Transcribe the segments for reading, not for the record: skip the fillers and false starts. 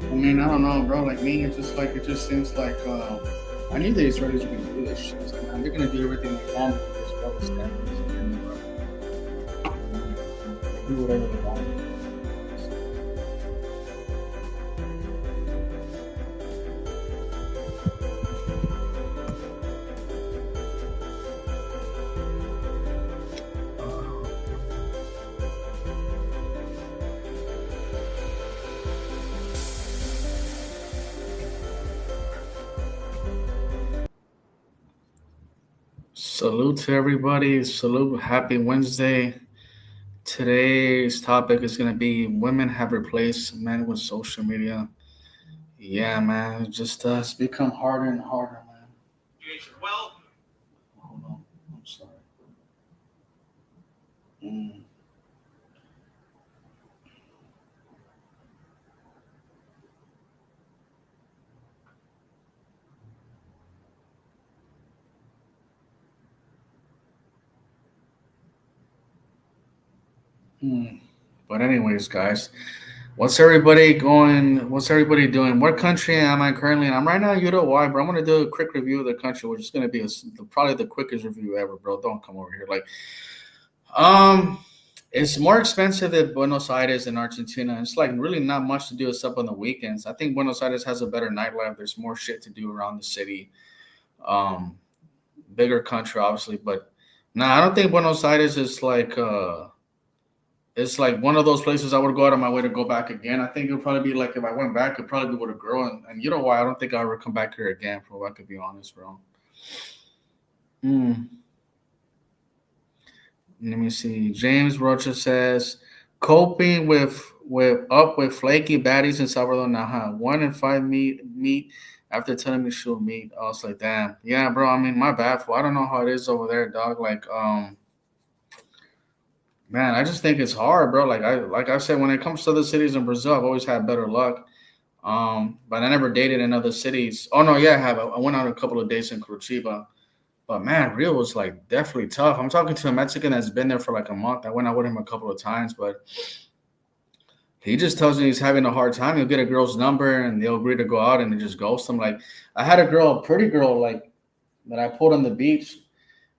I mean, I don't know, bro. Like me, it's just like it just seems like I knew the Israelis were gonna do this shit. It's like, man, they're gonna do everything they can to put this double standards and they do whatever they want. Salute to everybody. Salute. Happy Wednesday. Today's topic is going to be women have replaced men with social media. Yeah, man. It's become harder and harder, man. Hold on. I'm sorry. Mm. Mm. But anyways, guys, what's everybody going? What's everybody doing? What country am I currently in? I'm right now in Uruguay, bro. I'm gonna do a quick review of the country, which is gonna be probably the quickest review ever, bro. Don't come over here. Um, it's more expensive than Buenos Aires in Argentina. It's like really not much to do except on the weekends. I think Buenos Aires has a better nightlife. There's more shit to do around the city. Um, Bigger country, obviously, but I don't think Buenos Aires is like it's like one of those places I would go out of my way to go back again. I think it would probably be like if I went back, it'd probably be with a girl. And you know why? I don't think I'll ever come back here again, bro. I could be honest, bro. Mm, Let me see. James Rocha says coping with flaky baddies in Salvador Naha. 1 in 5 meet after telling me she'll meet. I was like, damn, yeah, bro. I mean, my bad for I don't know how it is over there, dog. Man, I just think it's hard, bro. Like I said, when it comes to the cities in Brazil, I've always had better luck. But I never dated in other cities. Oh no, yeah, I have. I went on a couple of dates in Curitiba. But man, Rio was like definitely tough. I'm talking to a Mexican that's been there for like a month. I went out with him a couple of times, but he just tells me he's having a hard time. He'll get a girl's number and they'll agree to go out and they just ghost him. Like I had a girl, a pretty girl, like that I pulled on the beach,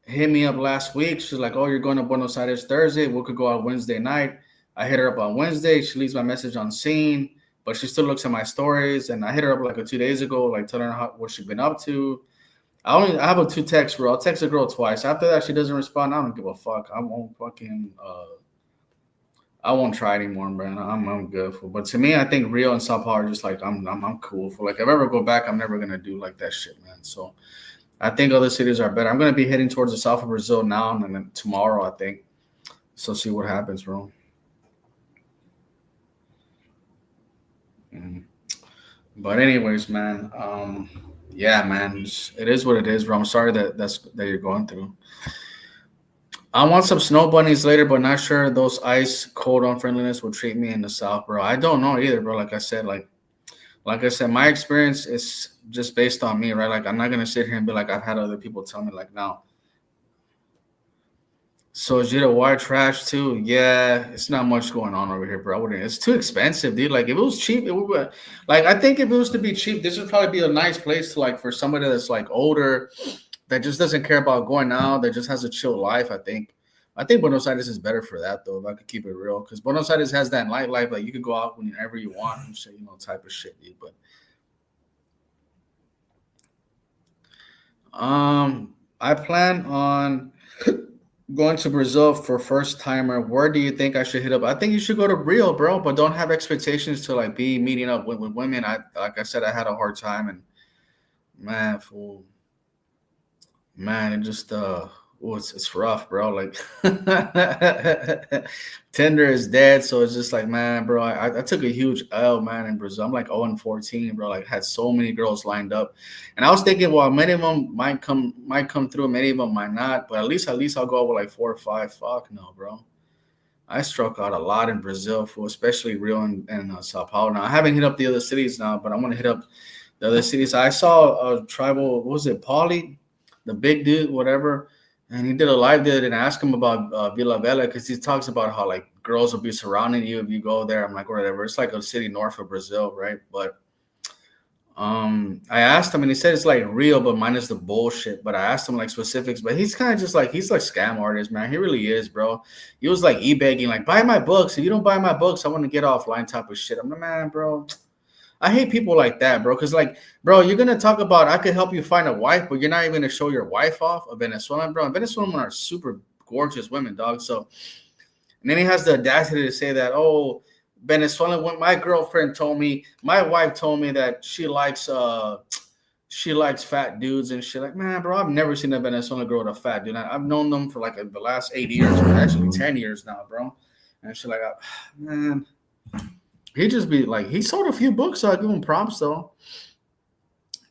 hit me up last week. She's like, "Oh, you're going to Buenos Aires Thursday. We could go out Wednesday night." I hit her up on Wednesday. She leaves my message on scene, but she still looks at my stories. And I hit her up like 2 days ago, like telling her what she's been up to. I have a two text rule. I'll text a girl twice. After that, she doesn't respond. I don't give a fuck. I won't fucking I won't try anymore, man. I'm good for. But to me, I think Rio and Sao Paulo are just like I'm cool for. Like if I ever go back, I'm never gonna do like that shit, man. So I think other cities are better. I'm gonna be heading towards the south of Brazil now, and then tomorrow I think. So see what happens, bro. Mhm. But anyways, man. Yeah, man. It is what it is, bro. I'm sorry that you're going through. I want some snow bunnies later, but not sure those ice cold unfriendliness will treat me in the south, bro. I don't know either, bro. Like I said, my experience is just based on me, right? Like I'm not gonna sit here and be like I've had other people tell me like now. So is it a white trash too? Yeah, it's not much going on over here, bro. I wouldn't. It's too expensive, dude. Like if it was cheap, it would. Like I think if it was to be cheap, this would probably be a nice place to like for somebody that's like older, that just doesn't care about going out, that just has a chill life. I think Buenos Aires is better for that though. If I could keep it real, because Buenos Aires has that nightlife, like you can go out whenever you want and shit, type of shit, dude. But I plan on going to Brazil for first timer. Where do you think I should hit up? I think you should go to Rio, bro, but don't have expectations to like be meeting up with women. I like I said, I had a hard time and man, fool, man, it just it's rough, bro. Like Tinder is dead, so it's just like, man, bro, I took a huge L, man, in Brazil. I'm like 0 and 14, bro. Like had so many girls lined up, and I was thinking, well, many of them might come through, many of them might not, but at least I'll go with like 4 or 5. Fuck no, bro. I struck out a lot in Brazil, for especially Rio and Sao Paulo. Now I haven't hit up the other cities now, but I want to hit up the other cities. I saw a tribal, what was it, Paulie, the big dude, whatever, and he did a live there and asked him about Villa Bella because he talks about how like girls will be surrounding you if you go there. I'm like, whatever. It's like a city north of Brazil, right? But I asked him and he said it's like real, but minus the bullshit. But I asked him like specifics, but he's kind of just like he's like scam artist, man. He really is, bro. He was like e-begging, like buy my books. If you don't buy my books, I want to get offline type of shit. I'm like, man, bro. I hate people like that, bro. Cause like, bro, you're gonna talk about I could help you find a wife, but you're not even gonna show your wife off a Venezuelan, bro. And Venezuelan women are super gorgeous women, dog. So, and then he has the audacity to say that, oh, Venezuelan. When my girlfriend told me, my wife told me that she likes fat dudes and shit. Like, man, bro, I've never seen a Venezuelan girl with a fat dude. I've known them for like the last 8 years, or actually 10 years now, bro. And she's like, man, he just be like, he sold a few books, so I give him props though.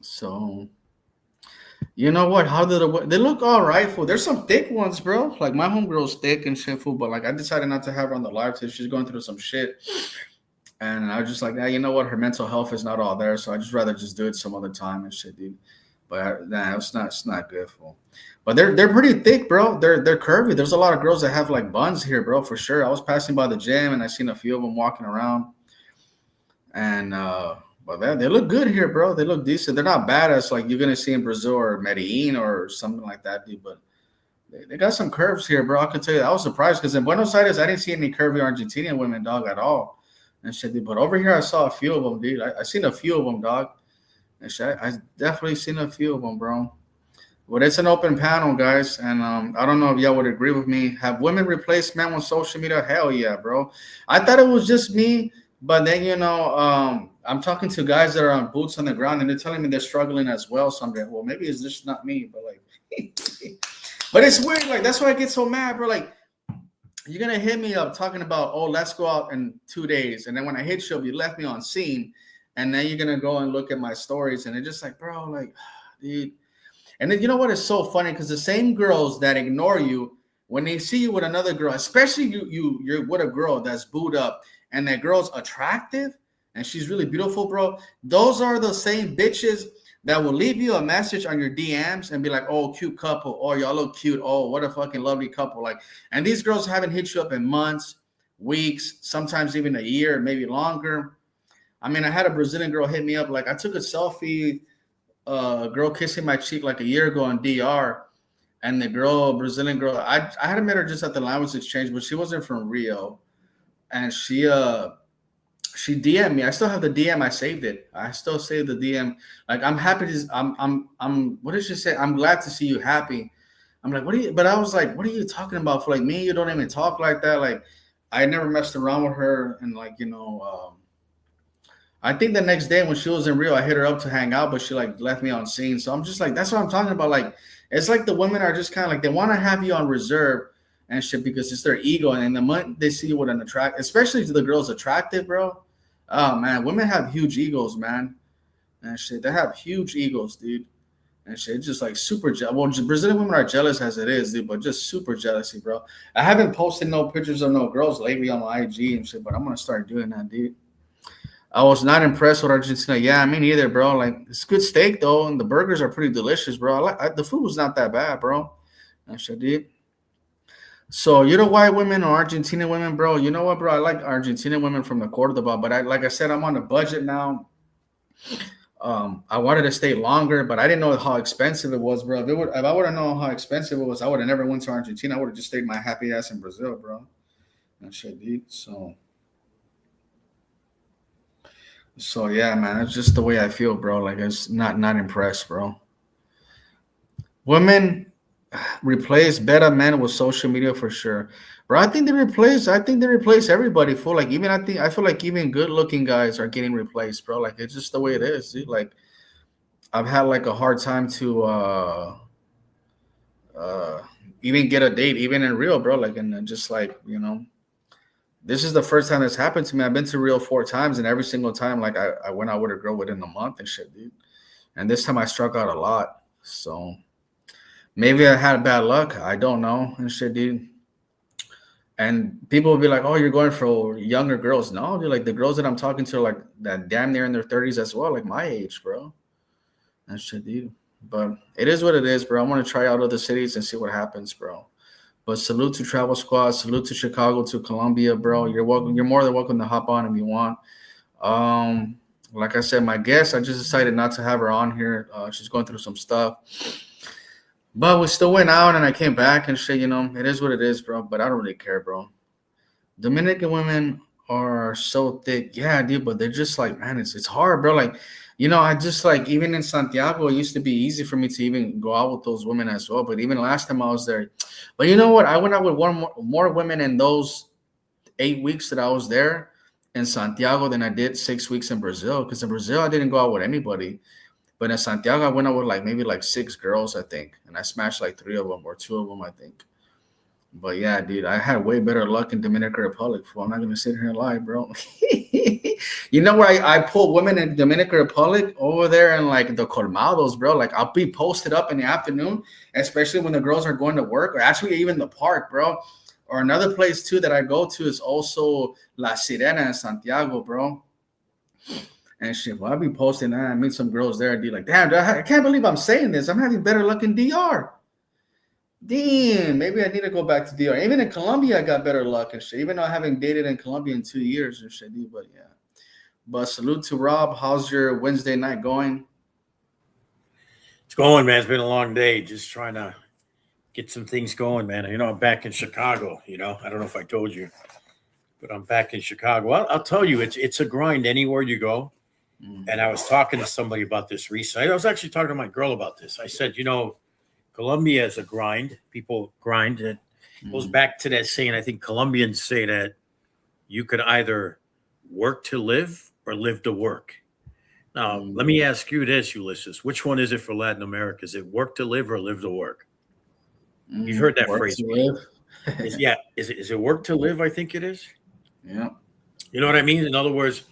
So you know what? How did they look all right? Fool. There's some thick ones, bro. Like my homegirl's thick and shit, fool. But like I decided not to have her on the live because she's going through some shit. And I was just like, yeah, you know what? Her mental health is not all there, so I just rather just do it some other time and shit, dude. But nah, it's not good, fool. But they're pretty thick, bro. They're curvy. There's a lot of girls that have like buns here, bro, for sure. I was passing by the gym and I seen a few of them walking around. And but they look good here, bro. They look decent. They're not bad as like you're gonna see in Brazil or Medellin or something like that, dude. But they got some curves here, bro. I can tell you, I was surprised because in Buenos Aires, I didn't see any curvy Argentinian women, dog, at all. And shit, dude. But over here, I saw a few of them, dude. I seen a few of them, dog. And shit, I definitely seen a few of them, bro. But it's an open panel, guys, and I don't know if y'all would agree with me. Have women replaced men on social media? Hell yeah, bro. I thought it was just me, but then I'm talking to guys that are on boots on the ground, and they're telling me they're struggling as well. So I'm like, well, maybe it's just not me, but like, but it's weird. Like that's why I get so mad, bro. Like you're gonna hit me up talking about, oh, let's go out in 2 days, and then when I hit you up, you left me on scene, and then you're gonna go and look at my stories, and it's just like, bro, like, dude. And then you know what is so funny because the same girls that ignore you when they see you with another girl, especially you're with a girl that's booed up and that girl's attractive and she's really beautiful, bro. Those are the same bitches that will leave you a message on your DMs and be like, "Oh, cute couple," or "Y'all look cute." Oh, what a fucking lovely couple! Like, and these girls haven't hit you up in months, weeks, sometimes even a year, maybe longer. I mean, I had a Brazilian girl hit me up. Like, I took a selfie a girl kissing my cheek like a year ago on DR, and the girl, Brazilian girl, I had met her just at the language exchange, but she wasn't from Rio, and she DM'd me. I still have the DM. I saved it. I still saved the DM. Like I'm happy to. I'm. What did she say? I'm glad to see you happy. I'm like, what are you? But I was like, what are you talking about? For like me, you don't even talk like that. Like, I never messed around with her, and like I think the next day when she was in Rio, I hit her up to hang out, but she like left me on scene. So I'm just like, that's what I'm talking about. Like, it's like the women are just kind of like they want to have you on reserve and shit because it's their ego, and the moment they see you with an attract, especially if the girl's attractive, bro. Oh man, women have huge egos, man, and shit. They have huge egos, dude. And shit, it's just like super jealous. Well, Brazilian women are jealous as it is, dude, but just super jealousy, bro. I haven't posted no pictures of no girls lately on my IG and shit, but I'm gonna start doing that, dude. I was not impressed with Argentina. Yeah, I mean either, bro. Like it's good steak though, and the burgers are pretty delicious, bro. The food was not that bad, bro. I should did. So you know why women or Argentina women, bro? You know what, bro? I like Argentina women from the Cordoba, but like I said, I'm on a budget now. I wanted to stay longer, but I didn't know how expensive it was, bro. If I would have known how expensive it was, I would have never went to Argentina. I would have just stayed my happy ass in Brazil, bro. That shit, dude. So yeah, man, it's just the way I feel, bro. Like it's not impressed, bro. Women replace better men with social media for sure. Bro, I think they replace everybody for like even I feel like even good looking guys are getting replaced, bro. Like it's just the way it is, dude. Like I've had like a hard time to uh even get a date, even in Rio, bro. Like and just like, this is the first time this happened to me. I've been to Rio 4 times, and every single time, like I went out with a girl within a month and shit, dude. And this time I struck out a lot. So maybe I had bad luck. I don't know and shit, dude. And people will be like, "Oh, you're going for younger girls." No, dude. Like the girls that I'm talking to, are like that, damn near in their 30s as well, like my age, bro. And shit, dude. But it is what it is, bro. I want to try out other cities and see what happens, bro. But salute to Travel Squad. Salute to Chicago, to Colombia, bro. You're welcome. You're more than welcome to hop on if you want. Um, like I said, my guest, I just decided not to have her on here. She's going through some stuff. But we still went out and I came back and shit, it is what it is, bro. But I don't really care, bro. Dominican women are so thick. Yeah, dude, but they're just like, man, it's hard, bro. Like, I just like even in Santiago, it used to be easy for me to even go out with those women as well. But even last time I was there, but you know what? I went out with more women in those 8 weeks that I was there in Santiago than I did 6 weeks in Brazil. Because in Brazil, I didn't go out with anybody. But in Santiago, I went out with like maybe like six girls, I think, and I smashed like three of them or two of them, I think. But yeah, dude, I had way better luck in Dominican Republic. Fool. I'm not gonna sit here and lie, bro. You know where I pull women in Dominican Republic over there in like the colmados, bro. Like I'll be posted up in the afternoon, especially when the girls are going to work, or actually even the park, bro. Or another place too that I go to is also La Sirena in Santiago, bro. And shit, well, I'll be posting that. I meet some girls there. Be like, damn, I can't believe I'm saying this. I'm having better luck in DR. Damn, maybe I need to go back to DR. Even in Colombia, I got better luck and shit. Even though I haven't dated in Colombia in 2 years and shit, dude. But yeah. But salute to Rob. How's your Wednesday night going? It's going, man. It's been a long day. Just trying to get some things going, man. I'm back in Chicago. I don't know if I told you, but I'm back in Chicago. I'll tell you, it's a grind anywhere you go. Mm. And I was talking to somebody about this recently. I was actually talking to my girl about this. I said, Colombia is a grind. People grind. It goes Mm. back to that saying. I think Colombians say that you could either work to live or live to work. Now, let Mm. me ask you this, Ulysses. Which one is it for Latin America? Is it work to live or live to work? You've heard that Work phrase. to live. Is it work to live? I think it is. Yeah. You know what I mean? In other words,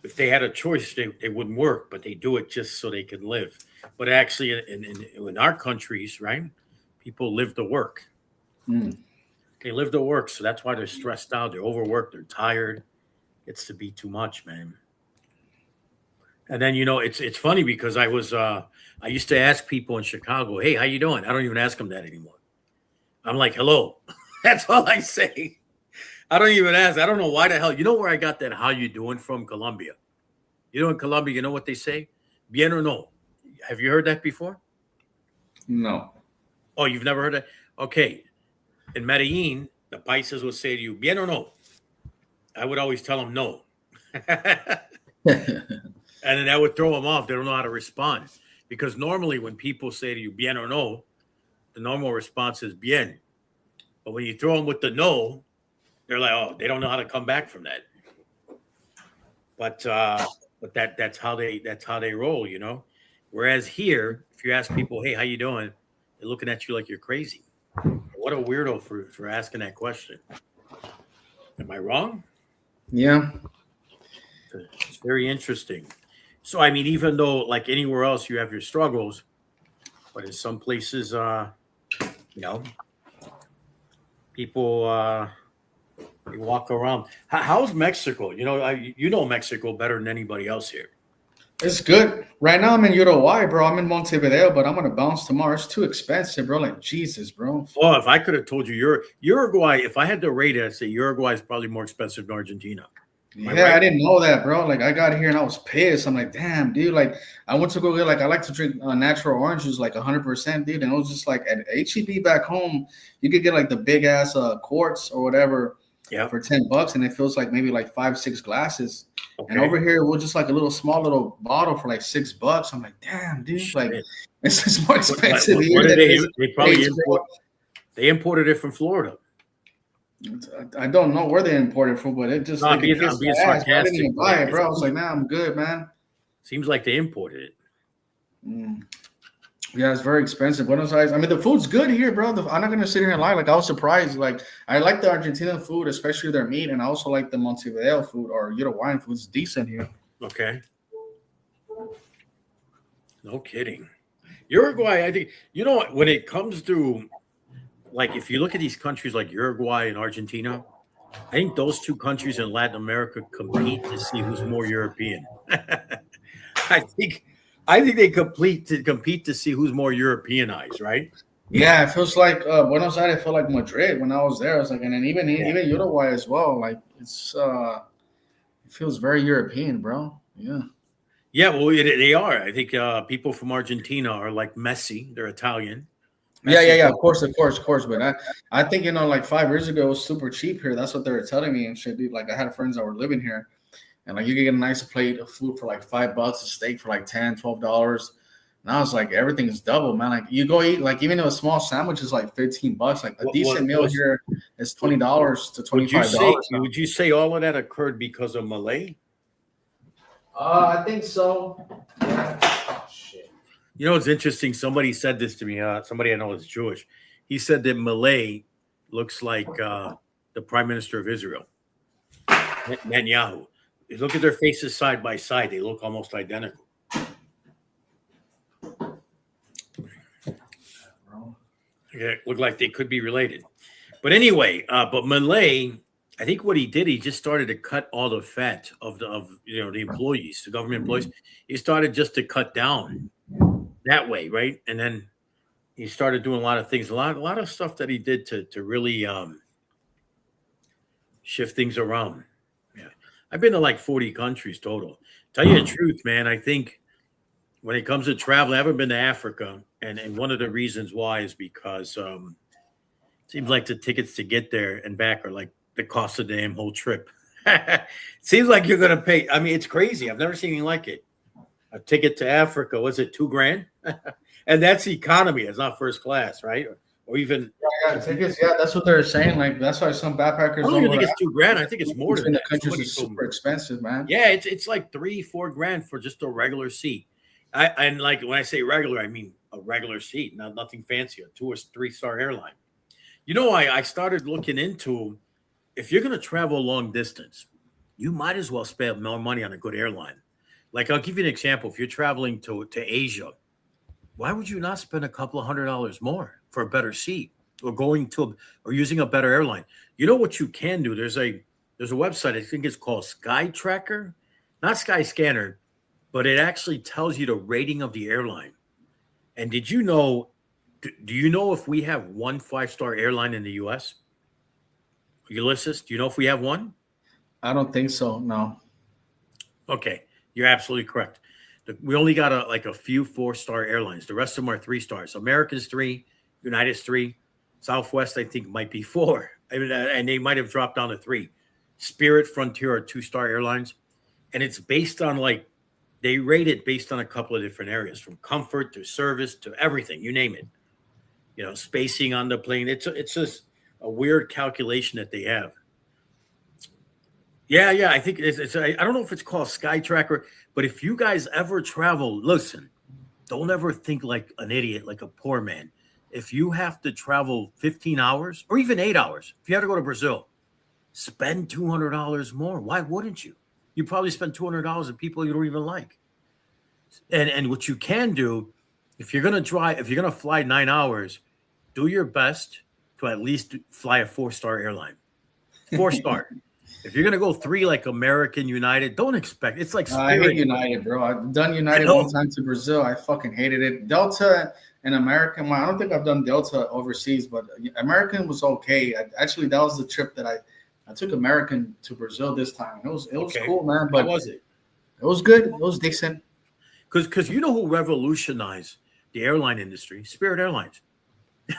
if they had a choice, they wouldn't work, but they do it just so they can live. But actually, in our countries, right, people live to work. Mm. They live to work, so that's why they're stressed out. They're overworked. They're tired. It's to be too much, man. And then it's funny because I used to ask people in Chicago, "Hey, how you doing?" I don't even ask them that anymore. I'm like, "Hello." That's all I say. I don't even ask. I don't know why the hell. You know where I got that "How you doing" from? Colombia. In Colombia, you know what they say? Bien or no. Have you heard that before? No. Oh, you've never heard that? Okay. In Medellin, the paisas would say to you, bien or no. I would always tell them no. And then that would throw them off. They don't know how to respond. Because normally when people say to you, bien or no, the normal response is bien. But when you throw them with the no, They're like, oh, they don't know how to come back from that. But that's how they roll, you know. Whereas here, if you ask people, hey, how you doing? They're looking at you like you're crazy. What a weirdo for asking that question. Am I wrong? Yeah. It's very interesting. So I mean, even though like anywhere else you have your struggles, but in some places, you know, people they walk around. How's Mexico? You know, you know Mexico better than anybody else here. It's good. Right now I'm in Uruguay, bro. I'm in Montevideo, but I'm gonna bounce tomorrow. It's too expensive, bro. Like Jesus, bro. Oh, if I could have told you Uruguay, if I had to rate it, I'd say Uruguay is probably more expensive than Argentina. Am I Yeah, I right? didn't know that, bro. Like I got here and I was pissed. I'm like, damn, dude. Like I went to go get like I like to drink natural orange juice, like 100%, dude. And it was just like at HEB back home, you could get like the big ass quarts or whatever Yeah. for $10, and it feels like maybe like 5, 6 glasses. And Okay. over here, we're just like a little small little bottle for like $6. I'm like, damn, dude. Like Shit. it's just more expensive What here did than it is. they probably States, bro. they imported it from Florida. I don't know where they imported from, but it just No, like it I'm kissed being my ass. Bro. I didn't sarcastic. even buy it, bro. I was like, nah, I'm good, man. Seems like they imported it. Mm. Yeah, it's very expensive. Buenos Aires. I mean, the food's good here, bro. I'm not gonna sit here and lie. Like I was surprised. Like I like the Argentinian food, especially their meat, and I also like the Montevideo food or Uruguayan food. It's decent here. Okay. No kidding. Uruguay, I think, you know, when it comes to, like, if you look at these countries like Uruguay and Argentina, I think those two countries in Latin America compete to see who's more European. I think they compete to see who's more Europeanized, right? Yeah, it feels like Buenos Aires. Felt like Madrid when I was there. I was like, and then even Uruguay as well. Like it feels very European, bro. Yeah. Yeah, well, they are. I think people from Argentina are like Messi. They're Italian. Yeah. Of course. But I think like 5 years ago, it was super cheap here. That's what they were telling me and shit, dude. Like I had friends that were living here, and like you could get a nice plate of food for like $5, a steak for like $10, $12. And I was like, everything is double, man. Like you go eat, like even a small sandwich is like $15. Like a decent meal here is $20 to $25. Would you say all of that occurred because of Malay? I think so. Yeah. Shit. You know, it's interesting. Somebody said this to me. Somebody I know is Jewish. He said that Malay looks like the Prime Minister of Israel, Netanyahu. You look at their faces side by side; they look almost identical. Yeah, look like they could be related. But anyway, but Malay, I think what he did, he just started to cut all the fat of the employees, the government employees. He started just to cut down that way, right? And then he started doing a lot of things, a lot of stuff that he did to really shift things around. Yeah, I've been to like 40 countries total. Tell you the truth, man, I think when it comes to travel, I haven't been to Africa, and one of the reasons why is because it seems like the tickets to get there and back are like the cost of the damn whole trip. Seems like you're gonna pay. I mean, it's crazy. I've never seen anything like it. A ticket to Africa, was it $2,000? And that's economy. It's not first class, right? Or even Tickets. Yeah, that's what they're saying. Like that's why some backpackers I don't even think it's $2,000. I think it's more than in the that. countries is super expensive, man. Yeah, it's like $3-4 for just a regular seat. And like when I say regular, I mean a regular seat, nothing fancy, a 2 or 3-star airline. You know, I started looking into if you're going to travel long distance, you might as well spend more money on a good airline. Like I'll give you an example. If you're traveling to Asia, why would you not spend a couple of $100 more for a better seat or or using a better airline? You know what you can do? There's a website, I think it's called Sky Tracker, not Sky Scanner, but it actually tells you the rating of the airline. And did you know? Do you know if we have one 5-star airline in the U.S.? Ulysses, do you know if we have one? I don't think so. No. Okay, you're absolutely correct. We only got a few 4-star airlines. The rest of them are 3 stars. America's 3, United's 3, Southwest I think might be 4. I mean, and they might have dropped down to 3. Spirit, Frontier are 2-star airlines, and it's based on they rate it based on a couple of different areas, from comfort to service to everything, you name it. You know, spacing on the plane. It's just a weird calculation that they have. Yeah. I think I don't know if it's called Skytracker, but if you guys ever travel, listen, don't ever think like an idiot, like a poor man. If you have to travel 15 hours or even 8 hours, if you have to go to Brazil, spend $200 more. Why wouldn't you? You probably spend $200 on people you don't even like. And what you can do, if you're gonna drive, if you're gonna fly 9 hours, do your best to at least fly a 4-star airline. 4 star. If you're gonna go 3 like American, United, don't expect it's like I hate Spirit. United, bro. I've done I United know. one time to Brazil. I fucking hated it. Delta and American. Well, I don't think I've done Delta overseas, but American was okay. Actually, that was the trip that I took American to Brazil this time. It was Okay. cool, man. How But was it? it was good. It was decent. Because you know who revolutionized the airline industry? Spirit Airlines.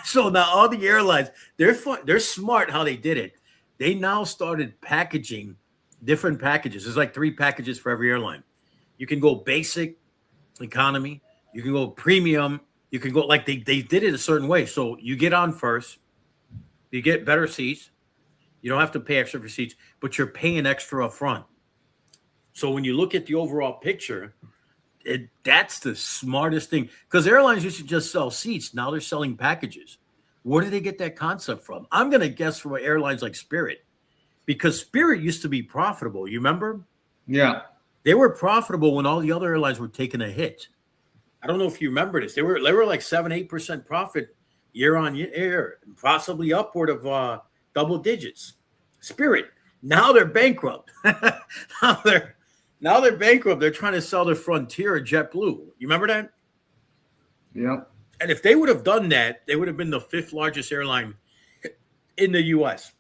So now all the airlines, they're smart how they did it. They now started packaging different packages. There's like 3 packages for every airline. You can go basic, economy. You can go premium. You can go like they did it a certain way. So you get on first. You get better seats. You don't have to pay extra for seats, but you're paying extra up front. So when you look at the overall picture, that's the smartest thing because airlines used to just sell seats. Now they're selling packages. Where did they get that concept from? I'm going to guess from airlines like Spirit because Spirit used to be profitable. You remember? Yeah. They were profitable when all the other airlines were taking a hit. I don't know if you remember this. They were like 7-8% profit year on year, possibly upward of double digits. Spirit. Now they're bankrupt. Now they're bankrupt. They're trying to sell their Frontier or JetBlue. You remember that? Yeah. And if they would have done that, they would have been the 5th largest airline in the U.S.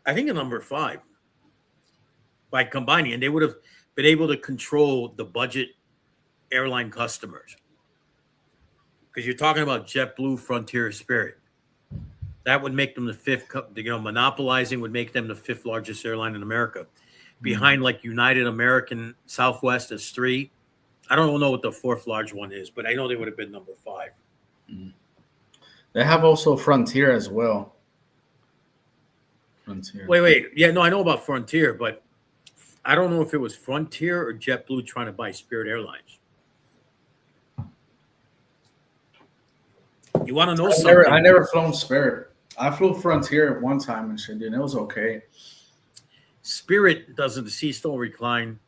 I think a number 5 by combining, and they would have been able to control the budget airline customers. Because you're talking about JetBlue, Frontier, Spirit. That would make them the 5th. Monopolizing would make them the 5th largest airline in America. Behind like United, American, Southwest is 3. I don't know what the 4th large one is, but I know they would have been number 5. They have also Frontier as well. Frontier. Wait. Yeah, no, I know about Frontier, but I don't know if it was Frontier or JetBlue trying to buy Spirit Airlines. You want to know something? I never flown Spirit. I flew Frontier one time and shit, dude. It was okay. Spirit doesn't, the seats don't recline,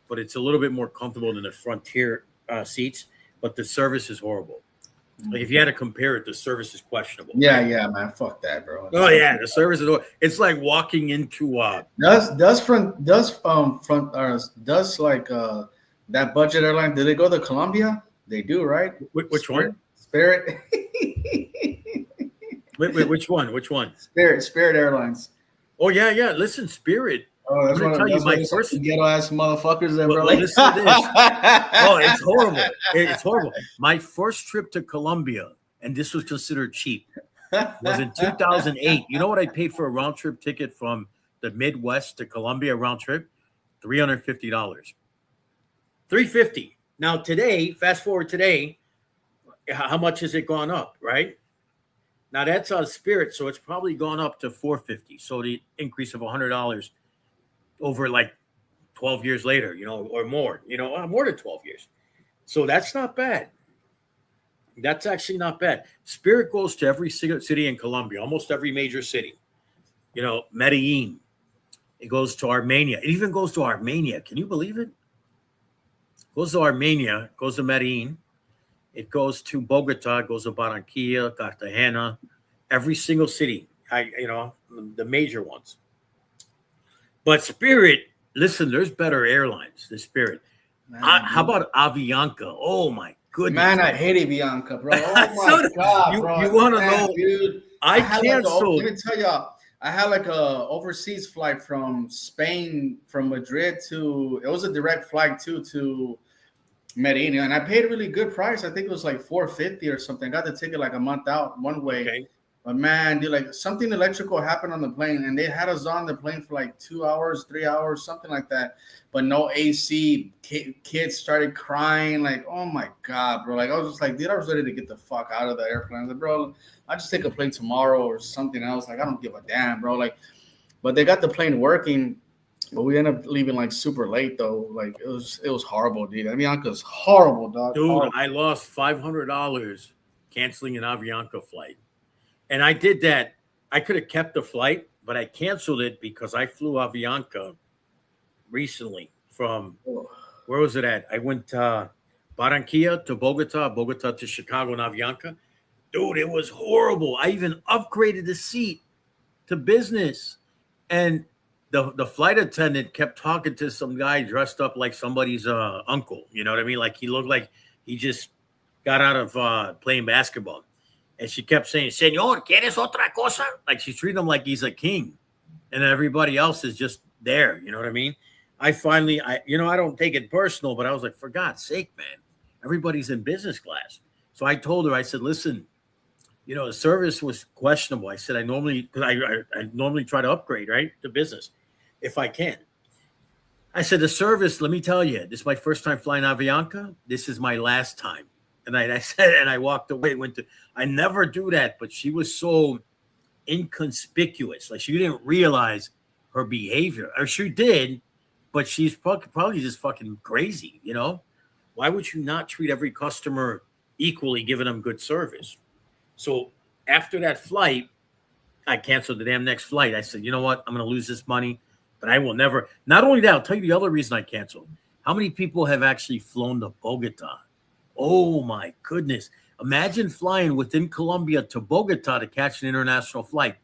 but it's a little bit more comfortable than the Frontier seats, but the service is horrible. Like if you had to compare it, the service is questionable. Yeah, man. Fuck that, bro. Oh yeah, the service is. It's like walking into. Does like that budget airline? Did they go to Colombia? They do, right? Which one? Spirit. Wait, which one? Which one? Spirit Airlines. Oh yeah. Listen, Spirit. Oh, that's I'm gonna tell you my first ghetto ass motherfuckers there, bro. Listen to this. Oh, it's horrible. It's horrible. My first trip to Colombia, and this was considered cheap, was in 2008. You know what I paid for a round trip ticket from the Midwest to Colombia round trip? $350. $350. Now today, fast forward today, how much has it gone up? Right now, that's on Spirit, so it's probably gone up to $450. So the increase of $100 over like 12 years later, or more, more than 12 years. So that's not bad. That's actually not bad. Spirit goes to every city in Colombia, almost every major city. Medellin. It goes to Armenia. It even goes to Armenia. Can you believe it? Goes to Armenia, goes to Medellin. It goes to Bogota, it goes to Barranquilla, Cartagena, every single city, the major ones. But Spirit, listen, there's better airlines than Spirit. How about Avianca? Oh, my goodness. Man, I hate Avianca, bro. Oh, my God, bro. You want to know? Dude, I canceled. Let me tell y'all, I had like a overseas flight from Spain, from Madrid to, it was a direct flight to Medellin, and I paid a really good price. I think it was like $450 or something. I got the ticket like a month out one way. Okay. But man, dude, like something electrical happened on the plane, and they had us on the plane for like 2 hours, 3 hours, something like that. But no AC. Kids started crying. Like, oh my God, bro. Like I was just like, dude, I was ready to get the fuck out of the airplane. I was like, bro, I'll just take a plane tomorrow or something else. Like I don't give a damn, bro. Like, but they got the plane working. But we ended up leaving like super late though. Like it was horrible, dude. Avianca's horrible, dog. Dude, Horrible. I lost $500 canceling an Avianca flight. And I did that. I could have kept the flight, but I canceled it because I flew Avianca recently from where was it at? I went Barranquilla to Bogota, Bogota to Chicago and Avianca. Dude, it was horrible. I even upgraded the seat to business. And the flight attendant kept talking to some guy dressed up like somebody's uncle. You know what I mean? Like he looked like he just got out of playing basketball. And she kept saying, Señor, ¿quieres otra cosa? Like she's treating him like he's a king. And everybody else is just there. You know what I mean? I don't take it personal, but I was like, for God's sake, man, everybody's in business class. So I told her, I said, listen, the service was questionable. I said, I normally try to upgrade, right, to business if I can. I said, the service, let me tell you, this is my first time flying Avianca. This is my last time. And I said, and I walked away, I never do that, but she was so inconspicuous. Like she didn't realize her behavior, or she did, but she's probably just fucking crazy, Why would you not treat every customer equally, giving them good service? So after that flight, I canceled the damn next flight. I said, you know what? I'm going to lose this money, but I will never. Not only that, I'll tell you the other reason I canceled. How many people have actually flown to Bogota? Oh, my goodness. Imagine flying within Colombia to Bogota to catch an international flight.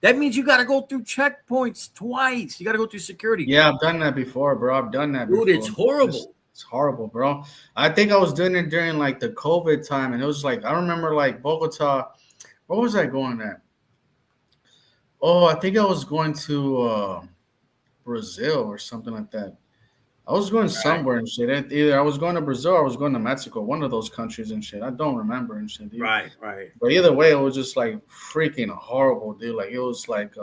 That means you got to go through checkpoints twice. You got to go through security. Yeah, I've done that before, bro. I've done that before. Dude, it's horrible. It's horrible, bro. I think I was doing it during like the COVID time, and it was like I remember like Bogota. What was I going at? Oh, I think I was going to Brazil or something like that. I was going somewhere and shit. Either I was going to Brazil or I was going to Mexico, one of those countries and shit. I don't remember and shit. Dude. Right. But either way, it was just like freaking horrible, dude. Like it was like,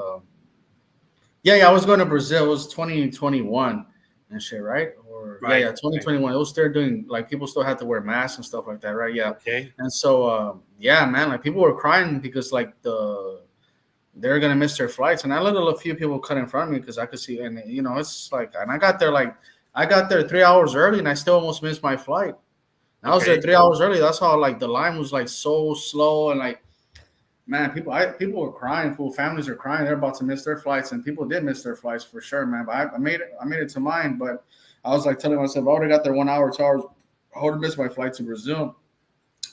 yeah, I was going to Brazil. It was 2021 and shit, right? Or right, yeah, 2021. Right. It was still doing like people still had to wear masks and stuff like that, right? Yeah. Okay. And so, yeah, man, like people were crying because like they're gonna miss their flights, and I let a few people cut in front of me because I could see, and it's like, and I got there 3 hours early, and I still almost missed my flight. And I was there 3 hours early. That's how like the line was like so slow, and like, man, people were crying. Full families are crying. They're about to miss their flights, and people did miss their flights for sure, man. But I made it to mine. But I was like telling myself, I would have got there 1 hour, 2 hours. I would have missed my flight to Brazil.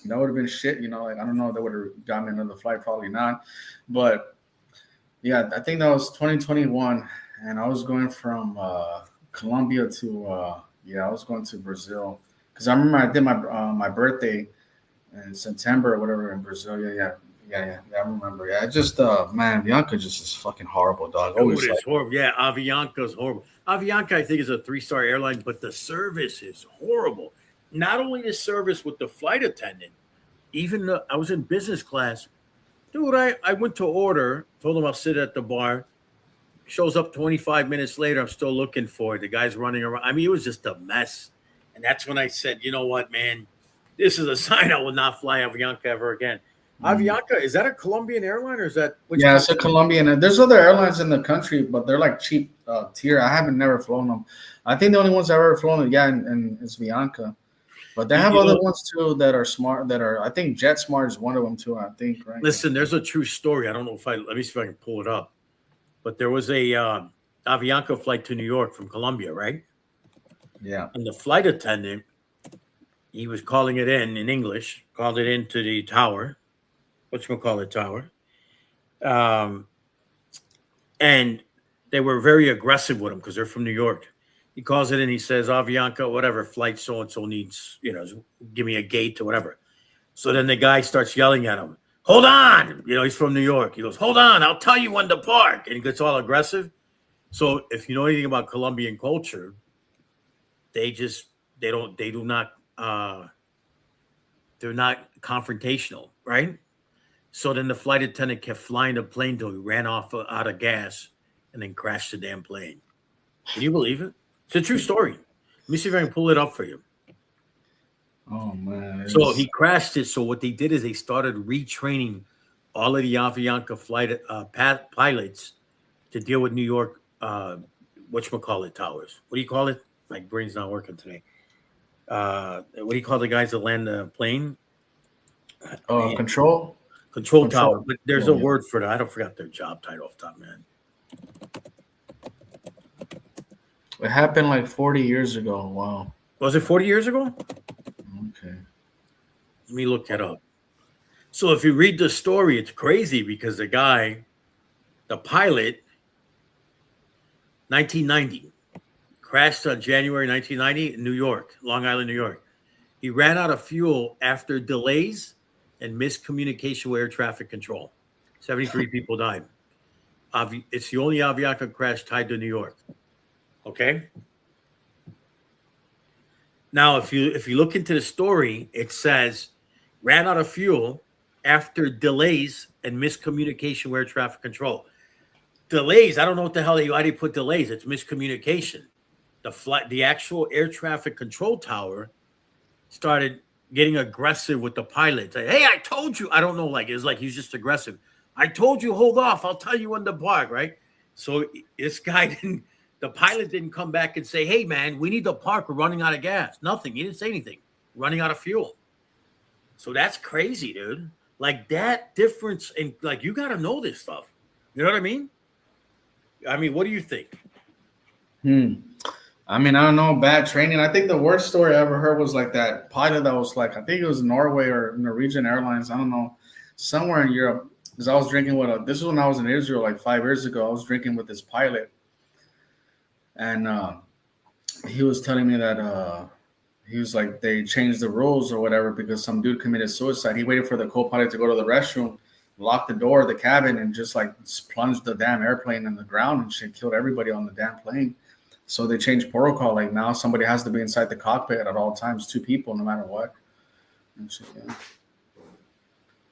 That would have been shit, like I don't know. That would have gotten me another flight, probably not. But yeah, I think that was 2021, and I was going from Colombia to I was going to Brazil because I remember I did my birthday in September or whatever in Brazil. Yeah, I remember. Yeah, just man, Avianca just is fucking horrible, dog. Always it's horrible. Yeah, Avianca's horrible. Avianca, I think, is a 3-star airline, but the service is horrible. Not only the service with the flight attendant, even I was in business class. Dude, I went to order, told him I'll sit at the bar. Shows up 25 minutes later. I'm still looking for it. The guy's running around. I mean, it was just a mess. And that's when I said, you know what, man? This is a sign I will not fly Avianca ever again. Avianca, is that a Colombian airline or is that? Yeah, it's a Colombian. There's other airlines in the country, but they're like cheap tier. I haven't never flown them. I think the only ones I've ever flown, and it's Avianca. But they have other ones too that are smart. I think JetSmart is one of them too. I think. Right. Listen, there's a true story. I don't know let me see if I can pull it up. But there was a Avianca flight to New York from Colombia, right? Yeah. And the flight attendant, he was calling it in English, called it into the tower. Whatchamacallit tower. And they were very aggressive with him because they're from New York. He calls it in. He says, Avianca, whatever, flight so-and-so needs, give me a gate or whatever. So then the guy starts yelling at him. Hold on. He's from New York. He goes, hold on. I'll tell you when to park. And he gets all aggressive. So if you know anything about Colombian culture, they're not confrontational, right? So then the flight attendant kept flying the plane till he ran off out of gas and then crashed the damn plane. Can you believe it? It's a true story. Let me see if I can pull it up for you. Oh, man. So he crashed it. So what they did is they started retraining all of the Avianca flight pilots to deal with New York whatchamacallit towers. What do you call it? My brain's not working today. What do you call the guys that land the plane? Man, Control. control tower. But there's a Yeah. word for that. I don't forgot their job title off the top, man. It happened like 40 years ago. Wow. Was it 40 years ago? Okay. Let me look that up. So if you read the story, it's crazy because the guy, the pilot, 1990, crashed on January 1990 in New York, Long Island, New York. He ran out of fuel after delays and miscommunication with air traffic control. 73 people died. It's the only Avianca crash tied to New York. Okay. Now, if you look into the story, it says ran out of fuel after delays and miscommunication with air traffic control. Delays, I don't know what the hell why they put delays. It's miscommunication. The actual air traffic control tower started getting aggressive with the pilot. Say, hey, I told you. I don't know, like it's like he's just aggressive. I told you, hold off. I'll tell you when to park, right? So this guy the pilot didn't come back and say, hey, man, we need to park. We're running out of gas. Nothing. He didn't say anything. Running out of fuel. So that's crazy, dude. Like that difference in like you got to know this stuff. You know what I mean? I mean, what do you think? I mean, I don't know, bad training. I think the worst story I ever heard was like that pilot that was like, I think it was Norway or Norwegian Airlines. I don't know, somewhere in Europe. Because I was drinking with this is when I was in Israel like 5 years ago. I was drinking with this pilot. And he was telling me that he was like, they changed the rules or whatever because some dude committed suicide. He waited for the co-pilot to go to the restroom, locked the door of the cabin, and just like plunged the damn airplane in the ground and shit, killed everybody on the damn plane. So they changed protocol. Like now somebody has to be inside the cockpit at all times, 2 people, no matter what. And shit, yeah.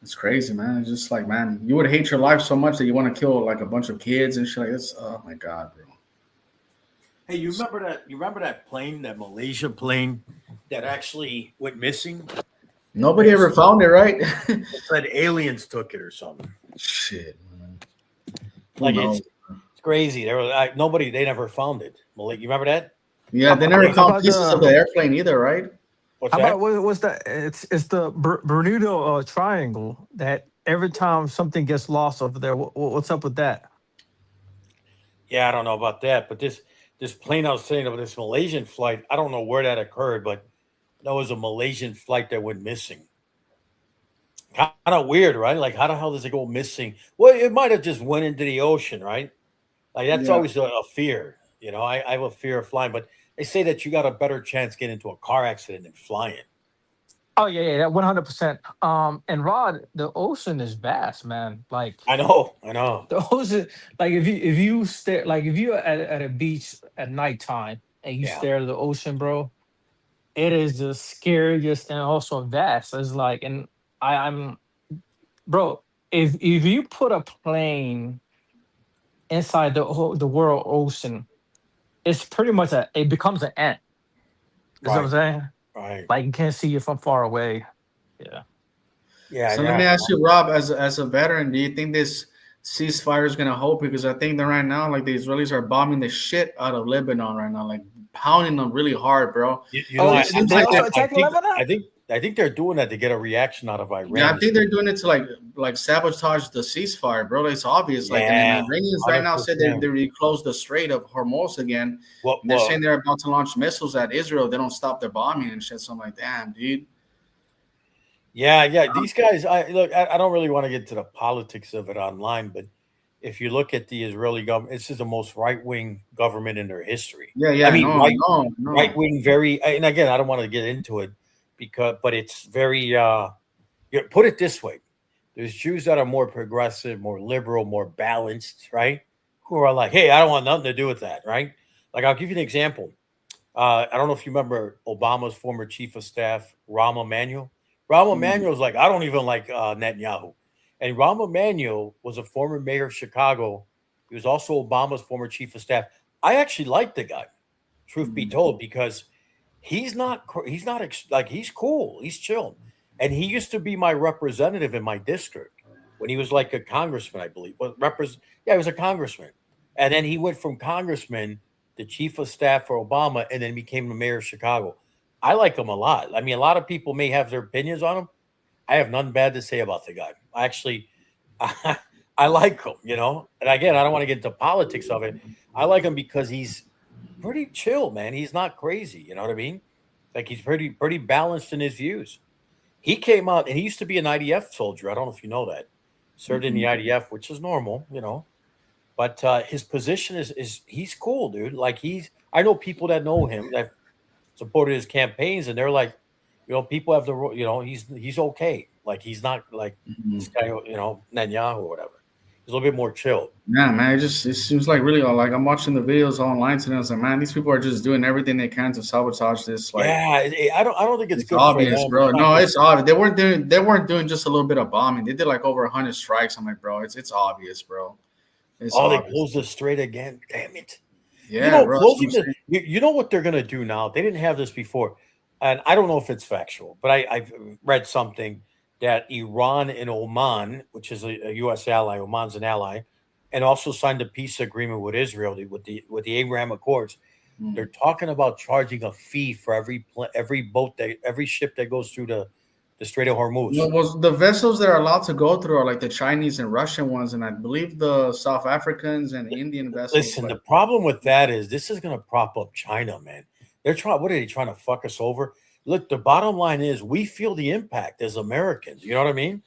It's crazy, man. It's just like, man, you would hate your life so much that you want to kill like a bunch of kids and shit like this. Oh my God, bro. Hey, you remember that plane, that Malaysia plane that actually went missing? Nobody ever found it, right? It said aliens took it or something. Shit, man. Like it's crazy. They never found it. You remember that? Yeah, they never found pieces of the airplane either, right? What's How that? about what's that? It's the Bermuda Triangle that every time something gets lost over there. What's up with that? Yeah, I don't know about that, but this plane I was saying about this Malaysian flight, I don't know where that occurred, but that was a Malaysian flight that went missing. Kind of weird, right? Like, how the hell does it go missing? Well, it might have just went into the ocean, right? Like that's always a fear. You know, I have a fear of flying, but they say that you got a better chance getting into a car accident than flying. Oh yeah, 100%. And Rod, the ocean is vast, man. Like I know. the ocean, like if you stare, like if you're at a beach at nighttime and you stare at the ocean, bro, it is the scariest and also vast. It's like, and I'm, bro, if you put a plane inside the world ocean, it's pretty much it becomes an ant. You know what I'm saying? Right. Like you can't see it from far away. Yeah. Yeah. So let me ask you, Rob, as a veteran, do you think this ceasefire is gonna hold? Because I think that right now, like the Israelis are bombing the shit out of Lebanon right now, like pounding them really hard, bro. I think they're doing that to get a reaction out of Iran. Yeah, I think they're doing it to like sabotage the ceasefire, bro. It's obvious. Like, and the Iranians right now said they reclosed the Strait of Hormuz again. They're saying they're about to launch missiles at Israel. They don't stop their bombing and shit. So I'm like, damn, dude. Yeah. These guys, I don't really want to get to the politics of it online, but if you look at the Israeli government, this is the most right-wing government in their history. Yeah. I mean, right-wing, very, and again, I don't want to get into it but it's very, put it this way. There's Jews that are more progressive, more liberal, more balanced, right? Who are like, hey, I don't want nothing to do with that, right? Like, I'll give you an example. I don't know if you remember Obama's former chief of staff, Rahm Emanuel. Rahm Emanuel's like, I don't even like Netanyahu. And Rahm Emanuel was a former mayor of Chicago. He was also Obama's former chief of staff. I actually like the guy, truth be told, because he's cool. He's chill. And he used to be my representative in my district when he was like a congressman, I believe. He was a congressman. And then he went from congressman to the chief of staff for Obama, and then became the mayor of Chicago. I like him a lot. I mean, a lot of people may have their opinions on him. I have nothing bad to say about the guy. I actually, I like him, you know. And again, I don't want to get into politics of it. I like him because he's pretty chill, man. He's not crazy. You know what I mean? Like he's pretty balanced in his views. He came out and he used to be an IDF soldier. I don't know if you know that. Served in the IDF, which is normal, you know. But his position is he's cool, dude. Like I know people that know him that supported his campaigns, and they're like, you know, people have the, you know, he's okay. Like he's not like this guy, you know, Netanyahu or whatever. He's a little bit more chill. Yeah, man. It seems like really like I'm watching the videos online today. I was like, man, these people are just doing everything they can to sabotage this. Like, yeah, I don't think it's good obvious, for them. bro. No, it's obvious. They weren't doing just a little bit of bombing. They did like over 100 strikes. I'm like, bro, it's obvious, bro. It's obvious. They closed the strait again. Damn it. Yeah, you know, bro. you know what they're gonna do now? They didn't have this before, and I don't know if it's factual, but I've read something that Iran and Oman, which is a U.S. ally, Oman's an ally, and also signed a peace agreement with Israel with the Abraham Accords. They're talking about charging a fee for every ship that goes through the Strait of Hormuz. Well, the vessels that are allowed to go through are like the Chinese and Russian ones, and I believe the South Africans and Indian vessels. Listen, the problem with that is this is going to prop up China, man. They're trying. What are they trying to fuck us over? Look, the bottom line is we feel the impact as Americans. You know what I mean?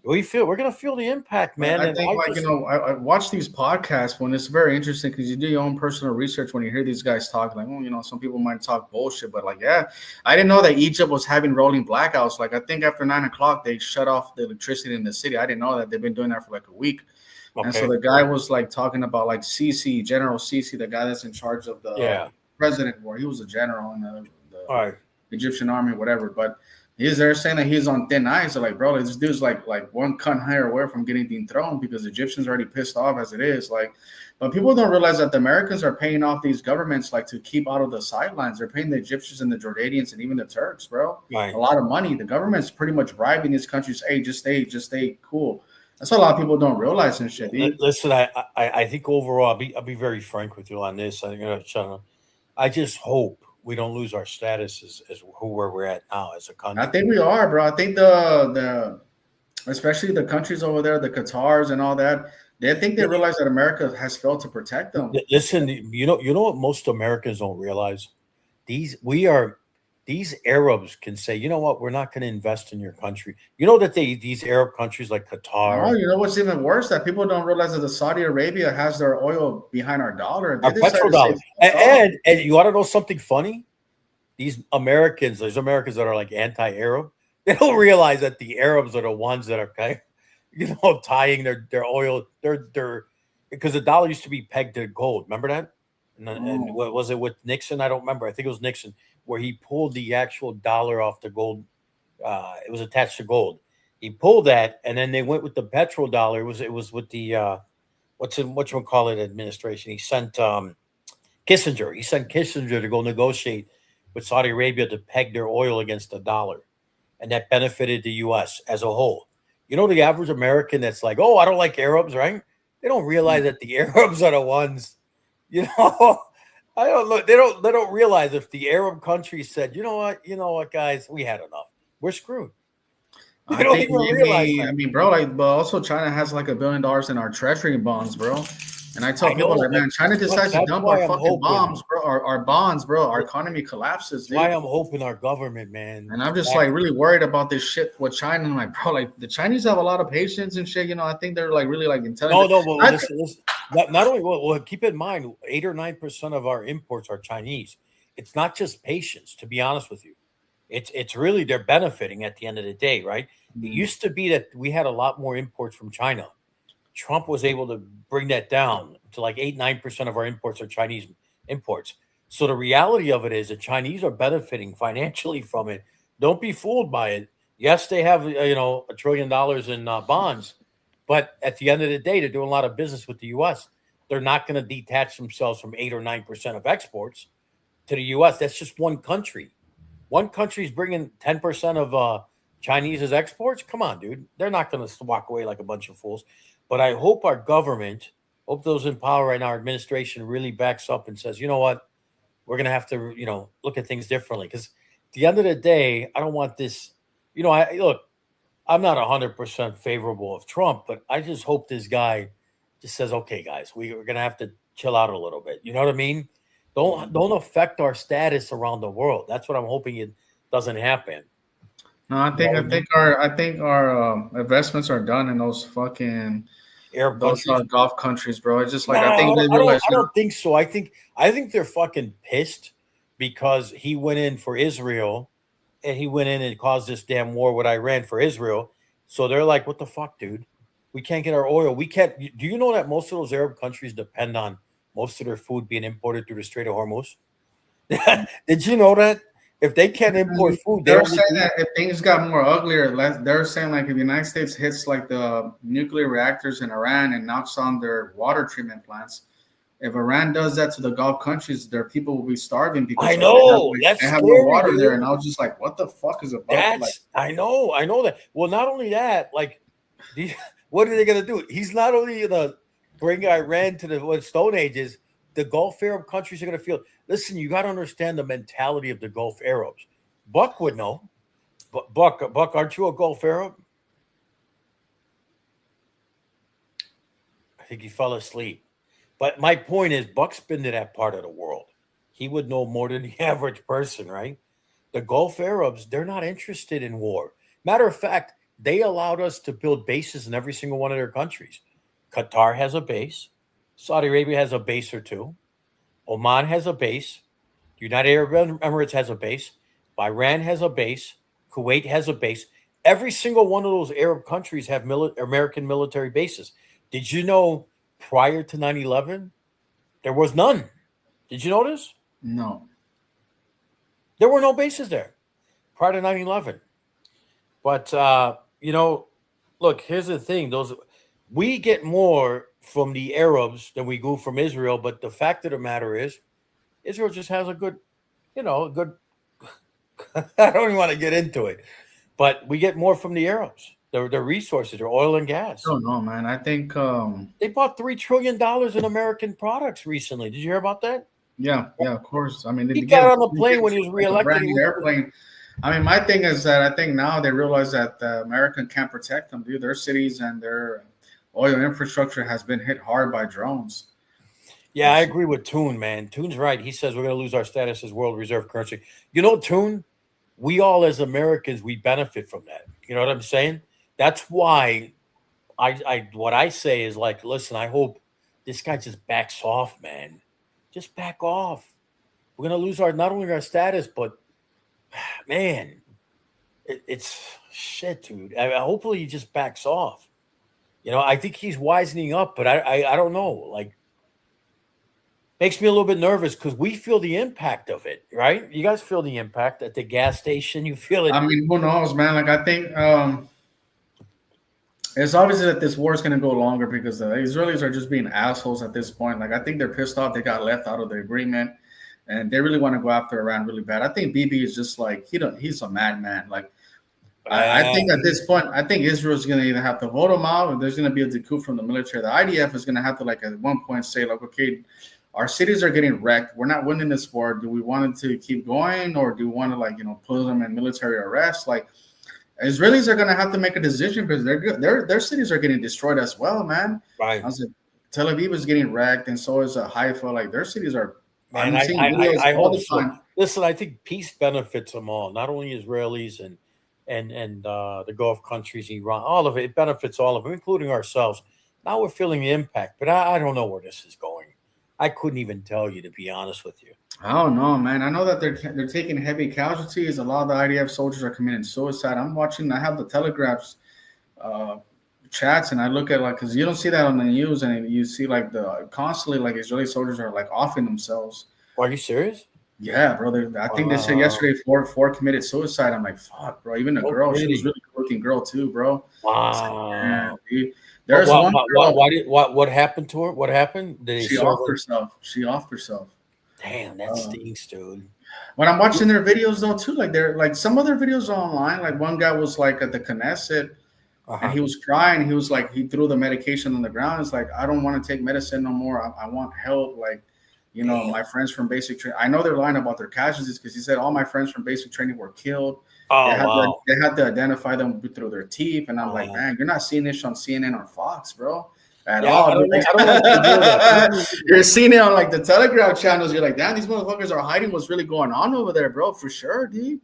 We're going to feel the impact, man. I think, I watch these podcasts when it's very interesting because you do your own personal research when you hear these guys talk. Like, oh, you know, some people might talk bullshit, but like, yeah, I didn't know that Egypt was having rolling blackouts. Like, I think after 9 o'clock they shut off the electricity in the city. I didn't know that. They've been doing that for like a week. Okay. And so the guy was like talking about like General Sisi, the guy that's in charge of the president war. He was a general in the Egyptian army, whatever. But they're saying that he's on thin ice. They're like, bro, this dude's like one cunt higher away from getting dethroned because the Egyptians are already pissed off as it is. Like, but people don't realize that the Americans are paying off these governments like to keep out of the sidelines. They're paying the Egyptians and the Jordanians and even the Turks, bro, a lot of money. The government's pretty much bribing these countries. Hey, just stay cool. That's what a lot of people don't realize and shit. Listen, I think overall, I'll be very frank with you on this. I just hope we don't lose our status as where we're at now as a country. I think we are, bro. I think the especially the countries over there, the Qatars and all that, they think they realize that America has failed to protect them. Listen, you know what most Americans don't realize? These Arabs can say, you know what, we're not going to invest in your country. You know that these Arab countries like Qatar. Oh, you know what's even worse? That people don't realize that the Saudi Arabia has their oil behind our dollar. Our petrodollar. And you want to know something funny? These Americans, there's Americans that are like anti-Arab. They don't realize that the Arabs are the ones that are kind of, tying their oil. They're because the dollar used to be pegged to gold. Remember that? And what was it with Nixon? I don't remember. I think it was Nixon, where he pulled the actual dollar off the gold. It was attached to gold. He pulled that, and then they went with the petrodollar. It was with the whatchamacallit administration. He sent Kissinger. He sent Kissinger to go negotiate with Saudi Arabia to peg their oil against the dollar, and that benefited the U.S. as a whole. You know, the average American that's like, oh, I don't like Arabs, right? They don't realize that the Arabs are the ones, you know. I don't know. They don't realize if the Arab countries said, you know what, guys, we had enough. We're screwed. They don't even realize that. I mean, bro, like, but also China has like $1 billion in our treasury bonds, bro. And I tell people, like, man, China decides to dump our fucking bombs, bro, our bonds, bro. Our economy collapses. That's why I'm hoping our government, man. And I'm just like really worried about this shit with China. And like, bro, like the Chinese have a lot of patience and shit. You know, I think they're like really like intelligent. No, but listen. Not only well, keep in mind, 8 or 9% of our imports are Chinese. It's not just patience, to be honest with you. It's really they're benefiting at the end of the day, right? It used to be that we had a lot more imports from China. Trump was able to bring that down to like 8-9% of our imports are Chinese imports. So the reality of it is the Chinese are benefiting financially from it. Don't be fooled by it. Yes, they have $1 trillion in bonds, but at the end of the day, they're doing a lot of business with the U.S. They're not going to detach themselves from 8 or 9% of exports to the U.S. That's just one country. One country's bringing 10% of Chinese's exports. Come on, dude. They're not going to walk away like a bunch of fools. But I hope our government Hope those in power right now, our administration really backs up and says, you know what, we're gonna have to, look at things differently. Because at the end of the day, I don't want this. I look, I'm not 100% favorable of Trump, but I just hope this guy just says, okay, guys, we're gonna have to chill out a little bit. You know what I mean? Don't affect our status around the world. That's what I'm hoping it doesn't happen. No, I You know think what I I think mean? our investments are done in those fucking Arab those countries. Gulf countries, bro. It's just No, like I I think don't, they I don't. realize, I don't think so. I think they're fucking pissed because he went in for Israel, and he went in and caused this damn war with Iran for Israel. So they're like, "What the fuck, dude? We can't get our oil. We can't." Do you know that most of those Arab countries depend on most of their food being imported through the Strait of Hormuz? Did you know that if they can't import food, they they're only saying can eat. that if things got more uglier, they're saying like if the United States hits like the nuclear reactors in Iran and knocks on their water treatment plants, if Iran does that to the Gulf countries, their people will be starving I because like know that's they have no scary, water there. dude. And I was just like, what the fuck is about to like? I know that. Well, not only that, like, what are they gonna do? He's not only gonna bring Iran to the Stone Ages. The Gulf Arab countries are gonna feel. Listen, you got to understand the mentality of the Gulf Arabs. Buck would know. But Buck, aren't you a Gulf Arab? I think he fell asleep. But my point is, Buck's been to that part of the world. He would know more than the average person, right? The Gulf Arabs, they're not interested in war. Matter of fact, they allowed us to build bases in every single one of their countries. Qatar has a base. Saudi Arabia has a base or two. Oman has a base. United Arab Emirates has a base. Bahrain has a base. Kuwait has a base. Every single one of those Arab countries have American military bases. Did you know prior to 9/11, there was none? Did you notice? No, There were no bases there prior to 9/11. But look, here's the thing: those we get more from the Arabs than we do from Israel. But the fact of the matter is, Israel just has a good, a good. I don't even want to get into it, but we get more from the Arabs. Their resources, their oil and I gas. don't know, man. I think They bought $3 trillion in American products recently. Did you hear about that? yeah, of course. I mean, He they got get on the plane when he was like a reelected. brand new airplane. I mean, my thing is that I think now they realize that the American can't protect them, dude. Their cities and their oil infrastructure has been hit hard by drones. Yeah, I agree with Toon, man. Toon's right. He says we're going to lose our status as world reserve currency. You know, Toon, we all as Americans, we benefit from that. You know what I'm saying? That's why what I say is like, listen, I hope this guy just backs off, man. Just back off. We're going to lose our not only our status, but man, it's shit, dude. Hopefully he just backs off. I think he's wisening up, but I don't know. Like, makes me a little bit nervous because we feel the impact of it, right? You guys feel the impact at the gas station. You feel it. I mean, who knows, man? Like, I think it's obvious that this war is going to go longer because the Israelis are just being assholes at this point. Like, I think they're pissed off they got left out of the agreement, and they really want to go after Iran really bad. I think Bibi is just like he's a madman. Like, I think at this point, I think Israel's going to either have to vote him out, or there's going to be a coup from the military. The IDF is going to have to, like, at one point say, like, okay, our cities are getting wrecked. We're not winning this war. Do we want it to keep going, or do we want to, like, put them in military arrest? Like, Israelis are going to have to make a decision because their cities are getting destroyed as well, man. Right. I said, Tel Aviv is getting wrecked, and so is Haifa. Like, their cities are. Man, I'm seeing videos I all hope the so. time. Listen, I think peace benefits them all, not only Israelis and the Gulf countries, Iran, all of it. It benefits all of them, including ourselves. Now we're feeling the impact, but I don't know where this is going. I couldn't even tell you, to be honest with you. I don't know, man. I know that they're taking heavy casualties. A lot of the IDF soldiers are committing suicide. I'm watching. I have the Telegraph's chats, and I look at, like, because you don't see that on the news, and you see like the constantly like Israeli soldiers are like offing themselves. Are you serious? Yeah, brother. I think they said yesterday four committed suicide. I'm like, fuck, bro. Even a girl, she was really good looking girl too, bro. Wow. Like, damn, dude. There's one girl. What happened to her? What happened? She offed herself. She offed herself. Damn, that stinks, dude. When I'm watching their videos though too, like they're like some of their videos are online. Like one guy was like at the Knesset and he was crying. He was like, he threw the medication on the ground. It's like, I don't want to take medicine no more. I want help. Like, you know, my friends from basic training. I know they're lying about their casualties because he said all my friends from basic training were killed. Oh, they had to identify them through their teeth. And I'm like, man, you're not seeing this on CNN or Fox, bro. At all. You're seeing it on like the Telegram channels. You're like, damn, these motherfuckers are hiding what's really going on over there, bro, for sure, dude.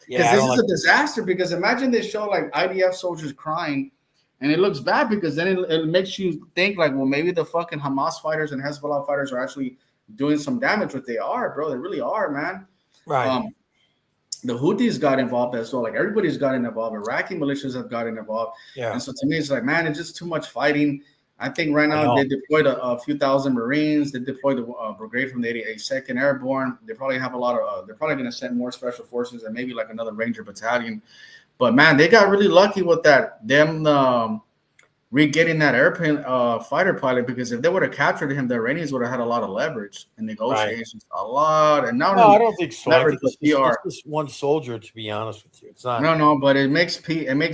Because this is a disaster. Because imagine they show like IDF soldiers crying, and it looks bad because then it makes you think like, well, maybe the fucking Hamas fighters and Hezbollah fighters are actually doing some damage. What they are, bro, they really are, man. Right. The Houthis got involved as well. Like everybody's gotten involved. Iraqi militias have gotten involved. Yeah. And so to me, it's like, man, it's just too much fighting. I think right now they deployed a few thousand Marines. They deployed a brigade from the 82nd Airborne. They probably have a lot of. They're probably going to send more special forces and maybe like another Ranger battalion. But man, they got really lucky with that. Them re-getting that airplane fighter pilot, because if they would have captured him, the Iranians would have had a lot of leverage in negotiations, a lot. And now, I don't think so. Leverage with PR. It's just one soldier, to be honest with you. It's not. No, but it makes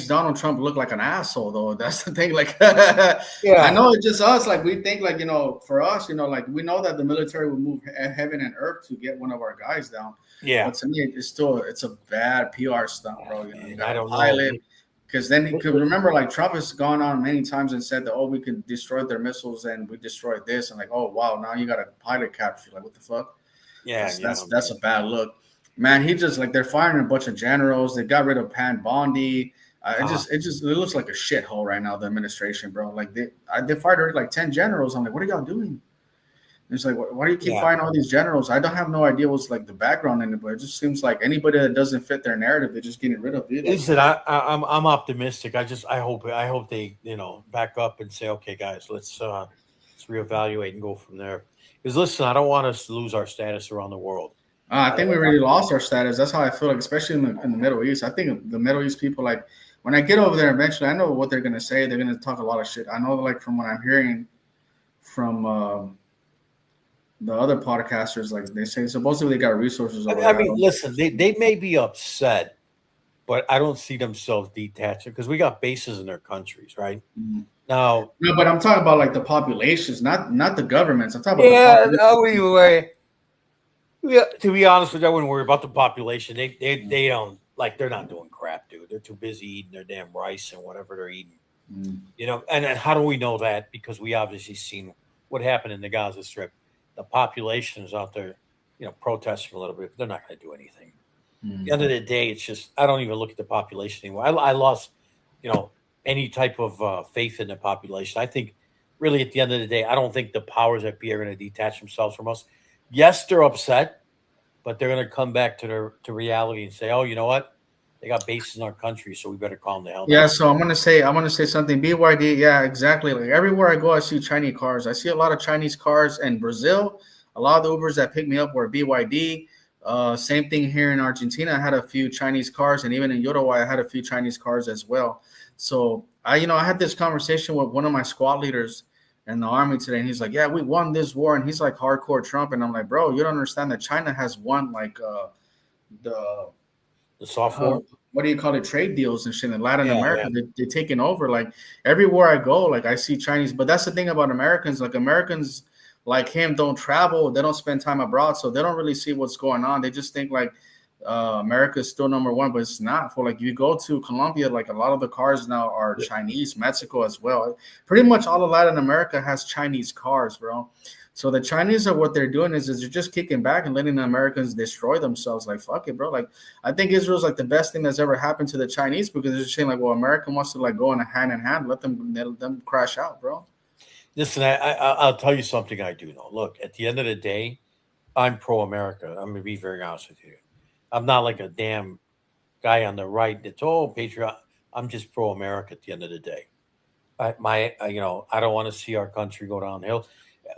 Donald Trump look like an asshole, though. That's the thing. Like, I know it's just us. Like, we think, like, you know, for us, you know, like, we know that the military would move heaven and earth to get one of our guys down. Yeah. But to me, it's a bad PR stunt, bro. You know, you got I don't pilot. know. Because then he could remember, like, Trump has gone on many times and said that, oh, we can destroy their missiles and we destroyed this. And like, oh, wow, now you got a pilot capture. Like, what the fuck? Yeah. That's a bad look. Man, he just, like, they're firing a bunch of generals. They got rid of Pan Bondi. It looks like a shithole right now, the administration, bro. Like, they fired already like 10 generals. I'm like, what are y'all doing? It's like, why do you keep firing all these generals? I don't have no idea what's like the background in it, but it just seems like anybody that doesn't fit their narrative, they're just getting rid of it. Listen, I'm optimistic. I hope they, you know, back up and say, okay, guys, let's reevaluate and go from there. Because listen, I don't want us to lose our status around the world. I think we really lost our status. That's how I feel like, especially in the Middle East. I think the Middle East people, like, when I get over there eventually, I know what they're gonna say. They're gonna talk a lot of shit. I know, like, from what I'm hearing from the other podcasters, like, they say supposedly they got resources over there. I mean, listen, they may be upset, but I don't see themselves detaching because we got bases in their countries, right? Mm-hmm. Now, no, but I'm talking about like the populations, not the governments. I'm talking about to be honest with you, I wouldn't worry about the population. They don't, like, they're not doing crap, dude. They're too busy eating their damn rice and whatever they're eating. Mm-hmm. You know, and how do we know that? Because we obviously seen what happened in the Gaza Strip. The population is out there, you know, protesting a little bit, but they're not going to do anything. Mm-hmm. At the end of the day, it's just, I don't even look at the population anymore. I lost, you know, any type of faith in the population. I think really at the end of the day, I don't think the powers that be are going to detach themselves from us. Yes, they're upset, but they're going to come back to reality and say, oh, you know what? They got bases in our country, so we better calm the hell down. Yeah, so I'm gonna say something. BYD, yeah, exactly. Like, everywhere I go, I see Chinese cars. I see a lot of Chinese cars in Brazil. A lot of the Ubers that picked me up were BYD. Same thing here in Argentina. I had a few Chinese cars, and even in Uruguay, I had a few Chinese cars as well. So I had this conversation with one of my squad leaders in the army today, and he's like, "Yeah, we won this war," and he's like hardcore Trump, and I'm like, "Bro, you don't understand that China has won like the soft war. What do you call it? Trade deals and shit in Latin America. Yeah. They're taking over. Like, everywhere I go, like, I see Chinese. But that's the thing about Americans. Like, Americans like him don't travel. They don't spend time abroad, so they don't really see what's going on. They just think like America is still number one, but it's not. For like, you go to Colombia, like, a lot of the cars now are Chinese. Mexico as well. Pretty much all of Latin America has Chinese cars, bro. So the Chinese are, what they're doing is they're just kicking back and letting the Americans destroy themselves. Like, fuck it, bro. Like, I think Israel's like the best thing that's ever happened to the Chinese, because they're just saying like, well, America wants to like go in a hand in hand, let them crash out, bro. Listen, I'll tell you something I do know. Look, at the end of the day, I'm pro-America. I'm gonna be very honest with you. I'm not like a damn guy on the right that's patriot. I'm just pro-America at the end of the day. I don't want to see our country go downhill.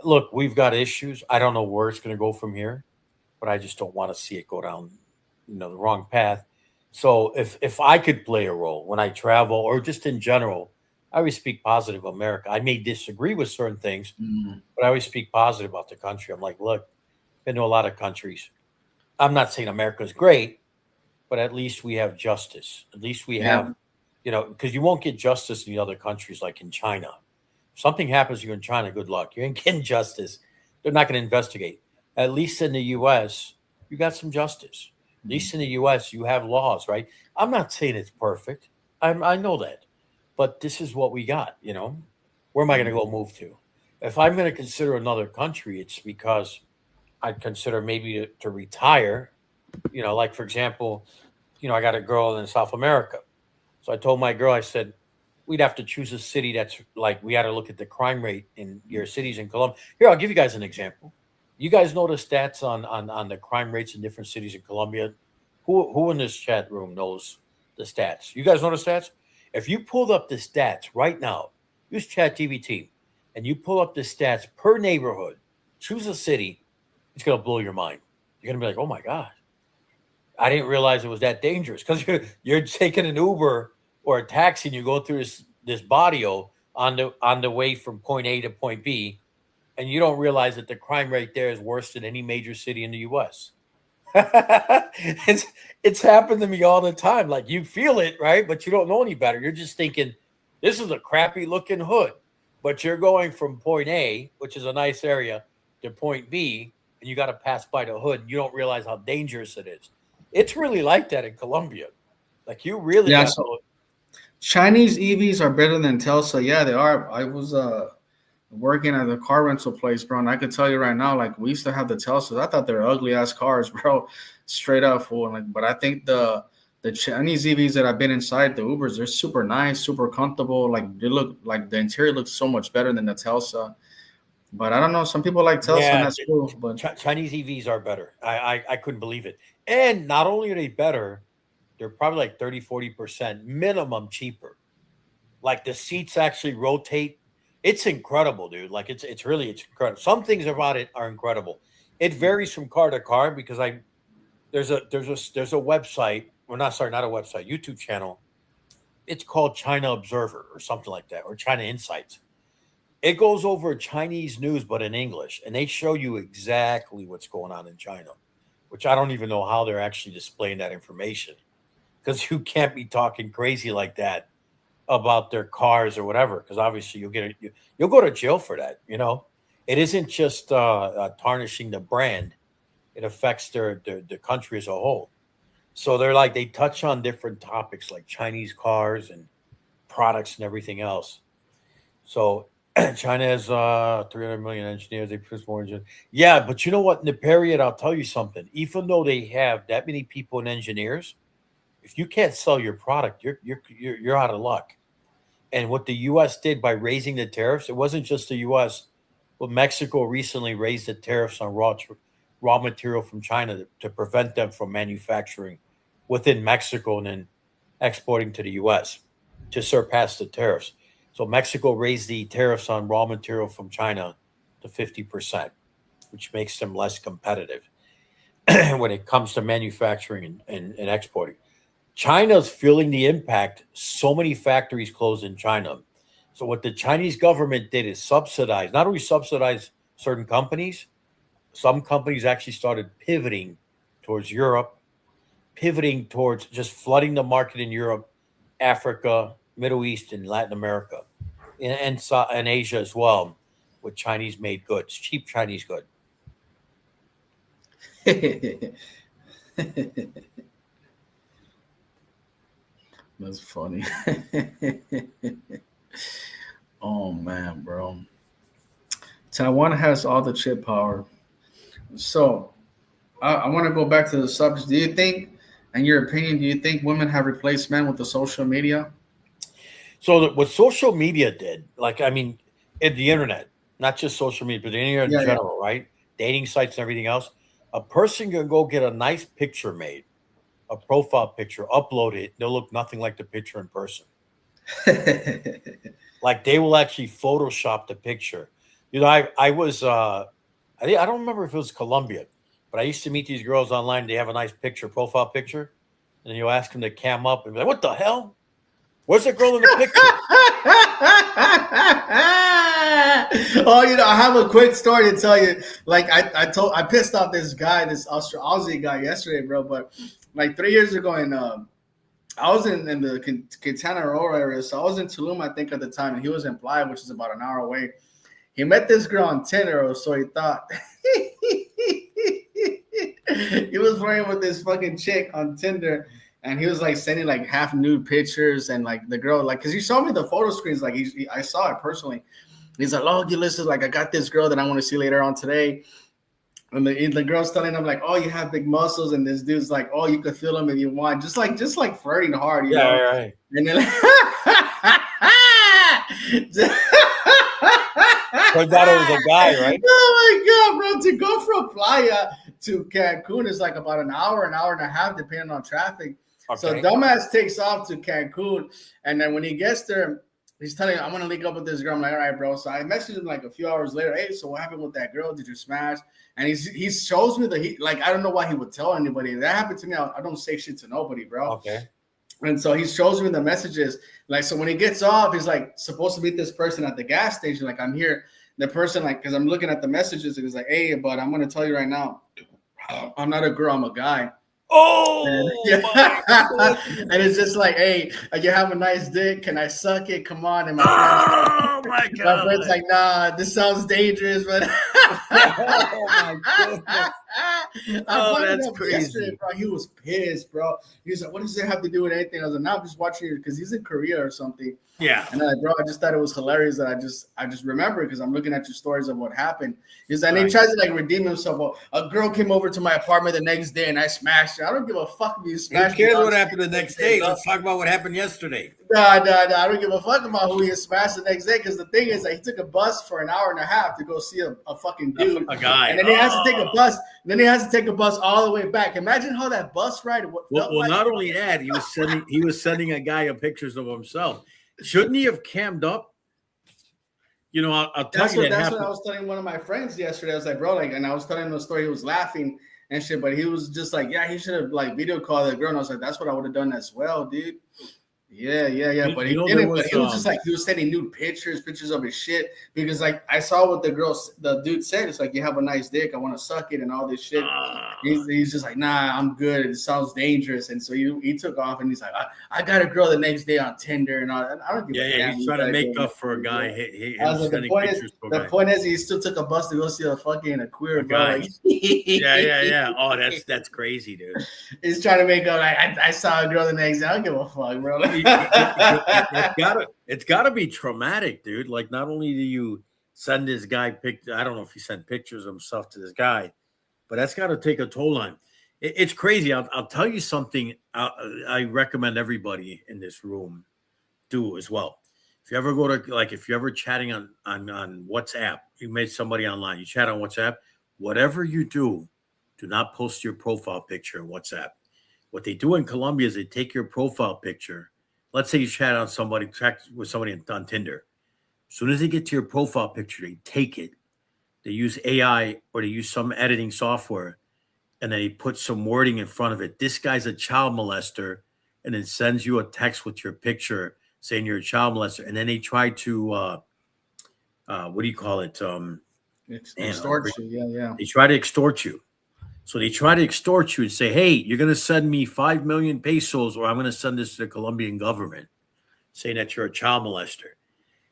Look, we've got issues. I don't know where it's going to go from here, but I just don't want to see it go down, the wrong path. So if I could play a role when I travel or just in general, I always speak positive of America. I may disagree with certain things, but I always speak positive about the country. I'm like, look, I've been to a lot of countries. I'm not saying America's great, but at least we have justice. At least we have You know, because you won't get justice in the other countries like in China. If something happens to you in China, good luck. You ain't getting justice. They're not going to investigate. At least in the U.S., you got some justice. At least in the U.S., you have laws, right? I'm not saying it's perfect. I know that. But this is what we got, you know? Where am I going to go move to? If I'm going to consider another country, it's because I'd consider maybe to retire. You know, like, for example, you know, I got a girl in South America. So I told my girl, I said, we'd have to choose a city that's like, we had to look at the crime rate in your cities in Colombia. Here, I'll give you guys an example. You guys know the stats on the crime rates in different cities in Colombia? Who in this chat room knows the stats? You guys know the stats? If you pulled up the stats right now, use ChatGPT, and you pull up the stats per neighborhood, choose a city, it's going to blow your mind. You're going to be like, oh my God, I didn't realize it was that dangerous, because you're taking an Uber or a taxi and you go through this barrio on the way from point A to point B, and you don't realize that the crime rate there is worse than any major city in the U.S. it's happened to me all the time. Like, you feel it, right? But you don't know any better. You're just thinking, this is a crappy looking hood. But you're going from point A, which is a nice area, to point B, and you got to pass by the hood. And you don't realize how dangerous it is. It's really like that in Colombia. Like, you really got to. Chinese EVs are better than Tesla. Yeah, they are. I was working at a car rental place, bro, and I could tell you right now, like, we used to have the Teslas. I thought they were ugly ass cars, bro, straight up, fool. Like, but I think the Chinese EVs that I've been inside, the Ubers, they're super nice, super comfortable. Like, they look like the interior looks so much better than the Tesla. But I don't know. Some people like Tesla, and that's cool. But Chinese EVs are better. I couldn't believe it. And not only are they better, they're probably like 30-40% minimum cheaper. Like, the seats actually rotate. It's incredible, dude. Like, it's incredible. Some things about it are incredible. It varies from car to car, because there's a website, or not a website, YouTube channel. It's called China Observer or something like that, or China Insights. It goes over Chinese news, but in English, and they show you exactly what's going on in China, which I don't even know how they're actually displaying that information, because you can't be talking crazy like that about their cars or whatever, because obviously you'll go to jail for that. You know, it isn't just tarnishing the brand; it affects the country as a whole. So they touch on different topics like Chinese cars and products and everything else. So China has 300 million engineers. They produce more engineers. Yeah, but you know what? In the period, I'll tell you something. Even though they have that many people and engineers, if you can't sell your product, you're out of luck. And what the U.S. did by raising the tariffs, it wasn't just the U.S. Well, Mexico recently raised the tariffs on raw material from China to prevent them from manufacturing within Mexico and then exporting to the U.S. to surpass the tariffs. So Mexico raised the tariffs on raw material from China to 50%, which makes them less competitive when it comes to manufacturing and exporting. China's feeling the impact. So many factories closed in China. So what the Chinese government did is not only subsidize certain companies, some companies actually started pivoting towards Europe, pivoting towards just flooding the market in Europe, Africa, Middle East, and Latin America, and Asia as well, with Chinese-made goods, cheap Chinese good. That's funny. Oh man, bro. Taiwan has all the chip power. So I want to go back to the subject. Do you think, in your opinion, women have replaced men with the social media? So what social media did, in the internet, not just social media, but the internet in general, right? Dating sites and everything else. A person can go get a nice picture made, a profile picture, upload it. They'll look nothing like the picture in person. Like, they will actually Photoshop the picture. You know, I was, I don't remember if it was Colombia, but I used to meet these girls online. They have a nice profile picture, and you'll ask them to cam up and be like, "What the hell? Where's the girl in the picture?" Oh, I have a quick story to tell you. Like, I pissed off this guy, this Aussie guy yesterday, bro. But like 3 years ago, and in the Quintana Roo area, so I was in Tulum, I think, at the time, and he was in Playa, which is about an hour away. He met this girl on Tinder, or so he thought. He was playing with this fucking chick on Tinder, and he was like sending like half nude pictures, and like the girl, like, because he showed me the photo screens, like I saw it personally. He's like, "Oh, listen, like I got this girl that I want to see later on today." And the girl's telling him like, "Oh, you have big muscles," and this dude's like, "Oh, you could feel them if you want," just like flirting hard, you know. Right. And then Turns out it was a guy, right? Oh my god, bro! To go from Playa to Cancun is like about an hour and a half, depending on traffic. Okay. So dumbass takes off to Cancun, and then when he gets there, he's telling me, "I'm gonna link up with this girl." I'm like, "All right, bro." So I messaged him like a few hours later. "Hey, so what happened with that girl? Did you smash?" And he shows me that like, I don't know why he would tell anybody. That happened to me. I don't say shit to nobody, bro. Okay. And so he shows me the messages. Like, so when he gets off, he's like supposed to meet this person at the gas station. Like, I'm here. The person, like, because I'm looking at the messages, and he's like, "Hey, but I'm gonna tell you right now, I'm not a girl, I'm a guy." Oh, and it's just like, "Hey, you have a nice dick. Can I suck it? Come on." And oh my god, my friend's like, "Nah, this sounds dangerous," but oh my goodness. Oh, that's crazy, bro. He was pissed, bro. He was like, "What does it have to do with anything?" I was like, "No, I'm just watching it because he's in Korea or something." Yeah. And I'm like, "Bro, I just thought it was hilarious that I just remember because I'm looking at your stories of what happened." He's like, and he tries to like redeem himself. Well, a girl came over to my apartment the next day and I smashed her. I don't give a fuck if you smashed. Who cares what happened the next day? Let's talk about what happened yesterday. Nah. I don't give a fuck about who he smashed the next day because the thing is that he took a bus for an hour and a half to go see a fucking dude, a guy, and then he has to take a bus. Then he has to take a bus all the way back. Imagine how that bus ride. Well, not only that, he was sending a guy pictures of himself. Shouldn't he have cammed up? You know, I'll tell you that's what I was telling one of my friends yesterday. I was like, "Bro, like," and I was telling him the story. He was laughing and shit, but he was just like, "Yeah, he should have like video called the girl." And I was like, "That's what I would have done as well, dude." Yeah. But he didn't. But he was just like, he was sending nude pictures of his shit because like I saw what the dude said. It's like, "You have a nice dick. I want to suck it," and all this shit. He's just like, "Nah, I'm good. It sounds dangerous." And so he took off and he's like, I got a girl the next day on Tinder and all. And I don't give a damn. He's trying to make up for a guy. The point is, he still took a bus to go see a queer guy. Like, yeah. Oh, that's crazy, dude. He's trying to make up like I saw a girl the next day. I don't give a fuck, bro. It's gotta be traumatic, dude. Like, not only do you send this guy I don't know if he sent pictures of himself to this guy, but that's got to take a toll on. It's crazy. I'll tell you something. I recommend everybody in this room do as well. If you ever go to if you're ever chatting on WhatsApp, you met somebody online, you chat on WhatsApp. Whatever you do not post your profile picture on WhatsApp. What they do in Colombia is they take your profile picture. Let's say you chat with somebody on Tinder. As soon as they get to your profile picture, they take it. They use AI or they use some editing software, and then they put some wording in front of it. "This guy's a child molester," and then sends you a text with your picture saying you're a child molester. And then they try to, what do you call it? Extort you. Yeah. They try to extort you. So they try to extort you and say, "Hey, you're going to send me 5 million pesos or I'm going to send this to the Colombian government saying that you're a child molester."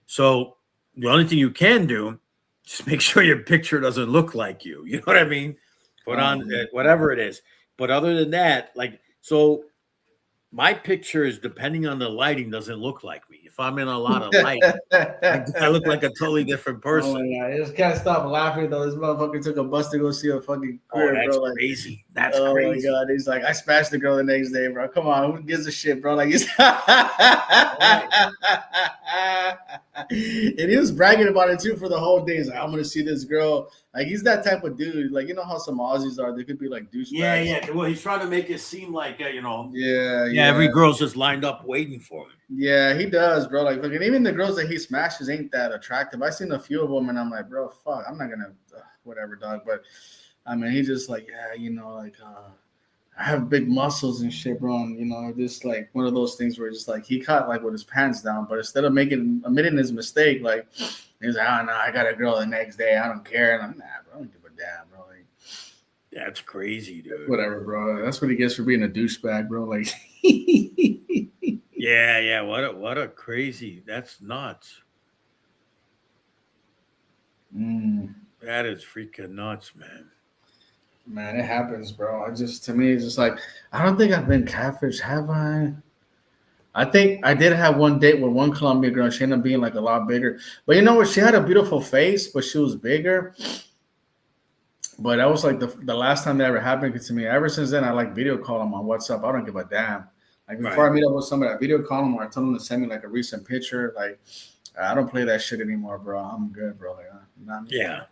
So the only thing you can do, just make sure your picture doesn't look like you. You know what I mean? Put on whatever it is. But other than that, so my pictures, depending on the lighting, doesn't look like me. If I'm in a lot of light, I look like a totally different person. Oh my God. I just can't stop laughing though. This motherfucker took a bus to go see a fucking queer, that's bro. crazy. That's crazy. Oh my God. He's like, I smashed the girl the next day, bro. Come on, who gives a shit, bro? Like, and he was bragging about it too for the whole day. He's like, "I'm gonna see this girl." Like, he's that type of dude. Like, you know how some Aussies are? They could be like douchebags. Yeah. Well, he's trying to make it seem like Yeah. Every girl's just lined up waiting for him. Yeah, he does, bro. Like, fucking even the girls that he smashes ain't that attractive. I've seen a few of them, and I'm like, bro, fuck, I'm not gonna whatever, dog. But I mean, he just like, I have big muscles and shit, bro. And just like one of those things where just like he caught like with his pants down, but instead of admitting his mistake, like he's like, "Oh no, I got a girl the next day. I don't care." And I'm, "Nah, bro, I don't give a damn, bro." Like, That's crazy, dude. Whatever, bro. That's what he gets for being a douchebag, bro. Like, Yeah. What a crazy. That's nuts. That is freaking nuts, man. Man, it happens, bro. To me, it's just like, I don't think I've been catfish, have I? I think I did have one date with one Colombian girl. She ended up being like a lot bigger. But you know what? She had a beautiful face, but she was bigger. But that was like the last time that ever happened to me. Ever since then, I like video call them on WhatsApp. I don't give a damn. Like before I meet up with somebody, I video call them or I tell them to send me like a recent picture. Like I don't play that shit anymore, bro. I'm good, bro. Like, Yeah.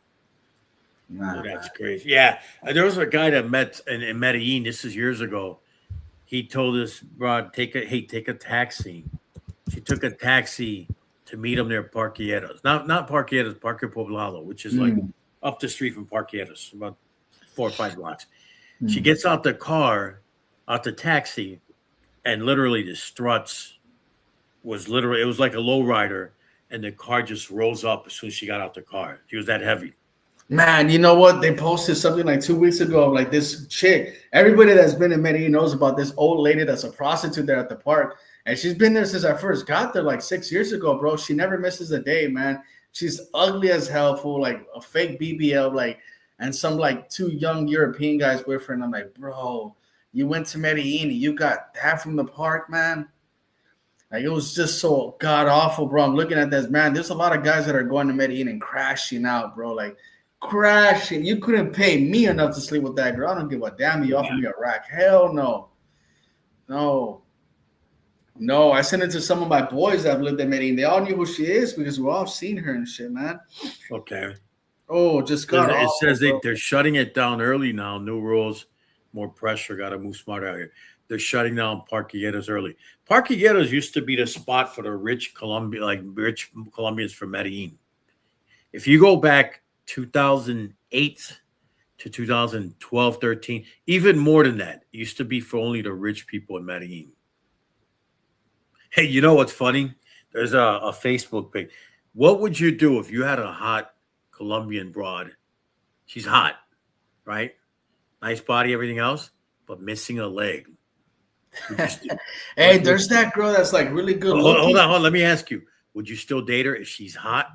Nah, That's crazy. Yeah. There was a guy that met in Medellin. This is years ago. He told us, Rod, take a taxi. She took a taxi to meet him near Parquietas. Not Parquietas, Parque Poblado, which is like up the street from Parquietas, about 4 or 5 blocks. She gets out the taxi, and literally the struts it was like a lowrider, and the car just rose up as soon as she got out the car. She was that heavy. Man, you know what? They posted something like 2 weeks ago of like this chick. Everybody that's been in Medellin knows about this old lady that's a prostitute there at the park. And she's been there since I first got there like 6 years ago, bro. She never misses a day, man. She's ugly as hell, fool, like a fake BBL, like, and some like 2 young European guys with her. And I'm like, bro, you went to Medellin and you got that from the park, man. Like it was just so god awful, bro. I'm looking at this, man. There's a lot of guys that are going to Medellin and crashing out, bro. Like crashing. You couldn't pay me enough to sleep with that girl. I don't give a damn. You offer me a rack. Hell no. No, I sent it to some of my boys that have lived in Medellin. They all knew who she is because we all seen her and shit, man. Okay. Oh, just got it says they're shutting it down early now. New rules, more pressure. Got to move smart out here. They're shutting down Parquilletas early. Parquilletas used to be the spot for the rich Colombians from Medellin. If you go back 2008 to 2012, 13, even more than that, it used to be for only the rich people in Medellin. Hey, you know what's funny? There's a Facebook page. What would you do if you had a hot Colombian broad? She's hot, right? Nice body, everything else, but missing a leg. Hey, there's that girl that's like really good looking. Hold on. Let me ask you: would you still date her if she's hot?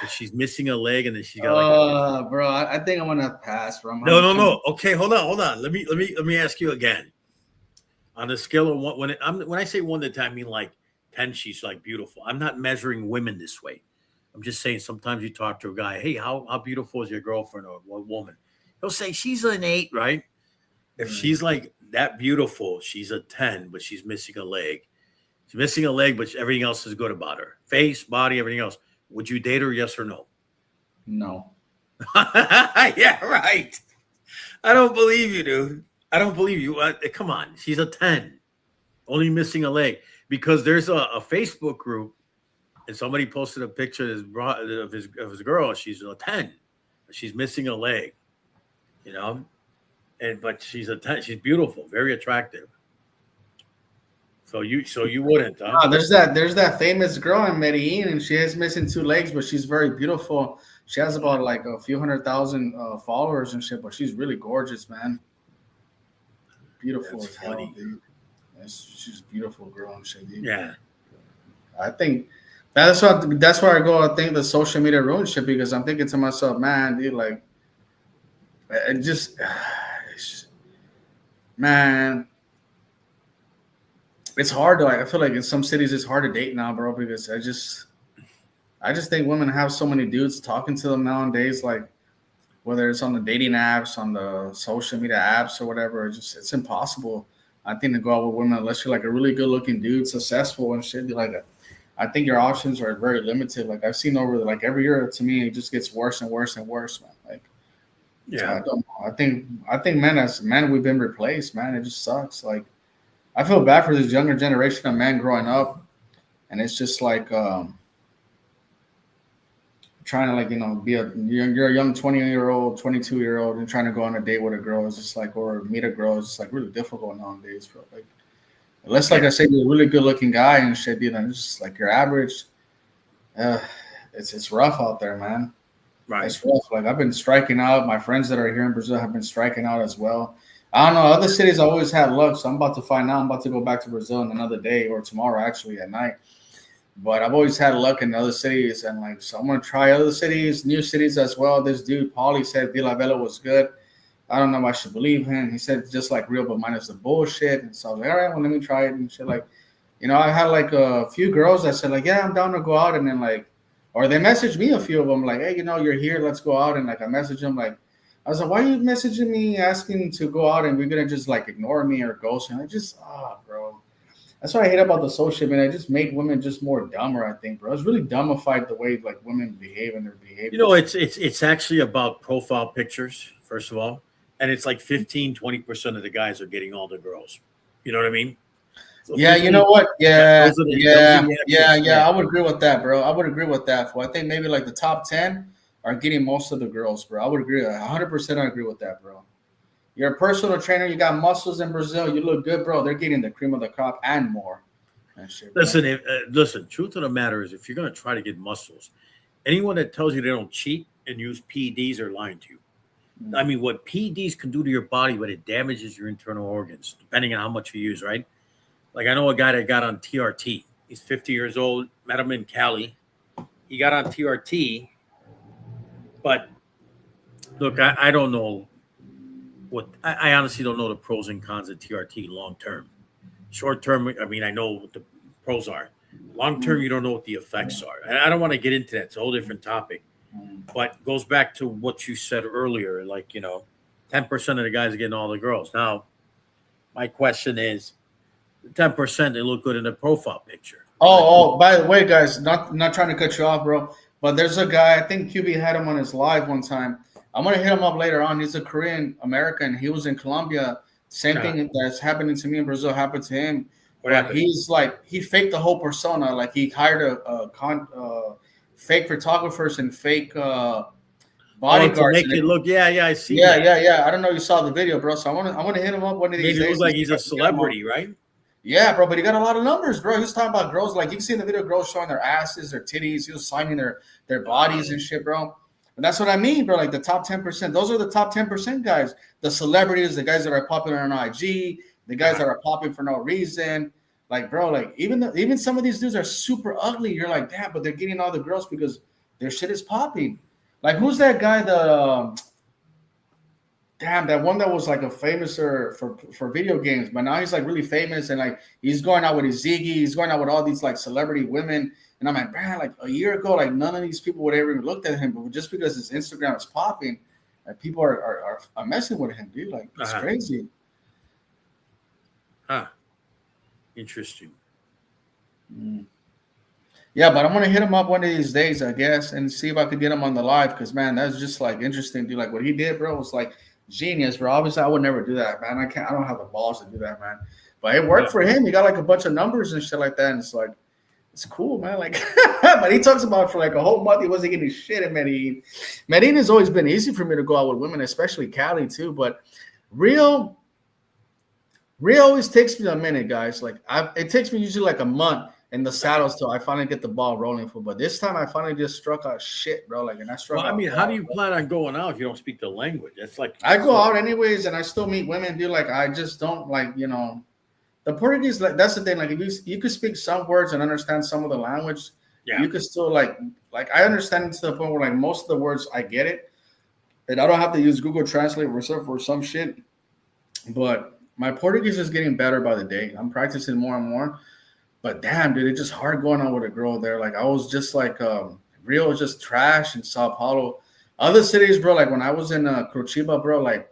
If she's missing a leg and then she's got like, bro, I think I'm gonna pass, bro. No. Okay, hold on. Let me ask you again. On a scale of one, when I say 1 to 10, I mean like 10. She's like beautiful. I'm not measuring women this way. I'm just saying sometimes you talk to a guy, hey, how beautiful is your girlfriend or what woman? He'll say she's an 8, right? If she's like that beautiful, she's a 10, but she's missing a leg. She's missing a leg, but everything else is good about her. Face, body, everything else. Would you date her, yes or no? No. Yeah, right. I don't believe you, dude. I don't believe you. Come on. She's a 10. Only missing a leg. Because there's a Facebook group, and somebody posted a picture of his girl. She's a 10. She's missing a leg. You know? But she's a 10. She's beautiful, very attractive. So you wouldn't, huh? No, there's that famous girl in Medellin, and she is missing 2 legs, but she's very beautiful. She has about like a few 100,000 followers and shit, but she's really gorgeous, man. Beautiful as hell, dude. She's a beautiful girl and shit, dude. Yeah. I think that's where I go. I think the social media ruins shit because I'm thinking to myself, man, dude, like, man, it's hard though. I feel like in some cities it's hard to date now, bro, because I just think women have so many dudes talking to them nowadays, like whether it's on the dating apps, on the social media apps or whatever. It's impossible, I think, to go out with women unless you're like a really good looking dude, successful and shit. Like, I think your options are very limited. Like I've seen over like every year, to me, it just gets worse and worse and worse, man. Like, yeah, I think men, as men, we've been replaced, man. It just sucks. Like, I feel bad for this younger generation of men growing up, and it's just like trying to, like, you know, you're a young 20-year-old, 22-year-old, and trying to go on a date with a girl is just like, or meet a girl is just like really difficult nowadays, bro. Like, unless, like I said, you're a really good looking guy and shit, dude, and it's just like your average. It's rough out there, man. Right. It's rough. Like I've been striking out. My friends that are here in Brazil have been striking out as well. I don't know. Other cities I always had luck, so I'm about to find out. I'm about to go back to Brazil in another day or tomorrow, actually at night. But I've always had luck in other cities, and like so, I'm gonna try other cities, new cities as well. This dude Paulie said Villa Vela was good. I don't know if I should believe him. He said just like real, but minus the bullshit. And so I was like, all right, well let me try it and shit. Like, I had like a few girls that said like, yeah, I'm down to go out, and then like, or they messaged me a few of them like, hey, you're here, let's go out, and like I messaged them like, I was like, why are you messaging me asking to go out and we're gonna just like ignore me or ghost? And I just, bro. That's what I hate about the social media. I just make women just more dumber. I think, bro. It's really dumbified the way like women behave and their behavior. It's actually about profile pictures, first of all, and it's like 15-20% of the guys are getting all the girls. You know what I mean? So Yeah, 15, you know what? Yeah, those are the yeah. I would agree with that, bro. I would agree with that. Well, I think maybe like the top 10 are getting most of the girls, bro. I would agree. 100% I agree with that, bro. You're a personal trainer. You got muscles in Brazil. You look good, bro. They're getting the cream of the crop and more. And shit, listen. Truth of the matter is, if you're gonna try to get muscles, anyone that tells you they don't cheat and use PEDs are lying to you. Mm-hmm. I mean, what PEDs can do to your body, but it damages your internal organs, depending on how much you use, right? Like I know a guy that got on TRT. He's 50 years old. Met him in Cali. He got on TRT, but look, I don't know. I honestly don't know the pros and cons of TRT long term. Short term, I mean, I know what the pros are. Long term, you don't know what the effects are. And I don't want to get into that. It's a whole different topic. But goes back to what you said earlier, like, 10% of the guys are getting all the girls. Now, my question is, 10%, they look good in the profile picture. Oh, by the way, guys, not trying to cut you off, bro, but there's a guy, I think QB had him on his live one time. I'm gonna hit him up later on. He's a Korean American. He was in Colombia. Same thing that's happening to me in Brazil happened to him. But he's like he faked the whole persona. Like he hired fake photographers and fake bodyguards to make it look. Yeah, I see. Yeah. I don't know. You saw the video, bro. So I want to hit him up one of these days. It looks like he's a celebrity, right? Yeah, bro, but he got a lot of numbers, bro. He was talking about girls, like you can see in the video, girls showing their asses, their titties. He was signing their bodies and shit, bro. And that's what I mean, bro. Like the top 10%. Those are the top 10% guys. The celebrities, the guys that are popular on IG, the guys that are popping for no reason. Like, bro, like even some of these dudes are super ugly. You're like, damn, but they're getting all the girls because their shit is popping. Like, who's that guy? That one that was like a famouser for video games, but now he's like really famous and like he's going out with his Ziggy, he's going out with all these like celebrity women. And I'm like, man, like a year ago, like none of these people would ever even looked at him, but just because his Instagram is popping, like people are messing with him, dude. Like it's crazy. Interesting. Yeah, but I'm gonna hit him up one of these days, I guess, and see if I could get him on the live because man, that's just like interesting, dude. Like what he did, bro, was like genius, bro. Obviously, I would never do that, man. I don't have the balls to do that, man. But it worked for him. He got like a bunch of numbers and shit like that, and it's like. It's cool, man. Like, but he talks about for like a whole month he wasn't getting shit in Medellin. Medellin has always been easy for me to go out with women, especially Cali too. But Rio always takes me a minute, guys. Like, it takes me usually like a month in the saddles till I finally get the ball rolling for. But this time I finally just struck out shit, bro. Like, and I struck. Well, I mean, how do you plan on going out if you don't speak the language? It's like I go out anyways, and I still meet women, dude. Like, I just don't like, The Portuguese, like that's the thing. Like, if you could speak some words and understand some of the language, you could still like I understand it to the point where like most of the words I get it, and I don't have to use Google Translate for some shit. But my Portuguese is getting better by the day. I'm practicing more and more. But damn, dude, it's just hard going on with a girl there. Like I was just like Rio was just trash, and Sao Paulo, other cities, bro. Like when I was in Curitiba, bro, like.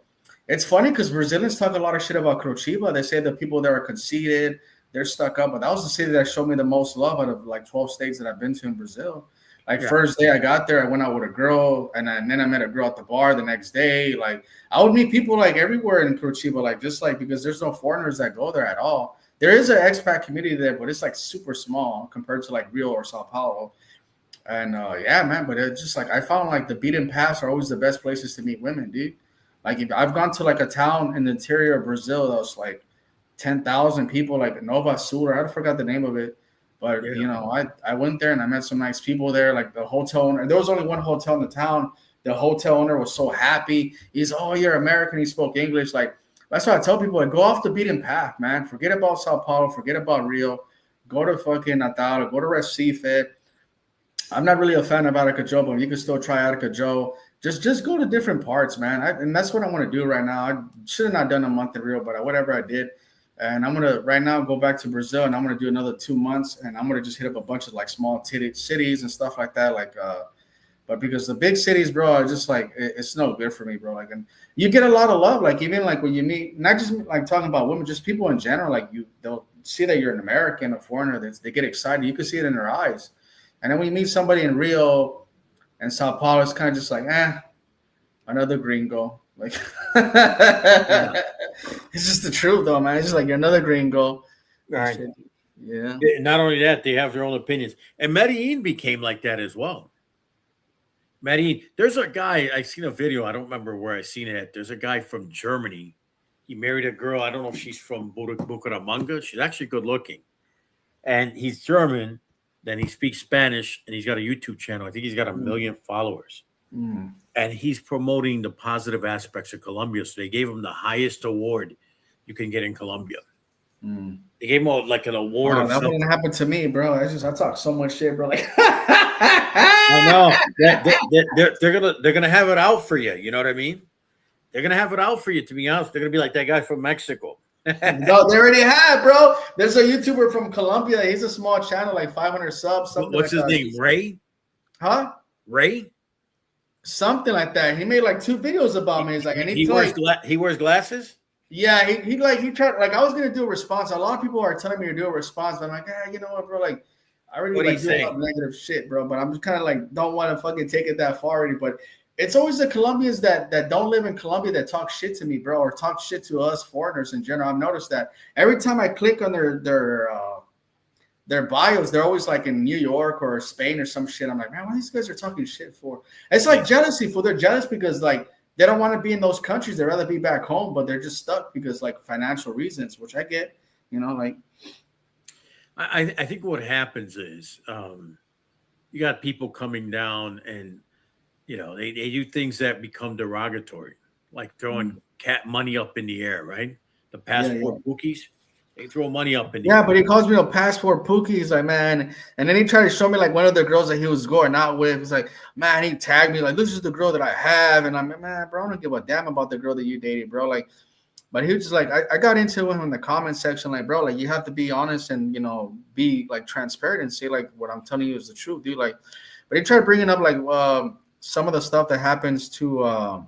It's funny because Brazilians talk a lot of shit about Curitiba. They say the people there are conceited, they're stuck up. But that was the city that showed me the most love out of like 12 states that I've been to in Brazil. Like first day I got there, I went out with a girl, and then I met a girl at the bar the next day. Like I would meet people like everywhere in Curitiba, like just like because there's no foreigners that go there at all. There is an expat community there, but it's like super small compared to like Rio or Sao Paulo. And yeah, man, but it's just like I found like the beaten paths are always the best places to meet women, dude. Like if I've gone to like a town in the interior of Brazil that was like 10,000 people, like Nova Sul, I forgot the name of it. But Yeah. you know, I went there and I met some nice people there. Like the hotel owner, there was only one hotel in the town. The hotel owner was so happy. He's, oh, you're American. He spoke English. Like that's why I tell people, like, go off the beaten path, man. Forget about Sao Paulo. Forget about Rio. Go to fucking Natal. Go to Recife. I'm not really a fan of Aracaju, but you can still try Aracaju. Just go to different parts, man. And that's what I want to do right now. I should have not done a month in Rio, but whatever I did. And I'm gonna right now go back to Brazil, and I'm gonna do another 2 months, and I'm gonna just hit up a bunch of like small cities and stuff like that. Like, but because the big cities, bro, are just like it's no good for me, bro. Like, and you get a lot of love, like even like when you meet, not just like talking about women, just people in general. Like they'll see that you're an American, a foreigner. They get excited. You can see it in their eyes. And then when you meet somebody in Rio and Sao Paulo, it's kind of just like, another gringo. Like, Yeah. it's just the truth, though, man. It's just like you're another gringo. Right. Yeah. Not only that, they have their own opinions. And Medellin became like that as well. Medellin, there's a guy, I seen a video, I don't remember where I seen it at. There's a guy from Germany. He married a girl, I don't know if she's from Bucaramanga. She's actually good looking. And he's German, then he speaks Spanish, and he's got a YouTube channel. I think he's got 1 million followers. Mm. And he's promoting the positive aspects of Colombia. So they gave him the highest award you can get in Colombia. Mm. They gave him like an award. Oh, that wouldn't happen to me, bro. I talk so much shit, bro. Like, I know they're gonna have it out for you. You know what I mean? They're gonna have it out for you. To be honest, they're gonna be like that guy from Mexico. No, they already have, bro. There's a YouTuber from Colombia. He's a small channel, like 500 subs. What's his name? Ray? Huh? Ray? Something like that. He made like 2 videos about me. He's like, and he wears glasses. Yeah, he tried. Like, I was gonna do a response. A lot of people are telling me to do a response, but I'm like, you know what, bro? Like, I already What like do you do a say? lot of negative shit, bro. But I'm just kind of like don't want to fucking take it that far already. But it's always the Colombians that don't live in Colombia that talk shit to me, bro, or talk shit to us foreigners in general. I've noticed that every time I click on their bios, they're always like in New York or Spain or some shit. I'm like, man, why these guys are talking shit for? It's like jealousy. They're jealous because like they don't want to be in those countries. They'd rather be back home, but they're just stuck because like financial reasons, which I get. You know, like I think what happens is you got people coming down and you know they do things that become derogatory, like throwing cat money up in the air, right? The passport bookies. They throw money up in the air. but he calls me a passport pookie. He's like, man, and then he tried to show me like one of the girls that he was going out with. He's like, man, he tagged me like, this is the girl that I have, and I'm like, man, bro, I don't give a damn about the girl that you dated, bro. Like, but he was just like, I got into him in the comment section, like, bro, like you have to be honest and you know be like transparent and say like what I'm telling you is the truth, dude. Like, but he tried bringing up like some of the stuff that happens to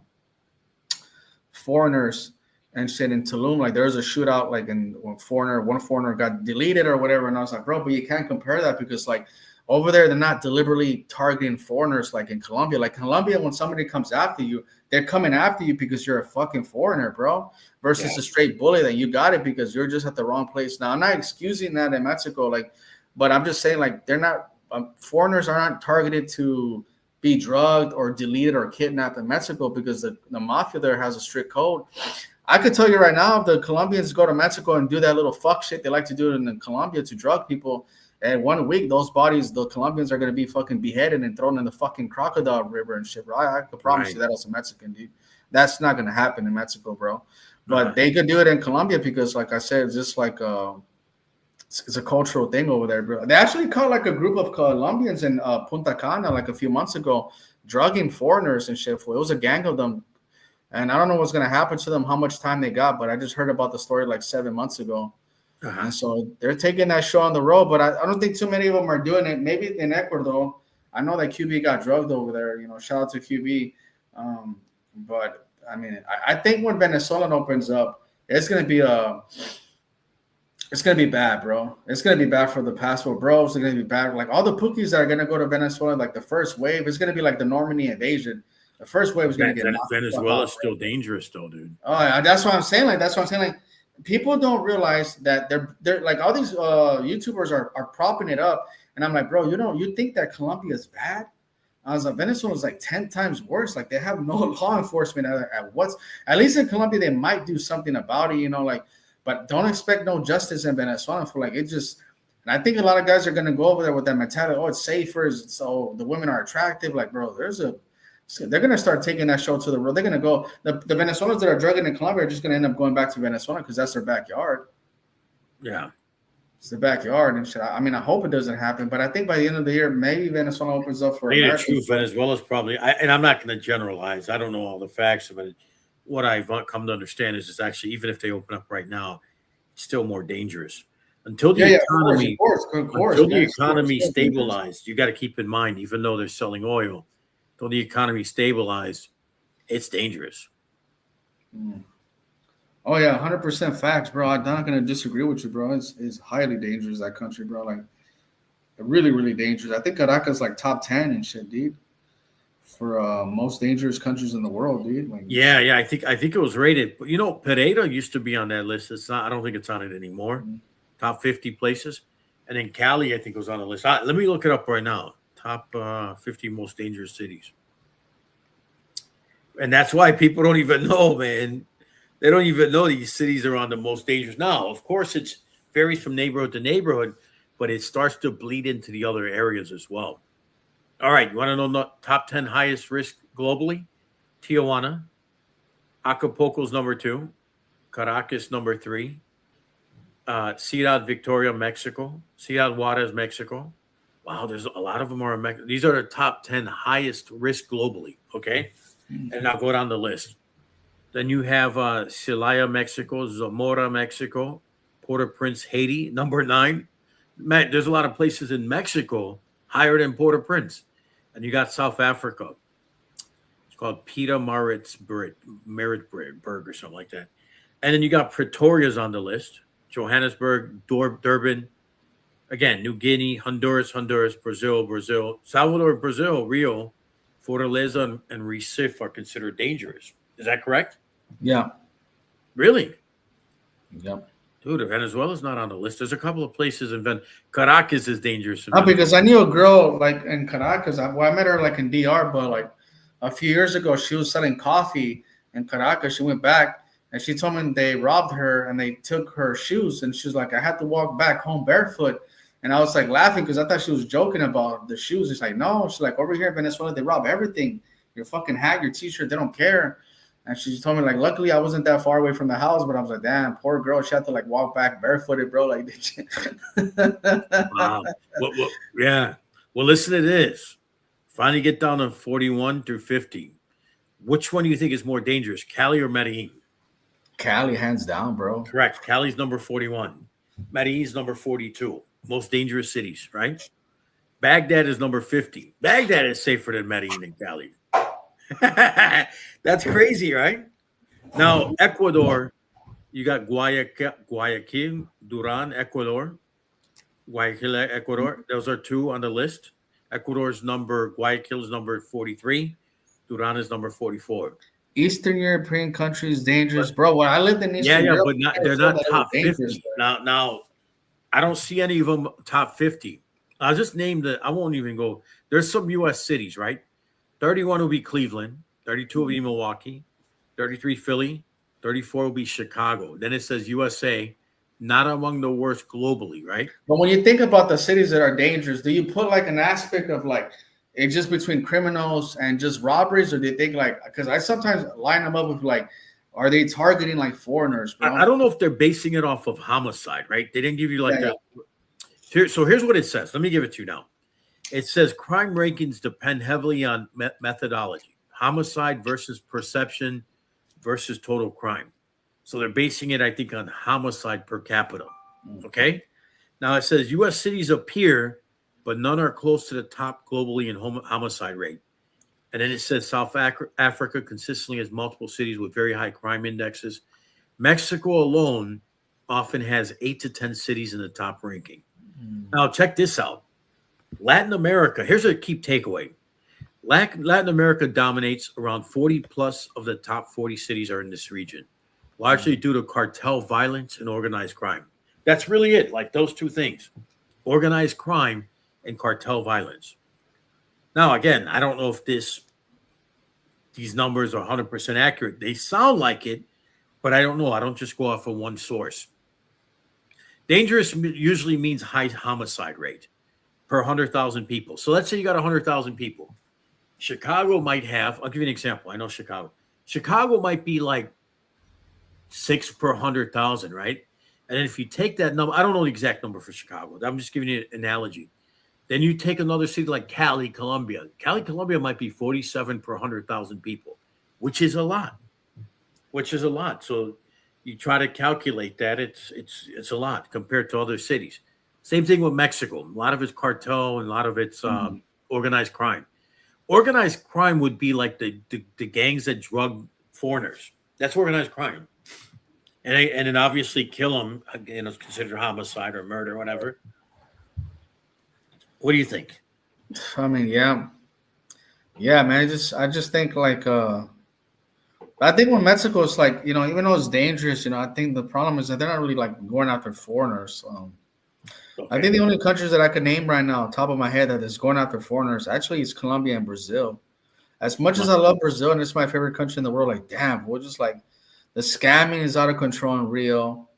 foreigners and shit in Tulum. Like there was a shootout, like in one foreigner got deleted or whatever. And I was like, bro, but you can't compare that because like over there, they're not deliberately targeting foreigners like in Colombia. Like Colombia, when somebody comes after you, they're coming after you because you're a fucking foreigner, bro, versus a straight bully that you got it because you're just at the wrong place. Now, I'm not excusing that in Mexico, like, but I'm just saying like they're not, foreigners are not targeted to be drugged or deleted or kidnapped in Mexico because the mafia there has a strict code. I could tell you right now, if the Colombians go to Mexico and do that little fuck shit they like to do in Colombia to drug people, and 1 week those bodies, the Colombians are going to be fucking beheaded and thrown in the fucking crocodile river and shit, bro. I could promise you that as a Mexican, dude. That's not going to happen in Mexico, bro. But they could do it in Colombia because, like I said, it's just like it's a cultural thing over there, bro. They actually caught like a group of Colombians in Punta Cana like a few months ago, drugging foreigners and shit. It was a gang of them. And I don't know what's going to happen to them, how much time they got, but I just heard about the story like 7 months ago. And so they're taking that show on the road, but I don't think too many of them are doing it. Maybe in Ecuador, I know that QB got drugged over there. You know, shout out to QB. But I mean, I think when Venezuela opens up, it's gonna be bad, bro. It's gonna be bad for the passport bros. It's gonna be bad. Like all the pookies that are gonna go to Venezuela, like the first wave, it's gonna be like the Normandy invasion. The first wave is gonna get Venezuela is still dangerous, though, dude. Oh, yeah, that's what I'm saying. Like people don't realize that they're like all these YouTubers are propping it up, and I'm like, bro, you think that Colombia is bad? I was like, Venezuela is like 10 times worse. Like they have no law enforcement at least in Colombia they might do something about it, you know, like, but don't expect no justice in Venezuela for like it just And I think a lot of guys are gonna go over there with that mentality. Oh, it's safer. So the women are attractive. Like, bro, they're gonna start taking that show to the road. They're gonna go. The Venezuelans that are drugging in Colombia are just gonna end up going back to Venezuela because that's their backyard. Yeah. It's the backyard and shit. I mean, I hope it doesn't happen, but I think by the end of the year, maybe Venezuela opens up for True. Venezuela's probably, and I'm not going to generalize. I don't know all the facts, but what I've come to understand is actually, even if they open up right now, it's still more dangerous until the economy, until the economy stabilized. You got to keep in mind, even though they're selling oil, until the economy stabilized, it's dangerous. Oh yeah, 100% facts, bro. I'm not gonna disagree with you, bro. It's highly dangerous, that country, bro. Like really, really dangerous. I think Caracas like top 10 and shit, dude. For most dangerous countries in the world, dude. Like, yeah. I think it was rated. But Pereira used to be on that list. It's not. I don't think it's on it anymore. Mm-hmm. Top 50 places, and then Cali, I think, was on the list. Let me look it up right now. Top 50 most dangerous cities, and that's why people don't even know, man. They don't even know these cities are on the most dangerous. Now, of course, it varies from neighborhood to neighborhood, but it starts to bleed into the other areas as well. All right, you want to know the top 10 highest risk globally? Tijuana, Acapulco's number 2, Caracas number 3, Ciudad Victoria, Mexico, Ciudad Juarez, Mexico. Wow, there's a lot of them are in Mexico. These are the top 10 highest risk globally, okay? And I'll go down the list. Then you have Celaya, Mexico, Zamora, Mexico, Port-au-Prince, Haiti, number 9. Man, there's a lot of places in Mexico higher than Port-au-Prince. And you got South Africa. It's called Peter Maritzburg or something like that. And then you got Pretoria's on the list. Johannesburg, Durban. Again, New Guinea, Honduras, Brazil. Salvador, Brazil, Rio, Fortaleza, and Recife are considered dangerous. Is that correct? Yeah. Really? Yep. Dude, Venezuela's not on the list. There's a couple of places in Caracas is dangerous. Because I knew a girl like in Caracas. I met her like in DR, but like a few years ago, she was selling coffee in Caracas. She went back and she told me they robbed her and they took her shoes. And she was like, I had to walk back home barefoot. And I was like laughing because I thought she was joking about the shoes. It's like, no, she's like, over here in Venezuela, they rob everything. Your fucking hat, your t-shirt, they don't care. And she told me, like, luckily I wasn't that far away from the house, but I was like, damn, poor girl. She had to, like, walk back barefooted, bro. Like, wow. Yeah. Well, listen to this. Finally get down to 41 through 50. Which one do you think is more dangerous, Cali or Medellin? Cali, hands down, bro. Correct. Cali's number 41. Medellin's number 42. Most dangerous cities, right? Baghdad is number 50. Baghdad is safer than Medellin and Cali. That's crazy, right? Now, Ecuador, you got Guayaquil, Duran, Ecuador. Guayaquil, Ecuador. Those are 2 on the list. Guayaquil is number 43. Duran is number 44. Eastern European countries dangerous, bro. When I lived in Eastern Europe, but they're not top 50. Now, I don't see any of them top 50. I'll just name I won't even go. There's some U.S. cities, right? 31 will be Cleveland, 32 will be Milwaukee, 33 Philly, 34 will be Chicago. Then it says USA, not among the worst globally, right? But when you think about the cities that are dangerous, do you put like an aspect of like it's just between criminals and just robberies, or do you think like because I sometimes line them up with like, are they targeting like foreigners, bro? I don't know if they're basing it off of homicide, right? They didn't give you like that. Yeah. So here's what it says. Let me give it to you now. It says crime rankings depend heavily on methodology, homicide versus perception versus total crime. So they're basing it, I think, on homicide per capita. Okay. Now it says U.S. cities appear, but none are close to the top globally in homicide rate. And then it says South Africa consistently has multiple cities with very high crime indexes. Mexico alone often has 8 to 10 cities in the top ranking. Now check this out. Latin America, here's a key takeaway. Latin America dominates. Around 40 plus of the top 40 cities are in this region, largely due to cartel violence and organized crime. That's really it, like those 2 things, organized crime and cartel violence. Now, again, I don't know if these numbers are 100% accurate. They sound like it, but I don't know. I don't just go off of one source. Dangerous usually means high homicide rate per 100,000 people. So let's say you got 100,000 people. Chicago might have, I'll give you an example. I know Chicago. Chicago might be like 6 per 100,000, right? And then if you take that number, I don't know the exact number for Chicago. I'm just giving you an analogy. Then you take another city like Cali, Colombia. Cali, Colombia might be 47 per 100,000 people, which is a lot. So you try to calculate that, it's a lot compared to other cities. Same thing with Mexico. A lot of it's cartel and a lot of it's organized crime. Organized crime would be like the gangs that drug foreigners. That's organized crime. And then obviously kill them, again, it's considered homicide or murder or whatever. What do you think? I mean, yeah, man. I just think like I think with Mexico, it's like, even though it's dangerous, I think the problem is that they're not really like going after foreigners. I think the only countries that I can name right now, top of my head, that is going after foreigners actually is Colombia and Brazil. As much as I love Brazil and it's my favorite country in the world, like damn, we're just like the scamming is out of control in Rio.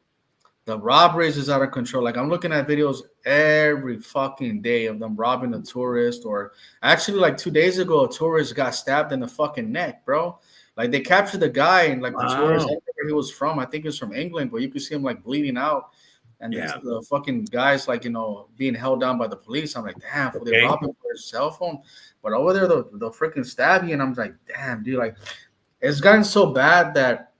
The robberies is out of control. Like I'm looking at videos every fucking day of them robbing a tourist, or actually like 2 days ago, a tourist got stabbed in the fucking neck, bro. Like they captured the guy and like the tourist, I don't know where he was from. I think he was from England, but you could see him like bleeding out. And the fucking guys like, being held down by the police. I'm like, damn, they robbed him for his cell phone. But over there, they'll freaking stab you. And I'm like, damn, dude, like it's gotten so bad that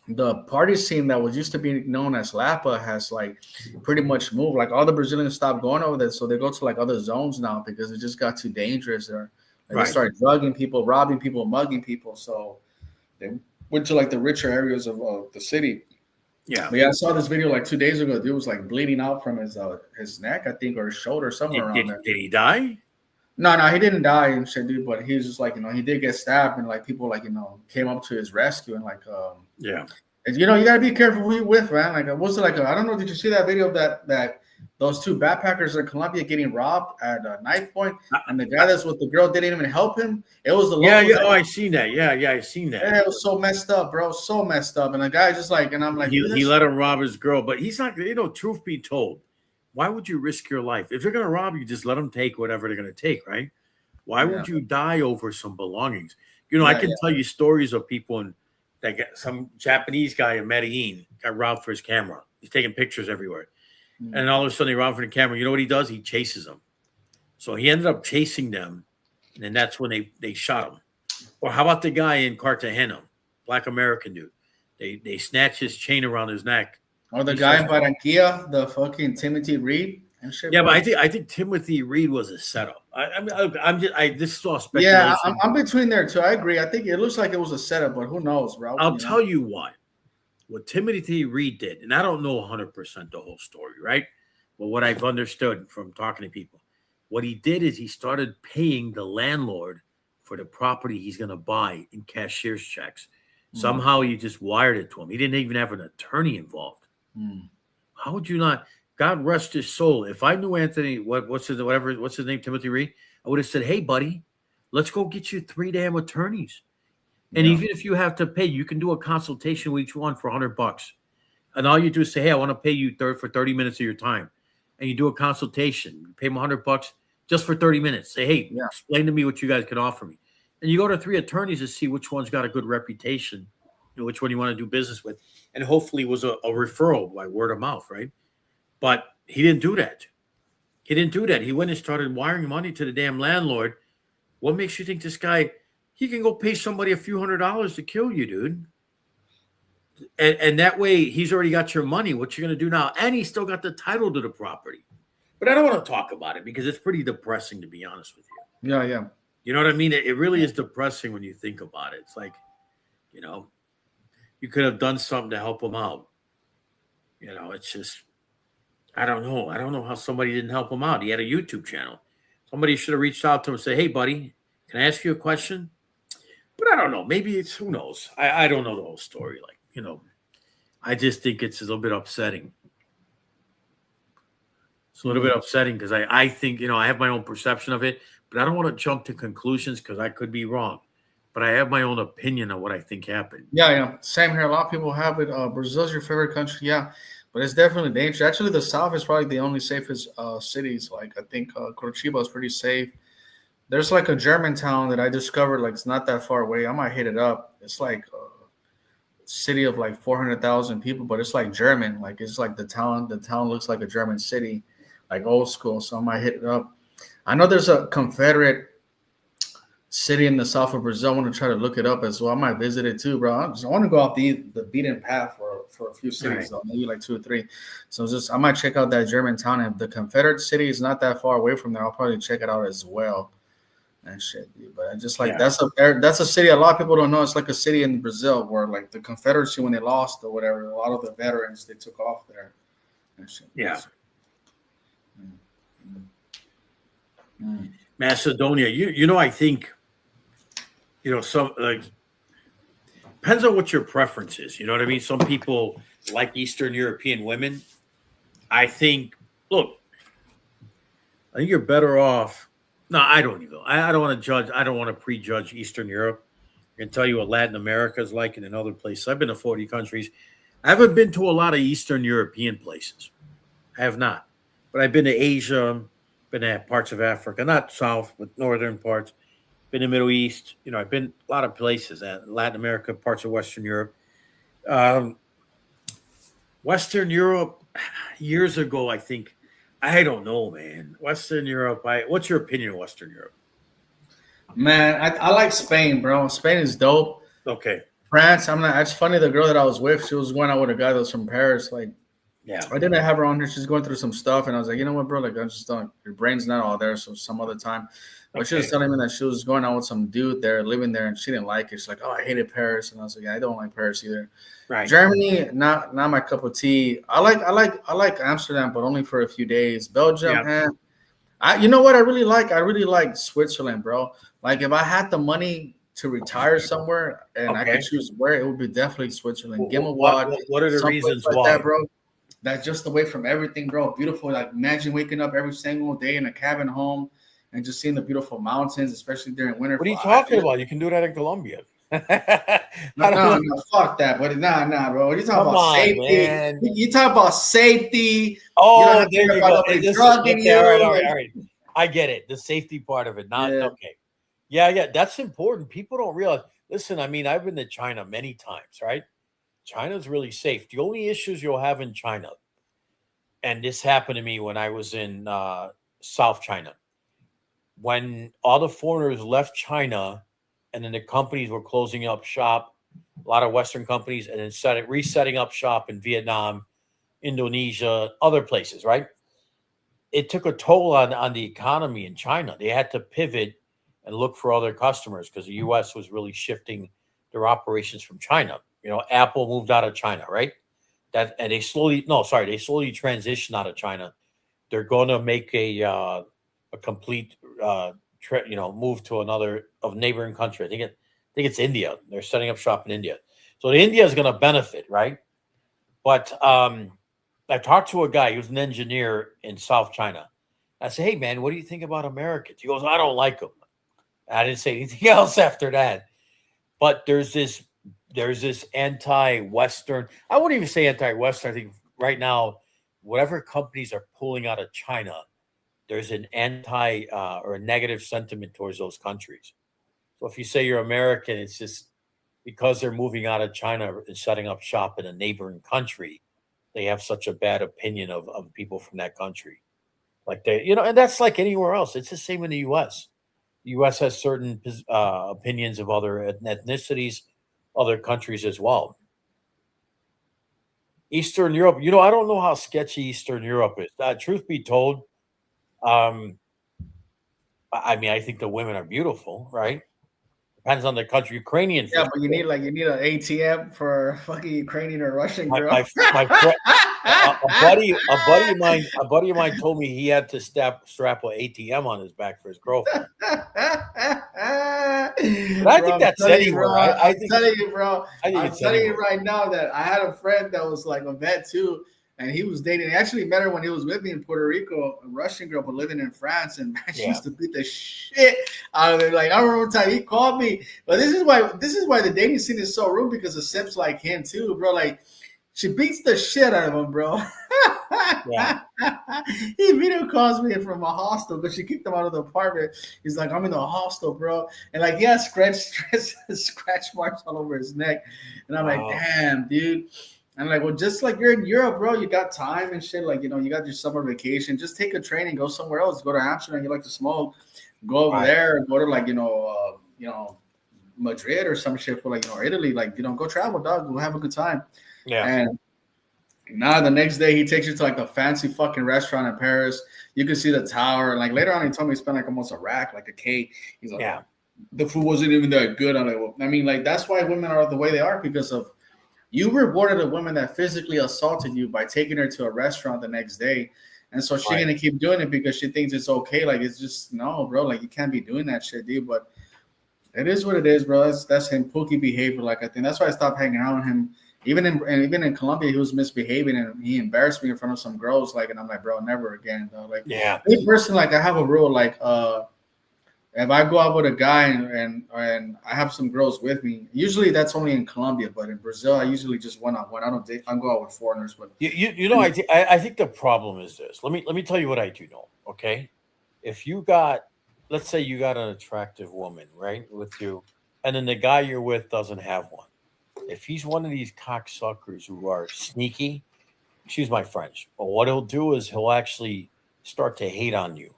the party scene that was used to be known as Lapa has like pretty much moved. Like all the Brazilians stopped going over there, so they go to like other zones now because it just got too dangerous there. Like They started drugging people, robbing people, mugging people. So they went to like the richer areas of the city. Yeah. But yeah, I saw this video like 2 days ago. Dude was like bleeding out from his neck, I think, or his shoulder, somewhere around there. Did he die? No, he didn't die and shit, dude. But he was just like, he did get stabbed, and like people like came up to his rescue and like and, you gotta be careful who you with, man. Like was it like I don't know? Did you see that video of that those two backpackers in Colombia getting robbed at a knife point, and the guy that's with the girl didn't even help him? It was the Oh, I seen that. Yeah, I seen that. Yeah, it was so messed up, bro. So messed up. And the guy just like, and I'm like, he let him rob his girl, but he's not. Truth be told, why would you risk your life if they're gonna rob you? Just let them take whatever they're gonna take, right? Why would you die over some belongings? I can tell you stories of people that got some Japanese guy in Medellin got robbed for his camera. He's taking pictures everywhere. And all of a sudden they rob for the camera. You know what he does? He chases them. So he ended up chasing them. And then that's when they shot him. Or how about the guy in Cartagena, Black American dude? They snatched his chain around his neck. Or the guy in Barranquilla, the fucking Timothy Reed and shit. Yeah, but I think Timothy Reed was a setup. This is all speculation. Yeah, I'm between there too. I agree. I think it looks like it was a setup, but who knows, bro? I'll tell you what Timothy Reed did, and I don't know 100% the whole story, right? But what I've understood from talking to people, what he did is he started paying the landlord for the property he's going to buy in cashier's checks. Somehow he just wired it to him. He didn't even have an attorney involved. How would you not? God rest his soul. If I knew Anthony, what's his name, Timothy Reed, I would have said, hey, buddy, let's go get you 3 damn attorneys. And even if you have to pay, you can do a consultation with each one for $100. And all you do is say, hey, I want to pay you for 30 minutes of your time. And you do a consultation. You pay them $100 just for 30 minutes. Say, hey, explain to me what you guys can offer me. And you go to 3 attorneys to see which one's got a good reputation, which one you want to do business with. And hopefully it was a referral by word of mouth, right? But he didn't do that. He went and started wiring money to the damn landlord. What makes you think this guy, he can go pay somebody a few $100s to kill you, dude? And that way he's already got your money. What you're going to do now? And he's still got the title to the property. But I don't want to talk about it because it's pretty depressing, to be honest with you. Yeah. You know what I mean? It really is depressing when you think about it. It's like, you could have done something to help him out. It's just, I don't know. I don't know how somebody didn't help him out. He had a YouTube channel. Somebody should have reached out to him and said, hey, buddy, can I ask you a question? But I don't know. Maybe it's, who knows? I don't know the whole story. I just think it's a little bit upsetting. It's a little bit upsetting because I think, I have my own perception of it, but I don't want to jump to conclusions because I could be wrong. But I have my own opinion on what I think happened. Yeah. Same here. A lot of people have it. Brazil's your favorite country. Yeah. But it's definitely dangerous. Actually, the South is probably the only safest cities. Like I think Curitiba is pretty safe. There's like a German town that I discovered. Like it's not that far away. I might hit it up. It's like a city of like 400,000 people, but it's like German. Like it's like the town. The town looks like a German city, like old school. So I might hit it up. I know there's a Confederate city in the south of Brazil. I want to try to look it up as well. I might visit it too, bro. I want to go off the beaten path for a few cities, Right. though, maybe like 2 or 3. So just I might check out that German town. If the Confederate city is not that far away from there, I'll probably check it out as well. And shit, dude. But I just like Yeah. that's a city a lot of people don't know. It's like a city in Brazil where like the Confederacy when they lost or whatever, a lot of the veterans they took off there. And shit. Yeah. Mm. Macedonia. You know, I think, some like depends on what your preference is. You know what I mean? Some people like Eastern European women. I think, look, I think you're better off. No, I don't even. I don't want to judge. I don't want to prejudge Eastern Europe. I can tell you what Latin America is like and in other places. I've been to 40 countries. I haven't been to a lot of Eastern European places. I have not. But I've been to Asia, been to parts of Africa, not south, but northern parts. Been to Middle East. I've been a lot of places. Latin America, parts of Western Europe. Western Europe, years ago, I think. I don't know, man. Western Europe. What's your opinion of Western Europe? Man, I like Spain, bro. Spain is dope. Okay. France, I'm not. It's funny. The girl that I was with, she was going out with a guy that was from Paris. Like, Yeah. I didn't have her on here. She's going through some stuff, and I was like, you know what, bro? Like, I just don't. Your brain's not all there, so some other time. But she was telling me that she was going out with some dude there, living there, and she didn't like it. She's like, oh, I hated Paris, and I was like, yeah, I don't like Paris either. Right. Germany, not my cup of tea. I like Amsterdam, but only for a few days. Belgium, you know what I really like? I really like Switzerland, bro. Like if I had the money to retire somewhere and I could choose where, it would be definitely Switzerland. What are the reasons like why, that, bro? That's just away from everything, bro. Beautiful. Like imagine waking up every single day in a cabin home and just seeing the beautiful mountains, especially during winter. What are you talking about? You can do that in Colombia. No, fuck that, buddy. Nah, bro. You're talking about safety. Man. You talk about safety. Oh, there you go. All right. I get it. The safety part of it. Okay. Yeah. That's important. People don't realize. Listen, I mean, I've been to China many times, right? China's really safe. The only issues you'll have in China, and this happened to me when I was in South China, when all the foreigners left China and then the companies were closing up shop, a lot of Western companies, and then resetting up shop in Vietnam, Indonesia, other places, right? It took a toll on the economy in China. They had to pivot and look for other customers because the U.S. was really shifting their operations from China. Apple moved out of China, right? They slowly transitioned out of China. They're going to make a complete move to another neighboring country. I think it's India. They're setting up shop in India. So India is going to benefit, right? But I talked to a guy. He was an engineer in South China. I said, hey, man, what do you think about Americans? He goes, I don't like them. I didn't say anything else after that. But there's this anti-Western. I wouldn't even say anti-Western. I think right now, whatever companies are pulling out of China, there's an anti or a negative sentiment towards those countries. So if you say you're American, it's just because they're moving out of China and setting up shop in a neighboring country, they have such a bad opinion of people from that country. Like and that's like anywhere else. It's the same in the U.S. The U.S. has certain opinions of other ethnicities, other countries as well. Eastern Europe, I don't know how sketchy Eastern Europe is. Truth be told, I mean, I think the women are beautiful, right? Depends on the country. Ukrainian. Yeah, but you need an ATM for fucking Ukrainian or Russian girl. My friend, a buddy of mine told me he had to strap an ATM on his back for his girlfriend. I think that's anywhere. I'm telling you, bro. I'm telling you right now that I had a friend that was like a vet too, and he was dating. I actually met her when he was with me in Puerto Rico, a Russian girl, but living in France, and she used to beat the shit out of it. Like I remember one time he called me, but this is why the dating scene is so rude because of simps like him too, bro. Like She beats the shit out of him, bro. Yeah. He video calls me from a hostel because she kicked him out of the apartment. He's like, I'm in the hostel, bro. And like, yeah, scratch marks all over his neck. And I'm like, Wow. damn, dude. I'm like, well, just like you're in Europe, bro, you got time and shit. Like, you got your summer vacation. Just take a train and go somewhere else. Go to Amsterdam. You like to smoke. Go over Right. there. Go to like, Madrid or some shit for like, or Italy. Like, go travel, dog. We'll have a good time. Yeah. And now the next day he takes you to like a fancy fucking restaurant in Paris. You can see the tower. And like later on, he told me he spent like almost a rack, like a K. He's like, Yeah. the food wasn't even that good. I'm like, well, I mean, like that's why women are the way they are because of you rewarded a woman that physically assaulted you by taking her to a restaurant the next day. And so she's gonna keep doing it because she thinks it's okay. Like it's just no, bro. Like you can't be doing that shit, dude. But it is what it is, bro. That's him pookie behavior. Like I think that's why I stopped hanging out with him. Even in Colombia, he was misbehaving and he embarrassed me in front of some girls. Like, and I'm like, bro, never again, though. Like, Yeah. me personally, like I have a rule, like if I go out with a guy and I have some girls with me, usually that's only in Colombia, but in Brazil, I usually just one on one. I don't date. I go out with foreigners, but You know, I think the problem is this. Let me tell you what I do know. Okay, if you got, let's say you got an attractive woman, right, with you, and then the guy you're with doesn't have one. If he's one of these cocksuckers who are sneaky, excuse my French, but what he'll do is he'll actually start to hate on you,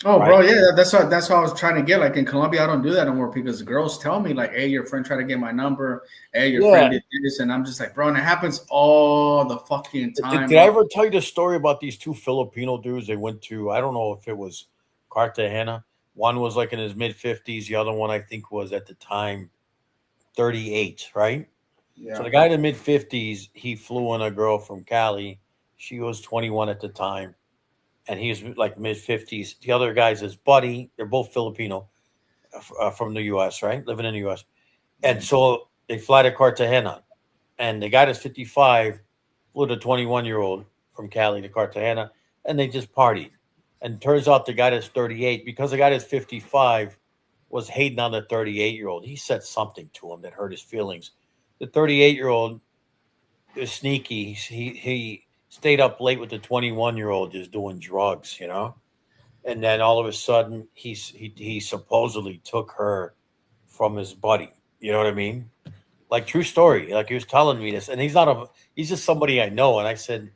oh, right? bro, yeah, that's what I was trying to get. Like in Colombia, I don't do that anymore because girls tell me like, "Hey, your friend tried to get my number. Hey, your friend Yeah. did this," and I'm just like, bro, and it happens all the fucking time, Did I bro. ever tell you the story about these two Filipino dudes? They went to, I don't know if it was Cartagena. One was like in his mid 50s. The other one, I think, was at the time 38, right? So Yeah, the guy in the mid 50s, he flew in a girl from Cali. She was 21 at the time, and he was like mid 50s. The other guy's his buddy. They're both Filipino from the US, right? Living in the US. And so they fly to Cartagena, and the guy that's 55 flew the 21-year-old from Cali to Cartagena, and they just partied. And turns out the guy that's 38, because the guy that's 55 was hating on the 38-year-old, he said something to him that hurt his feelings. The 38-year-old is sneaky. He stayed up late with the 21-year-old just doing drugs, And then all of a sudden, he supposedly took her from his buddy. You know what I mean? Like true story. Like he was telling me this, and he's just somebody I know. And I said,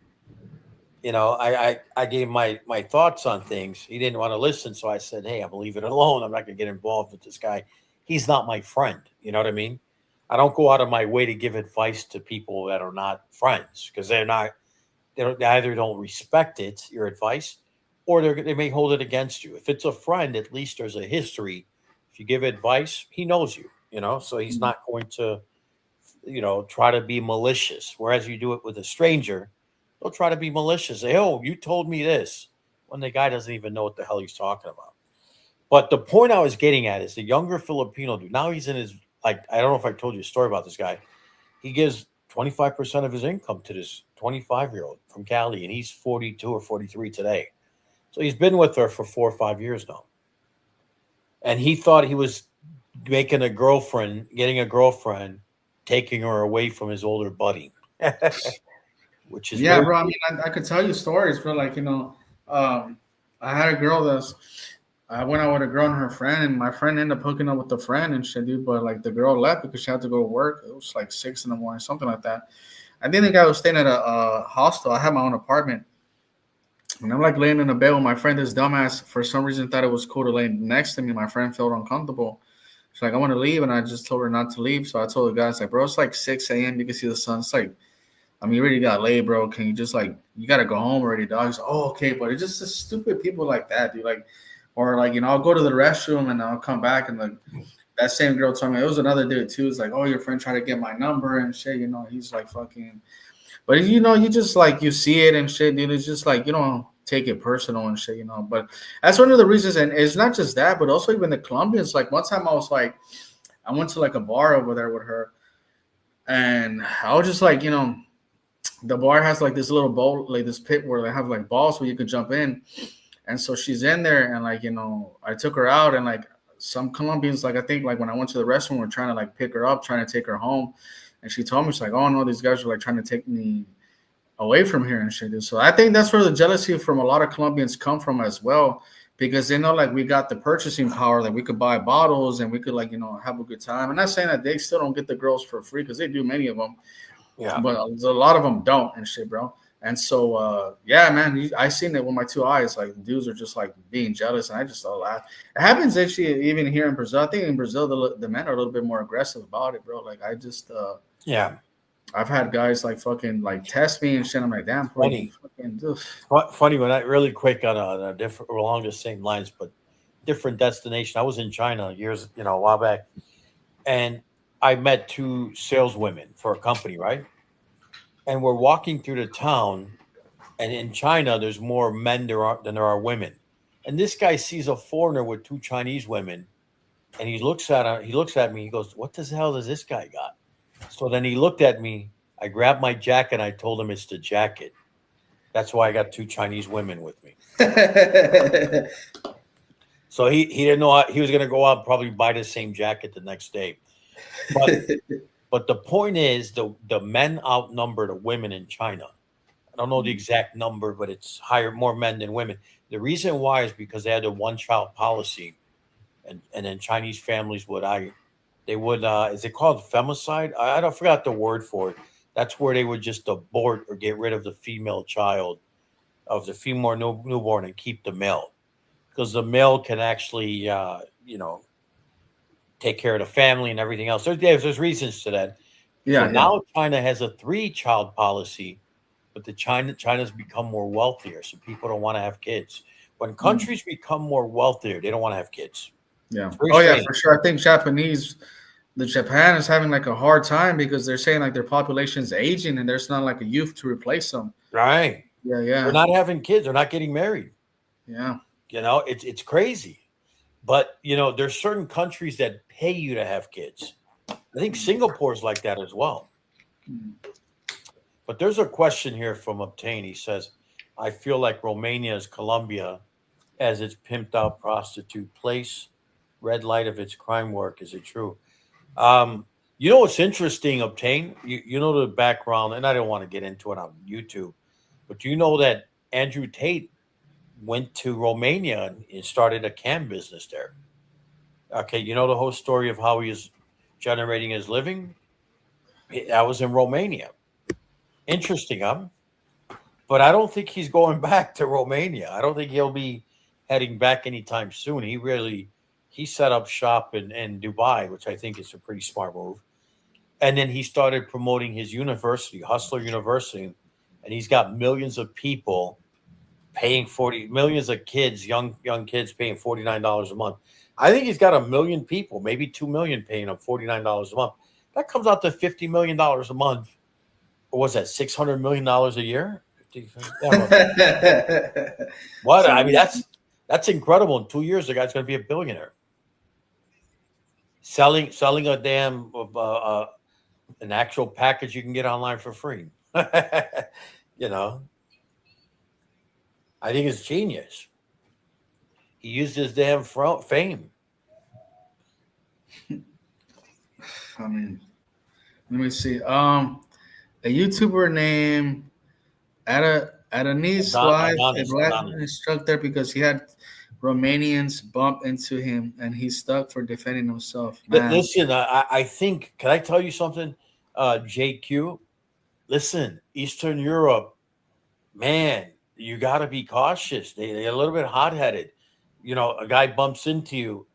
I gave my thoughts on things. He didn't want to listen, so I said, hey, I'm gonna leave it alone. I'm not gonna get involved with this guy. He's not my friend. You know what I mean? I don't go out of my way to give advice to people that are not friends because they either don't respect your advice, or they may hold it against you. If it's a friend, at least there's a history. If you give advice, he knows you, so he's not going to, try to be malicious. Whereas you do it with a stranger, they'll try to be malicious. Say, oh, you told me this, when the guy doesn't even know what the hell he's talking about. But the point I was getting at is the younger Filipino dude. Now he's in his, like, I don't know if I told you a story about this guy. He gives 25% of his income to this 25-year-old from Cali, and he's 42 or 43 today. So he's been with her for 4 or 5 years now. And he thought he was getting a girlfriend, taking her away from his older buddy. Which is yeah, bro. I mean, I could tell you stories, bro. Like I had a girl I went out with a girl and her friend, and my friend ended up hooking up with the friend and shit, dude. But like the girl left because she had to go to work. It was like 6 in the morning, something like that. I think the guy was staying at a hostel. I had my own apartment, and I'm like laying in a bed with my friend. This dumbass, for some reason, thought it was cool to lay next to me. My friend felt uncomfortable. She's like, I want to leave, and I just told her not to leave. So I told the guys, like, bro, it's like 6 a.m. You can see the sun. It's like, I mean, you already got laid, bro. Can you just like, you got to go home already, dog? He's like, oh, okay. But it's just stupid people like that, dude. Like, or like, I'll go to the restroom and I'll come back and like that same girl told me, it was another dude too. It's like, oh, your friend tried to get my number and shit. He's like fucking, but you just like, you see it and shit, dude. It's just like, you don't take it personal and shit, But that's one of the reasons. And it's not just that, but also even the Colombians. Like one time I was like, I went to like a bar over there with her and I was just like, the bar has like this little bowl, like this pit where they have like balls where you could jump in. And so she's in there and like, I took her out and like some Colombians, like I think like when I went to the restaurant, were trying to like pick her up, trying to take her home. and she told me, she's like, oh no, these guys are like trying to take me away from here and shit. So I think that's where the jealousy from a lot of Colombians come from as well, because they know like we got the purchasing power, like we could buy bottles and we could like have a good time. I'm not saying that they still don't get the girls for free, because they do, many of them, but a lot of them don't and shit, bro. And so yeah, man, I seen it with my two eyes. Like dudes are just like being jealous, and I just thought laugh. It happens actually even here in Brazil. I think in Brazil the men are a little bit more aggressive about it, bro. Like I just I've had guys like fucking like test me and shit. I'm like, damn, funny. Funny when I really quick on a different, along the same lines, but different destination. I was in China years, a while back, and I met two saleswomen for a company, right? And we're walking through the town, and in China, there's more men than there are women. And this guy sees a foreigner with two Chinese women, and he looks at her. He looks at me. He goes, "What the hell does this guy got?" So then he looked at me. I grabbed my jacket, and I told him it's the jacket. That's why I got two Chinese women with me. So he didn't know he was going to go out and probably buy the same jacket the next day. But the point is, the men outnumber the women in China. I don't know the exact number, but it's more men than women. The reason why is because they had a one-child policy, and then Chinese families is it called femicide? I forgot the word for it. That's where they would just abort or get rid of the female child, of the female newborn, and keep the male, because the male can actually take care of the family and everything else. There's reasons to that. Yeah. So now China has a 3-child policy, but China's become more wealthier, so people don't want to have kids. When countries become more wealthier, they don't want to have kids. Yeah. Oh yeah, for sure. I think Japan is having like a hard time, because they're saying like their population is aging and there's not like a youth to replace them. Right. Yeah. They're not having kids. They're not getting married. Yeah. It's crazy. But, there's certain countries that pay you to have kids. I think Singapore's like that as well. But there's a question here from Obtain. He says, I feel like Romania is Colombia as its pimped out prostitute place, red light of its crime work. Is it true? What's interesting, Obtain? You know the background, and I don't want to get into it on YouTube, but do you know that Andrew Tate went to Romania and started a cam business there? Okay, you know the whole story of how he is generating his living? That was in Romania. Interesting, huh? But I don't think he's going back to Romania. I don't think he'll be heading back anytime soon. He set up shop in Dubai, which I think is a pretty smart move. And then he started promoting his university, Hustler University, and he's got millions of people paying millions of kids, young kids paying $49 a month. I think he's got 1 million people, maybe 2 million paying him $49 a month. That comes out to $50 million a month. Or was that $600 million a year? What? I mean, that's incredible. In 2 years, the guy's going to be a billionaire. Selling a damn an actual package you can get online for free. I think it's genius. He used his damn fame. I mean, let me see. A YouTuber named Adonis wife, a black man struck there because he had Romanians bump into him, and he's stuck for defending himself. Man. Listen, I think. Can I tell you something, JQ? Listen, Eastern Europe, man, you got to be cautious. They're a little bit hot-headed. A guy bumps into you,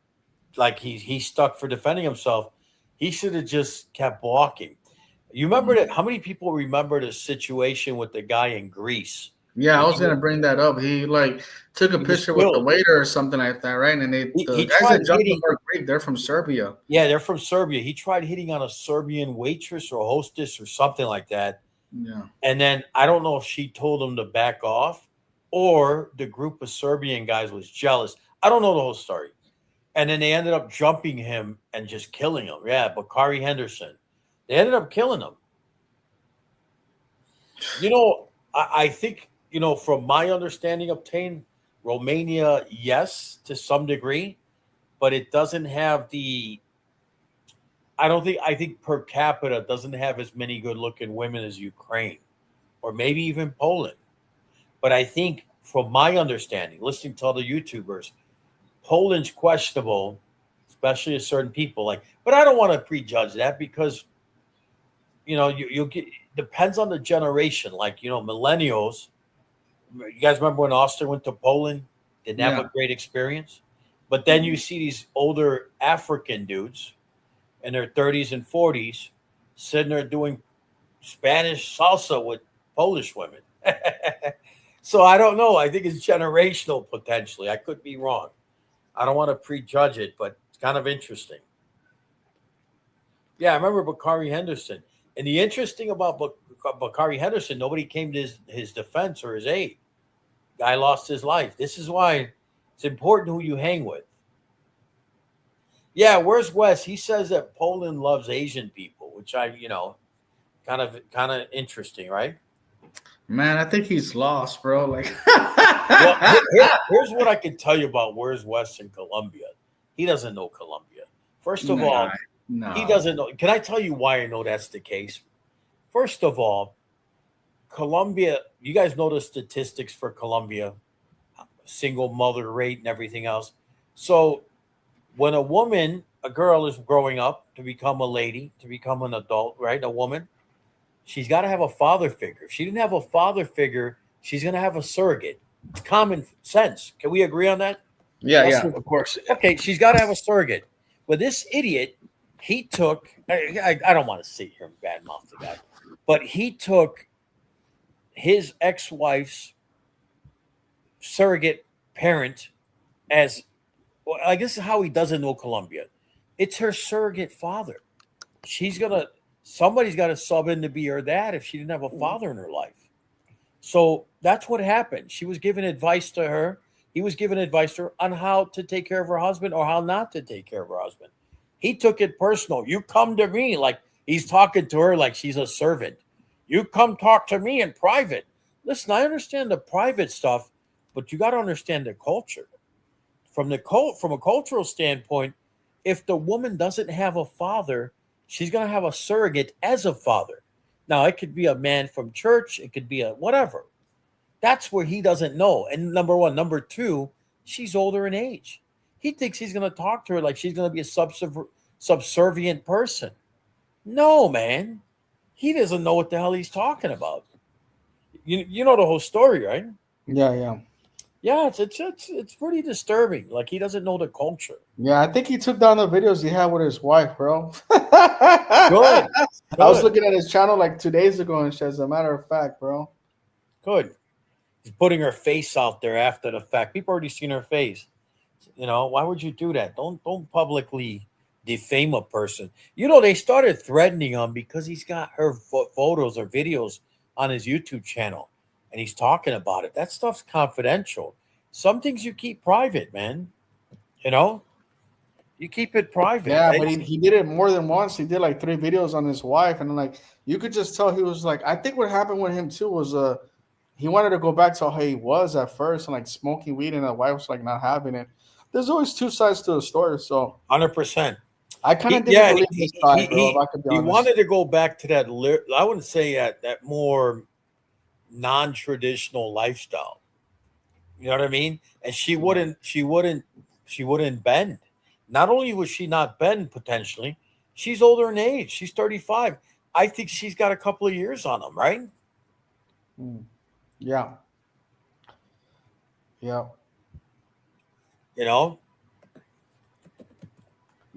like he's stuck for defending himself. He should have just kept walking. You remember that? How many people remember the situation with the guy in Greece? Yeah, I was gonna bring that up. He took a picture with the waiter or something like that, right? And the guys that jumped him are Greek. They're from Serbia. Yeah, they're from Serbia. He tried hitting on a Serbian waitress or hostess or something like that. Yeah. And then I don't know if she told him to back off, or the group of Serbian guys was jealous. I don't know the whole story. And then they ended up jumping him and just killing him. Yeah, Bakari Henderson. They ended up killing him. I think, from my understanding obtained, Romania, yes, to some degree, but it doesn't have the I think per capita doesn't have as many good looking women as Ukraine or maybe even Poland. But I think, from my understanding, listening to other YouTubers, Poland's questionable, especially to certain people. Like, but I don't want to prejudge that because you'll get depends on the generation. Like, millennials. You guys remember when Austin went to Poland? Didn't have a great experience. But then you see these older African dudes in their 30s and 40s sitting there doing Spanish salsa with Polish women. So I don't know. I think it's generational potentially. I could be wrong. I don't want to prejudge it, but it's kind of interesting. Yeah, I remember Bakari Henderson. And the interesting about Bakari Henderson, nobody came to his defense or his aid. Guy lost his life. This is why it's important who you hang with. Yeah, where's Wes? He says that Poland loves Asian people, which kind of interesting, right? Man, I think he's lost, bro. Like, well, here's what I can tell you about Where's Wes in Colombia. He doesn't know Colombia. First of all, he doesn't know. Can I tell you why I know that's the case? First of all, Colombia, you guys know the statistics for Colombia, single mother rate and everything else. So when a girl is growing up to become a lady, to become an adult, right, a woman, she's got to have a father figure. If she didn't have a father figure, she's going to have a surrogate. It's common sense. Can we agree on that? Yeah, of course. Okay, she's got to have a surrogate. But this idiot, he took, I don't want to sit here and badmouth the guy, but he took his ex-wife's surrogate parent as, well, I guess how he doesn't know Colombia. It's her surrogate father. Somebody's got to sub in to be her dad if she didn't have a father in her life. So that's what happened. She was giving advice to her. He was giving advice to her on how to take care of her husband or how not to take care of her husband. He took it personal. You come to me, like he's talking to her like she's a servant. You come talk to me in private. Listen, I understand the private stuff, but you got to understand the culture. From a cultural standpoint, if the woman doesn't have a father, she's going to have a surrogate as a father. Now, it could be a man from church. It could be a whatever. That's where he doesn't know. And number one. Number two, she's older in age. He thinks he's going to talk to her like she's going to be a subservient person. No, man. He doesn't know what the hell he's talking about. You know the whole story, right? Yeah. Yeah, it's pretty disturbing. Like, he doesn't know the culture. Yeah, I think he took down the videos he had with his wife, bro. Good. I was looking at his channel like 2 days ago and shit, as a matter of fact, bro. Good. He's putting her face out there after the fact. People already seen her face. Why would you do that? Don't publicly defame a person. They started threatening him because he's got her photos or videos on his YouTube channel. And he's talking about it. That stuff's confidential. Some things you keep private, man. You keep it private. Yeah, but he did it more than once. He did like 3 videos on his wife, and like you could just tell he was like. I think what happened with him too was he wanted to go back to how he was at first and like smoking weed, and the wife was like not having it. There's always 2 sides to a story, so 100%. I kind of didn't believe his side, bro. If I could be honest. He wanted to go back to that. I wouldn't say that more non-traditional lifestyle. You know what I mean? And she wouldn't bend. Not only was she not bend potentially, she's older in age. She's 35. I think she's got a couple of years on him, right? Yeah.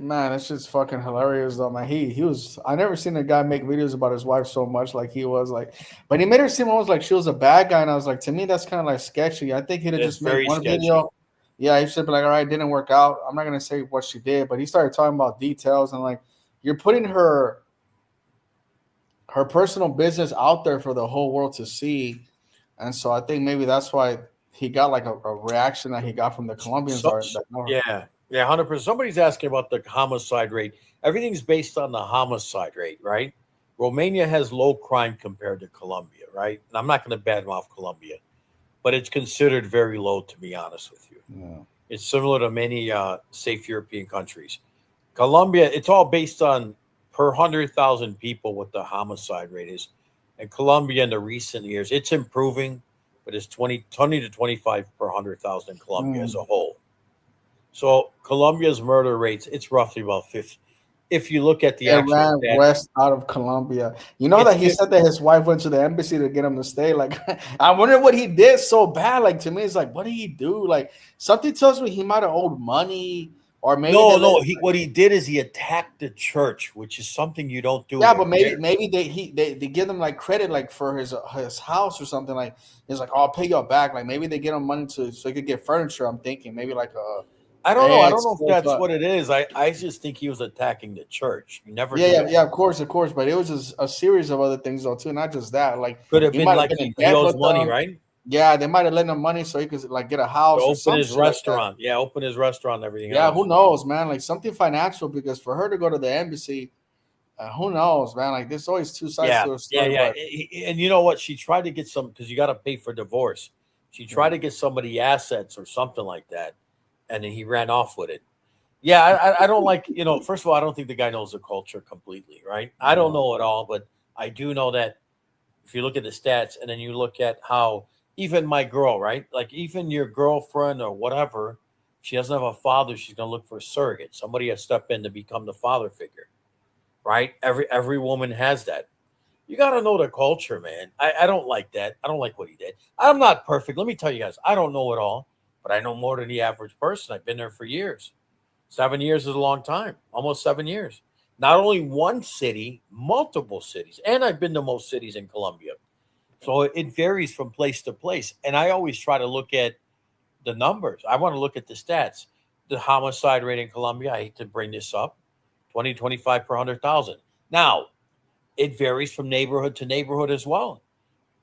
Man, it's just fucking hilarious though, man. He was. I never seen a guy make videos about his wife so much like he was like, but he made her seem almost like she was a bad guy, and I was like, to me, that's kind of like sketchy. I think he'd have just made one video. Yeah, he should be like, all right, it didn't work out. I'm not gonna say what she did, but he started talking about details and like you're putting her personal business out there for the whole world to see, and so I think maybe that's why he got like a reaction that he got from the Colombians. Yeah, 100%. Somebody's asking about the homicide rate. Everything's based on the homicide rate, right? Romania has low crime compared to Colombia, right? And I'm not going to badmouth Colombia, but it's considered very low, to be honest with you. Yeah. It's similar to many safe European countries. Colombia, it's all based on per 100,000 people what the homicide rate is. And Colombia in the recent years, it's improving, but it's 20 to 25 per 100,000 in Colombia as a whole. So Colombia's murder rates, it's roughly about 50. If you look at the It actual ran stats, west out of Colombia. You know it's that he said that his wife went to the embassy to get him to stay. Like, I wonder what he did so bad. Like, to me, it's like, what did he do? Like, something tells me he might have owed money, or maybe they let no. him- What he did is he attacked the church, which is something you don't do. yeah, there. but maybe they give him like credit like for his house or something. Like, he's like, I'll pay you back. Like, maybe they get him money so he could get furniture. I'm thinking maybe like a I don't know. I bed, don't know if that's sofa. what it is. I just think he was attacking the church. You never do Yeah, that. yeah, of course. But it was just a series of other things though too, not just that. Like, Could have he been might have like been in he debt owes with money, them. right? Yeah, they might have lent him money so he could like get a To house or open some his shit like that. restaurant. Yeah, open his restaurant and everything Yeah, else. who knows, man? Like something financial because for her to go to the embassy, who knows, man? Like there's always two sides to a story. Yeah. But And you know what? She tried to get some because you got to pay for divorce. She tried to get somebody assets or something like that, and then he ran off with it. Yeah, I don't like, first of all, I don't think the guy knows the culture completely, right? I don't know it all, but I do know that if you look at the stats and then you look at how even my girl, right? Like even your girlfriend or whatever, she doesn't have a father, she's gonna look for a surrogate, somebody to step in to become the father figure, right? Every woman has that. You gotta know the culture, man. I don't like that. I don't like what he did. I'm not perfect. Let me tell you guys, I don't know it all, but I know more than the average person. I've been there for years. 7 years is a long time, almost 7 years. Not only one city, multiple cities. And I've been to most cities in Colombia. So it varies from place to place. And I always try to look at the numbers. I want to look at the stats. The homicide rate in Colombia, I hate to bring this up, 20, 25 per 100,000. Now, it varies from neighborhood to neighborhood as well,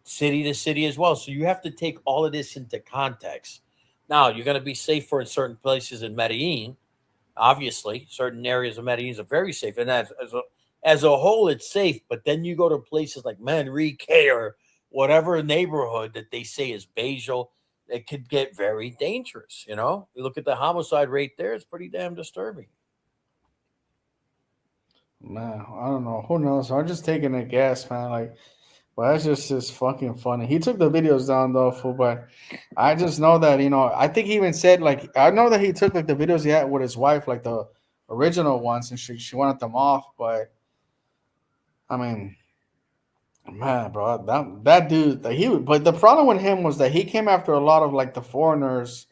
city to city as well. So you have to take all of this into context. Now, you're going to be safer in certain places in Medellin. Obviously, certain areas of Medellin are very safe, and as a whole, it's safe. But then you go to places like Manrique or whatever neighborhood that they say is Bajal, it could get very dangerous. You look at the homicide rate there; it's pretty damn disturbing. man, I don't know. Who knows? I'm just taking a guess, man. Like, but that's just fucking funny. He took the videos down though, fool. But I just know that I think he even said like I know that he took like the videos he had with his wife, like the original ones, and she wanted them off. But I mean, man, bro, that dude, but the problem with him was that he came after a lot of like the foreigners,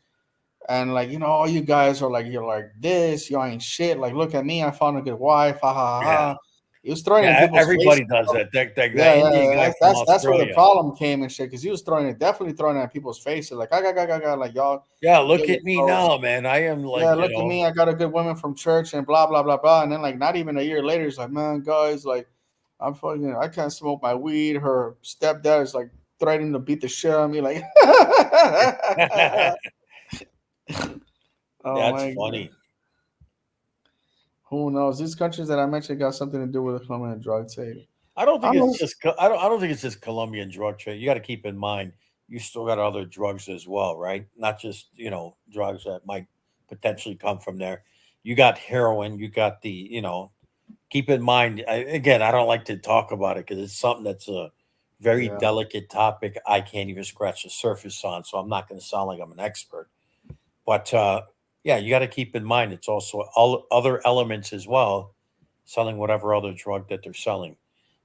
and like all you guys are like you're like this, you ain't shit. Like, look at me, I found a good wife, ha ha ha. Yeah, Ha. He was throwing it in yeah. people's faces. Everybody does that. That Yeah, Indian yeah, guy from that's where the Australia. problem came and shit. Because he was definitely throwing it at people's faces, like I got, like y'all. Yeah, Get look your at me clothes. now, man. I am like, Yeah, look at me. I got a good woman from church and blah blah blah blah. And then like not even a year later, he's like, man, guys, like I can't smoke my weed. Her stepdad is like threatening to beat the shit out of me. Like, oh that's my god, funny. who knows? These countries that I mentioned got something to do with the Colombian drug trade. I don't I think don't it's know. just. I don't think it's just Colombian drug trade. You got to keep in mind you still got other drugs as well, right? Not just drugs that might potentially come from there. You got heroin. You got the. Keep in mind again. I don't like to talk about it because it's something that's a very Yeah, delicate topic. I can't even scratch the surface on, so I'm not going to sound like I'm an expert. But yeah, you got to keep in mind it's also all other elements as well, selling whatever other drug that they're selling.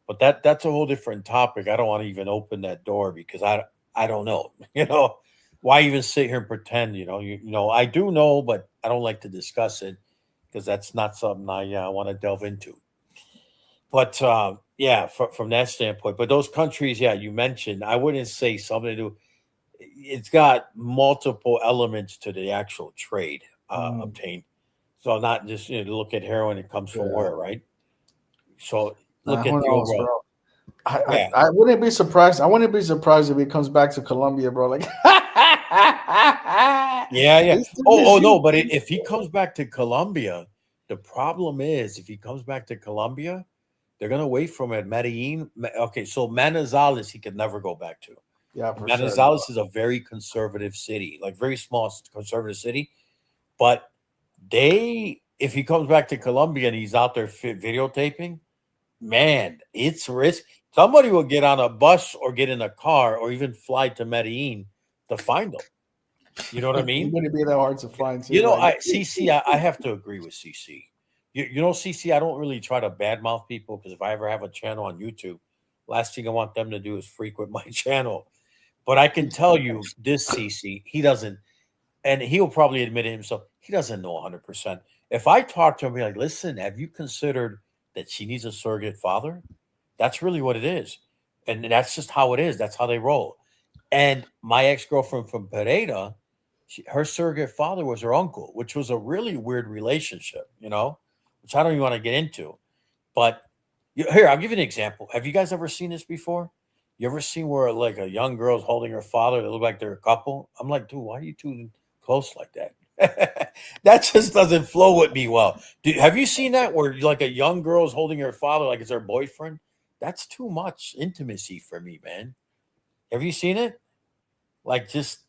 But that's a whole different topic. I don't want to even open that door because I don't know. Why even sit here and pretend? I do know, but I don't like to discuss it because that's not something I want to delve into. But yeah, from that standpoint. But those countries, yeah, you mentioned, I wouldn't say something to do. It's got multiple elements to the actual trade mm, obtained. So not just look at heroin; it comes from yeah. where, right? So Nah, look who at the knows, overall. bro? Yeah, I wouldn't be surprised. I wouldn't be surprised if he comes back to Colombia, bro. Like, yeah. this dude is Oh no, you. but if he comes back to Colombia, the problem is if he comes back to Colombia, they're gonna wait for him at Medellin. Okay, so Manizales he could never go back to. Yeah, for sure. No. Manizales is a very conservative city, like very small conservative city, but they if he comes back to Colombia and he's out there videotaping, man, it's risk. Somebody will get on a bus or get in a car or even fly to Medellin to find him. You know what I It mean? wouldn't be that hard to find. Too, You know, like, I have to agree with CC. You know, CC, I don't really try to badmouth people because if I ever have a channel on YouTube, last thing I want them to do is frequent my channel. But I can tell you this, CC, he doesn't, and he'll probably admit it himself, he doesn't know 100%. If I talk to him, be like, listen, have you considered that she needs a surrogate father? That's really what it is. And that's just how it is. That's how they roll. And my ex-girlfriend from Pereira, her surrogate father was her uncle, which was a really weird relationship, you know, which I don't even want to get into. But here, I'll give you an example. Have you guys ever seen this before? You ever seen where like a young girl's holding her father? They look like they're a couple. I'm like, dude, why are you too close like that? That just doesn't flow with me well. Have you seen that where like a young girl's holding her father like it's her boyfriend? That's too much intimacy for me, man. Have you seen it? Like, just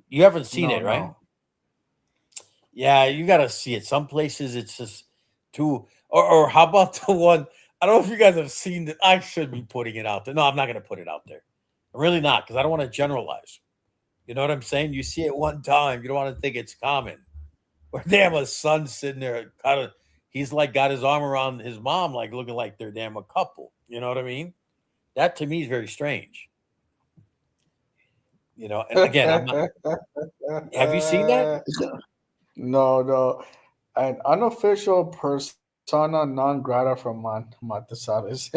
you haven't seen no, it, right? no. Yeah, you got to see it. Some places it's just too. Or how about the one? I don't know if you guys have seen that. I should be putting it out there. No, I'm not going to put it out there. I'm really not, because I don't want to generalize. You know what I'm saying? You see it one time, you don't want to think it's common. Where they have a son sitting there, kind of, he's like got his arm around his mom, like looking like they're damn a couple. You know what I mean? That to me is very strange. You know, and again, I'm not. Have you seen that? No, no. An unofficial persona non grata from Matosales.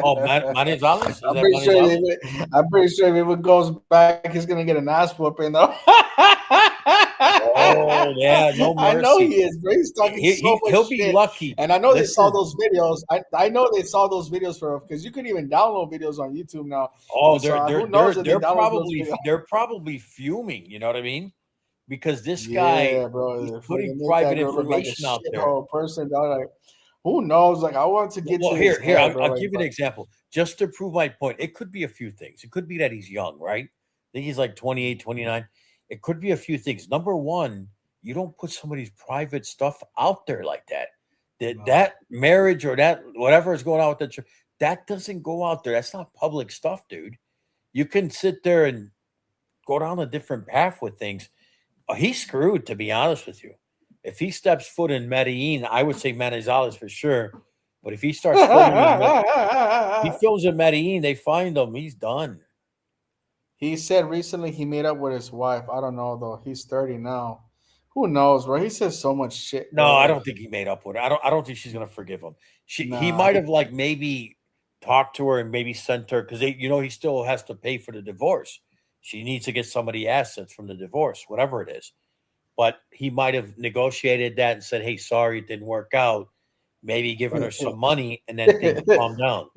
Oh, Manizales? Is I'm that pretty sure. Manizales? I'm pretty sure if it goes back, he's gonna get an ass whooping though. Oh, yeah, no I know mercy. he is, bro. He's talking so much He'll be shit. lucky. And I know they saw Listen. those videos. I know they saw those videos for because you could even download videos on YouTube now. Oh, So who knows if they they're download those probably videos? they're probably fuming. You know what I mean? Because this guy, Yeah, bro. he's If they putting make private that girl look like a information out there. shithole person, dog, like who knows? Like I want to get Well, to his here, head, bro. I'll Like, give you an example just to prove my point. It could be a few things. It could be that he's young, right? I think he's like 28, 29. It could be a few things. Number one, you don't put somebody's private stuff out there like that. No. That marriage or that whatever is going on with the church, that doesn't go out there. That's not public stuff, dude. You can sit there and go down a different path with things. He's screwed, to be honest with you. If he steps foot in Medellin, I would say Manizales for sure. But if he starts he films in Medellin, they find him. He's done. He said recently he made up with his wife. I don't know though. He's 30 now. Who knows, bro? He says so much shit. No, bro. I don't think he made up with her. I don't think she's gonna forgive him. He Nah. might have like maybe talked to her and maybe sent her because he still has to pay for the divorce. She needs to get somebody assets from the divorce, whatever it is. But he might have negotiated that and said, "Hey, sorry, it didn't work out." Maybe giving her some money and then things calm down.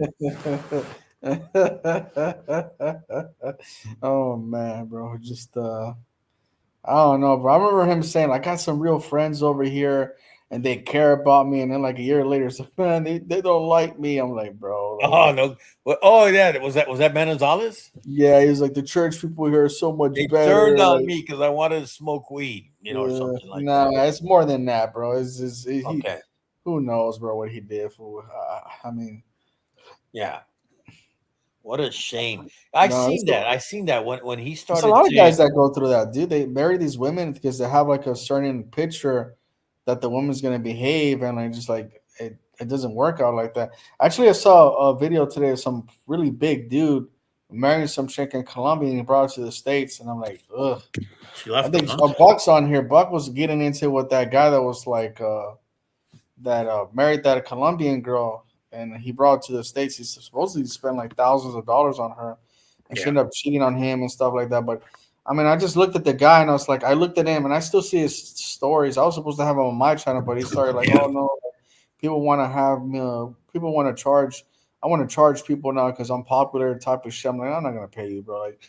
Oh man, bro. Just I don't know, bro. I remember him saying, I got some real friends over here and they care about me. And then like a year later, it's like, man, they don't like me. I'm like, bro. Like, Oh no! Oh yeah, was that Manizales? yeah, he's like the church people here are so much They better. turned on like, me because I wanted to smoke weed, or something like nah, that. it's more than that, bro. Okay. Who knows, bro, what he did for I mean, Yeah. What a shame. I seen that when he there's started. a lot of saying- guys that go through that, dude. They marry these women because they have like a certain picture that the woman's gonna behave, and like just like it doesn't work out like that. Actually, I saw a video today of some really big dude marrying some chick in Colombia, and he brought it to the States, and I'm like, ugh. She left. I think him, huh? Buck's on here. Buck was getting into with that guy that was like married that Colombian girl, and he brought it to the States. He supposedly spent like thousands of dollars on her, and she ended up cheating on him and stuff like that. But I mean, I just looked at the guy and I was like, I looked at him and I still see his stories. I was supposed to have him on my channel, but he started like, oh no, people want to have me. People want to charge. I want to charge people now because I'm popular type of shit. I'm like, I'm not gonna pay you, bro. Like,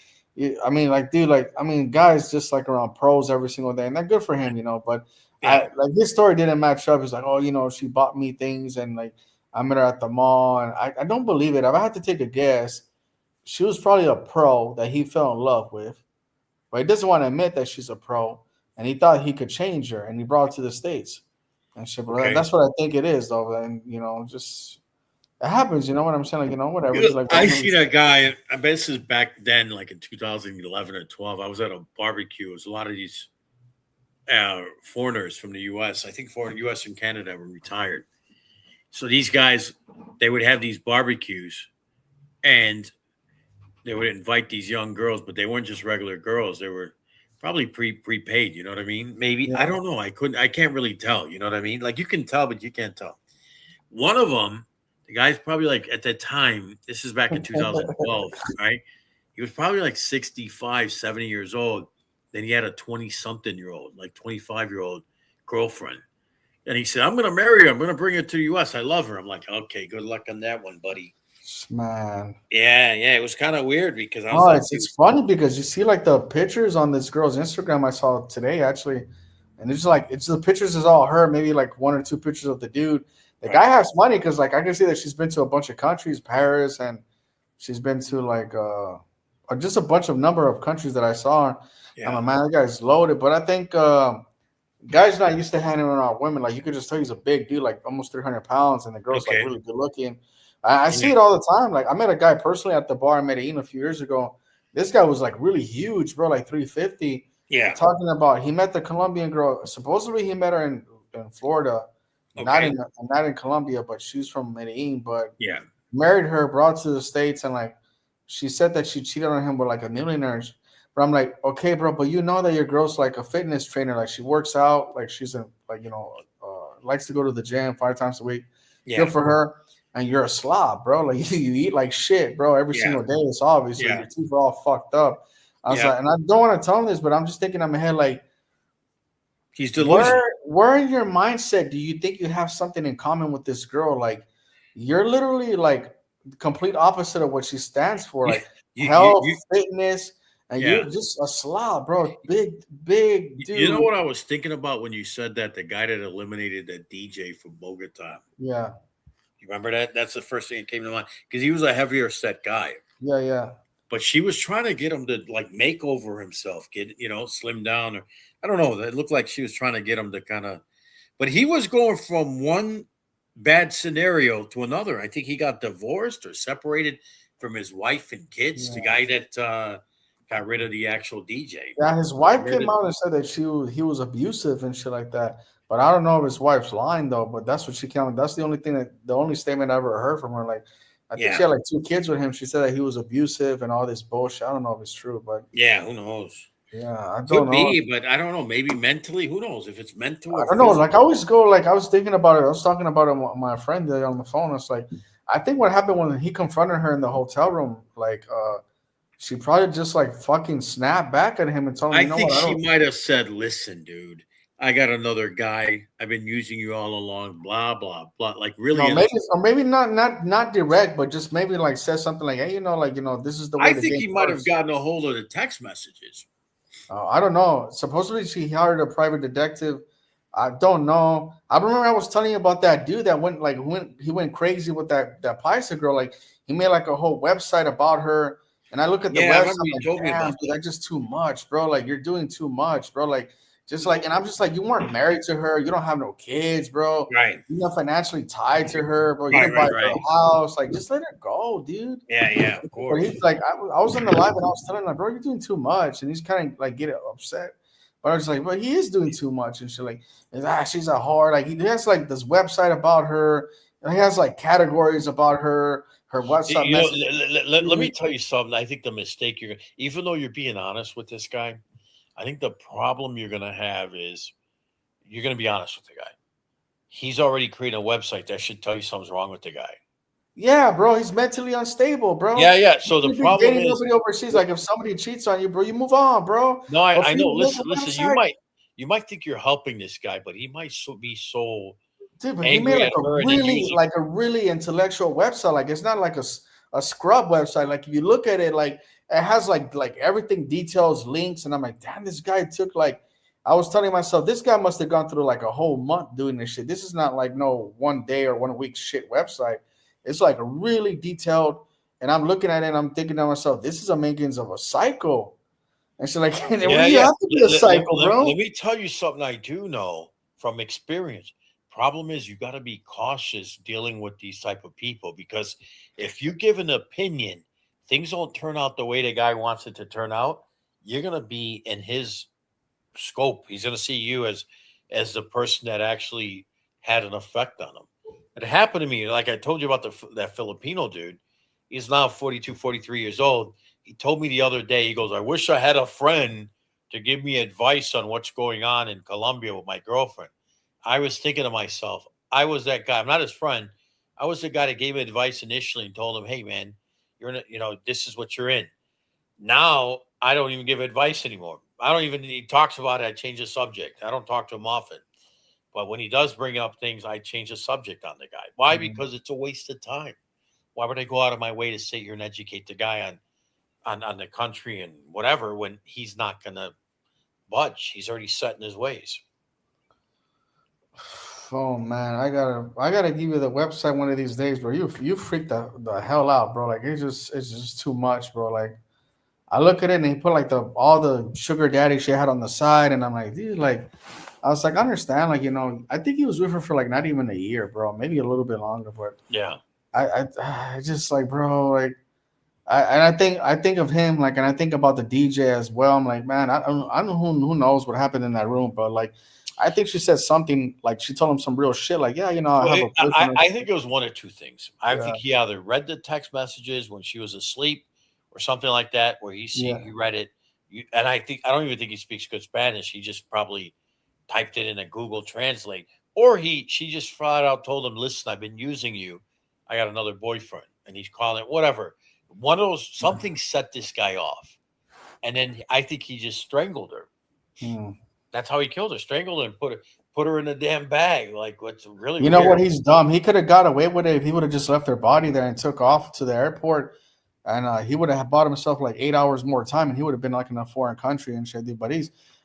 I mean, like, dude, like, I mean, guys just like around pros every single day, and they're good for him, But like his story didn't match up. He's like, oh, she bought me things, and like I met her at the mall, and I don't believe it. If I had to take a guess, she was probably a pro that he fell in love with, but he doesn't want to admit that she's a pro, and he thought he could change her, and he brought her to the States. and shit. But Okay. that's what I think it is, though. And just it happens. You know what I'm saying? Like, whatever. Just like I seen a guy. I bet this is back then, like in 2011 or 12. I was at a barbecue. It was a lot of these foreigners from the U.S. I think foreign U.S. and Canada were retired. So these guys, they would have these barbecues, and they would invite these young girls, but they weren't just regular girls. They were probably prepaid. You know what I mean? Maybe I yeah. don't know. I can't really tell. You know what I mean? Like you can tell, but you can't tell. One of them, the guy's probably like at that time. This is back in 2012, right? He was probably like 65, 70 years old. Then he had a 20-something-year-old, like 25-year-old girlfriend. And he said, I'm going to marry her. I'm going to bring her to the U.S. I love her. I'm like, okay, good luck on that one, buddy. Man. Yeah. It was kind of weird because I was Oh, like, it's funny because you see like the pictures on this girl's Instagram I saw today actually, and it's the pictures is all her, maybe like one or two pictures of the dude. The right. guy has money because like I can see that she's been to a bunch of countries, Paris, and she's been to like just a bunch of number of countries that I saw. Yeah. I'm like, man, that guy's loaded. But I think guys not used to handling around women. Like you could just tell he's a big dude, like almost 300 pounds, and the girl's like Okay. really good looking. I see it all the time. Like I met a guy personally at the bar in Medellin a few years ago. This guy was like really huge, bro, like 350. Yeah. Talking about he met the Colombian girl. Supposedly he met her in Florida, Okay. not in Colombia, but she's from Medellin. But Yeah. married her, brought to the States, and like she said that she cheated on him with like a millionaire. But I'm like, okay, bro, but you know that your girl's like a fitness trainer, like she works out, like she's a like likes to go to the gym 5 times a week. Yeah. Good for her. And you're a slob, bro. Like you eat like shit, bro, every Yeah. single day. It's obvious. Yeah. Like, your teeth are all fucked up. I was Yeah. like, and I don't want to tell him this, but I'm just thinking in my head, like, He's delusional. where in your mindset do you think you have something in common with this girl? Like, you're literally like the complete opposite of what she stands for, like health, fitness, and you're just a slob, bro. Big dude. You know what I was thinking about when you said that? The guy that eliminated that DJ from Bogota. Yeah. You remember that? That's the first thing that came to mind because he was a heavier set guy. Yeah. But she was trying to get him to like make over himself, slim down, or I don't know. It looked like she was trying to get him to kind of, but he was going from one bad scenario to another. I think he got divorced or separated from his wife and kids. Yeah. The guy that got rid of the actual DJ. Yeah, his wife came out and said that he was abusive and shit like that. But I don't know if his wife's lying though. But that's what she came. That's the only statement I ever heard from her. Like, I think she had like 2 kids with him. She said that he was abusive and all this bullshit. I don't know if it's true, but yeah, who knows? Yeah, I don't Could know. be, but I don't know. Maybe mentally, who knows if it's mental? I don't know. Like I always go. Like I was thinking about it. I was talking about it with my friend there on the phone. It's like I think what happened when he confronted her in the hotel room, like she probably just like fucking snapped back at him and told him. I think she might have said, "Listen, dude, I got another guy. I've been using you all along. Blah blah blah." Like really, maybe not direct, but just maybe like says something like, "Hey, this is the way." I think he might have gotten a hold of the text messages. I don't know. Supposedly she hired a private detective. I don't know. I remember I was telling you about that dude that went crazy with that Paisa girl. Like he made like a whole website about her. And I look at the website, like, damn, dude, that's just too much, bro. Like you're doing too much, bro. Like just like, and I'm just like, you weren't married to her. You don't have no kids, bro. Right. You're not financially tied to her, bro. You didn't buy her house. Like just let her go, dude. Yeah, of course. But he's like, I was on the live and I was telling him, like, bro, you're doing too much. And he's kind of like getting upset. But I was like, well, he is doing too much. And she's like, she's a whore. Like he has like this website about her. And he has like categories about her WhatsApp message. Let me tell you something. I think the mistake even though you're being honest with this guy, I think the problem you're going to have is you're going to be honest with the guy. He's already created a website that should tell you something's wrong with the guy. Yeah, bro. He's mentally unstable, bro. Yeah. So the problem is nobody overseas. Like if somebody cheats on you, bro, you move on, bro. No, I know. Listen. You might think you're helping this guy, but he might be so. Dude, but he made like a really intellectual website. Like it's not like a scrub website. Like if you look at it, like it has like everything, details, links, and I'm like, damn, this guy took like. I was telling myself, this guy must have gone through like a whole month doing this shit. This is not like no 1 day or 1 week shit website. It's like a really detailed. And I'm looking at it, and I'm thinking to myself, this is a makings of a psycho. And she's like, you have to be a psycho, bro. Let me tell you something I do know from experience. problem is you got to be cautious dealing with these type of people because if you give an opinion, things don't turn out the way the guy wants it to turn out. You're gonna be in his scope. He's gonna see you as the person that actually had an effect on him. It happened to me, like I told you about that Filipino dude. He's now 42, 43 years old. He told me the other day, he goes, I wish I had a friend to give me advice on what's going on in Colombia with my girlfriend. I was thinking to myself, I was that guy. I'm not his friend. I was the guy that gave him advice initially and told him, hey, man, you're in this is what you're in. Now I don't even give advice anymore. He talks about it. I change the subject. I don't talk to him often. But when he does bring up things, I change the subject on the guy. Why? Because it's a waste of time. Why would I go out of my way to sit here and educate the guy on the country and whatever when he's not going to budge? He's already set in his ways. Oh man, I gotta give you the website one of these days, bro. You freaked the hell out, bro. Like it's just too much, bro. Like I look at it and he put like all the sugar daddy shit had on the side, and I'm like, dude, like I was like, I understand, like I think he was with her for like not even a year, bro, maybe a little bit longer, but yeah, I just like, bro, like I think of him like, and I think about the DJ as well. I'm like, man, I don't know who knows what happened in that room, but like. I think she said something like she told him some real shit. Like, yeah, I have a boyfriend. I think it was one of two things. I think he either read the text messages when she was asleep or something like that, where he read it. And I don't even think he speaks good Spanish. He just probably typed it in a Google Translate. Or she just flat out told him, listen, I've been using you. I got another boyfriend. And he's calling it, whatever. One of those, something set this guy off. And then I think he just strangled her. That's how he killed her, strangled her, and put her in a damn bag. Like, what's really weird. Know what? He's dumb. He could have got away with it if he would have just left her body there and took off to the airport, and he would have bought himself like 8 hours more time, and he would have been like in a foreign country and shit. But I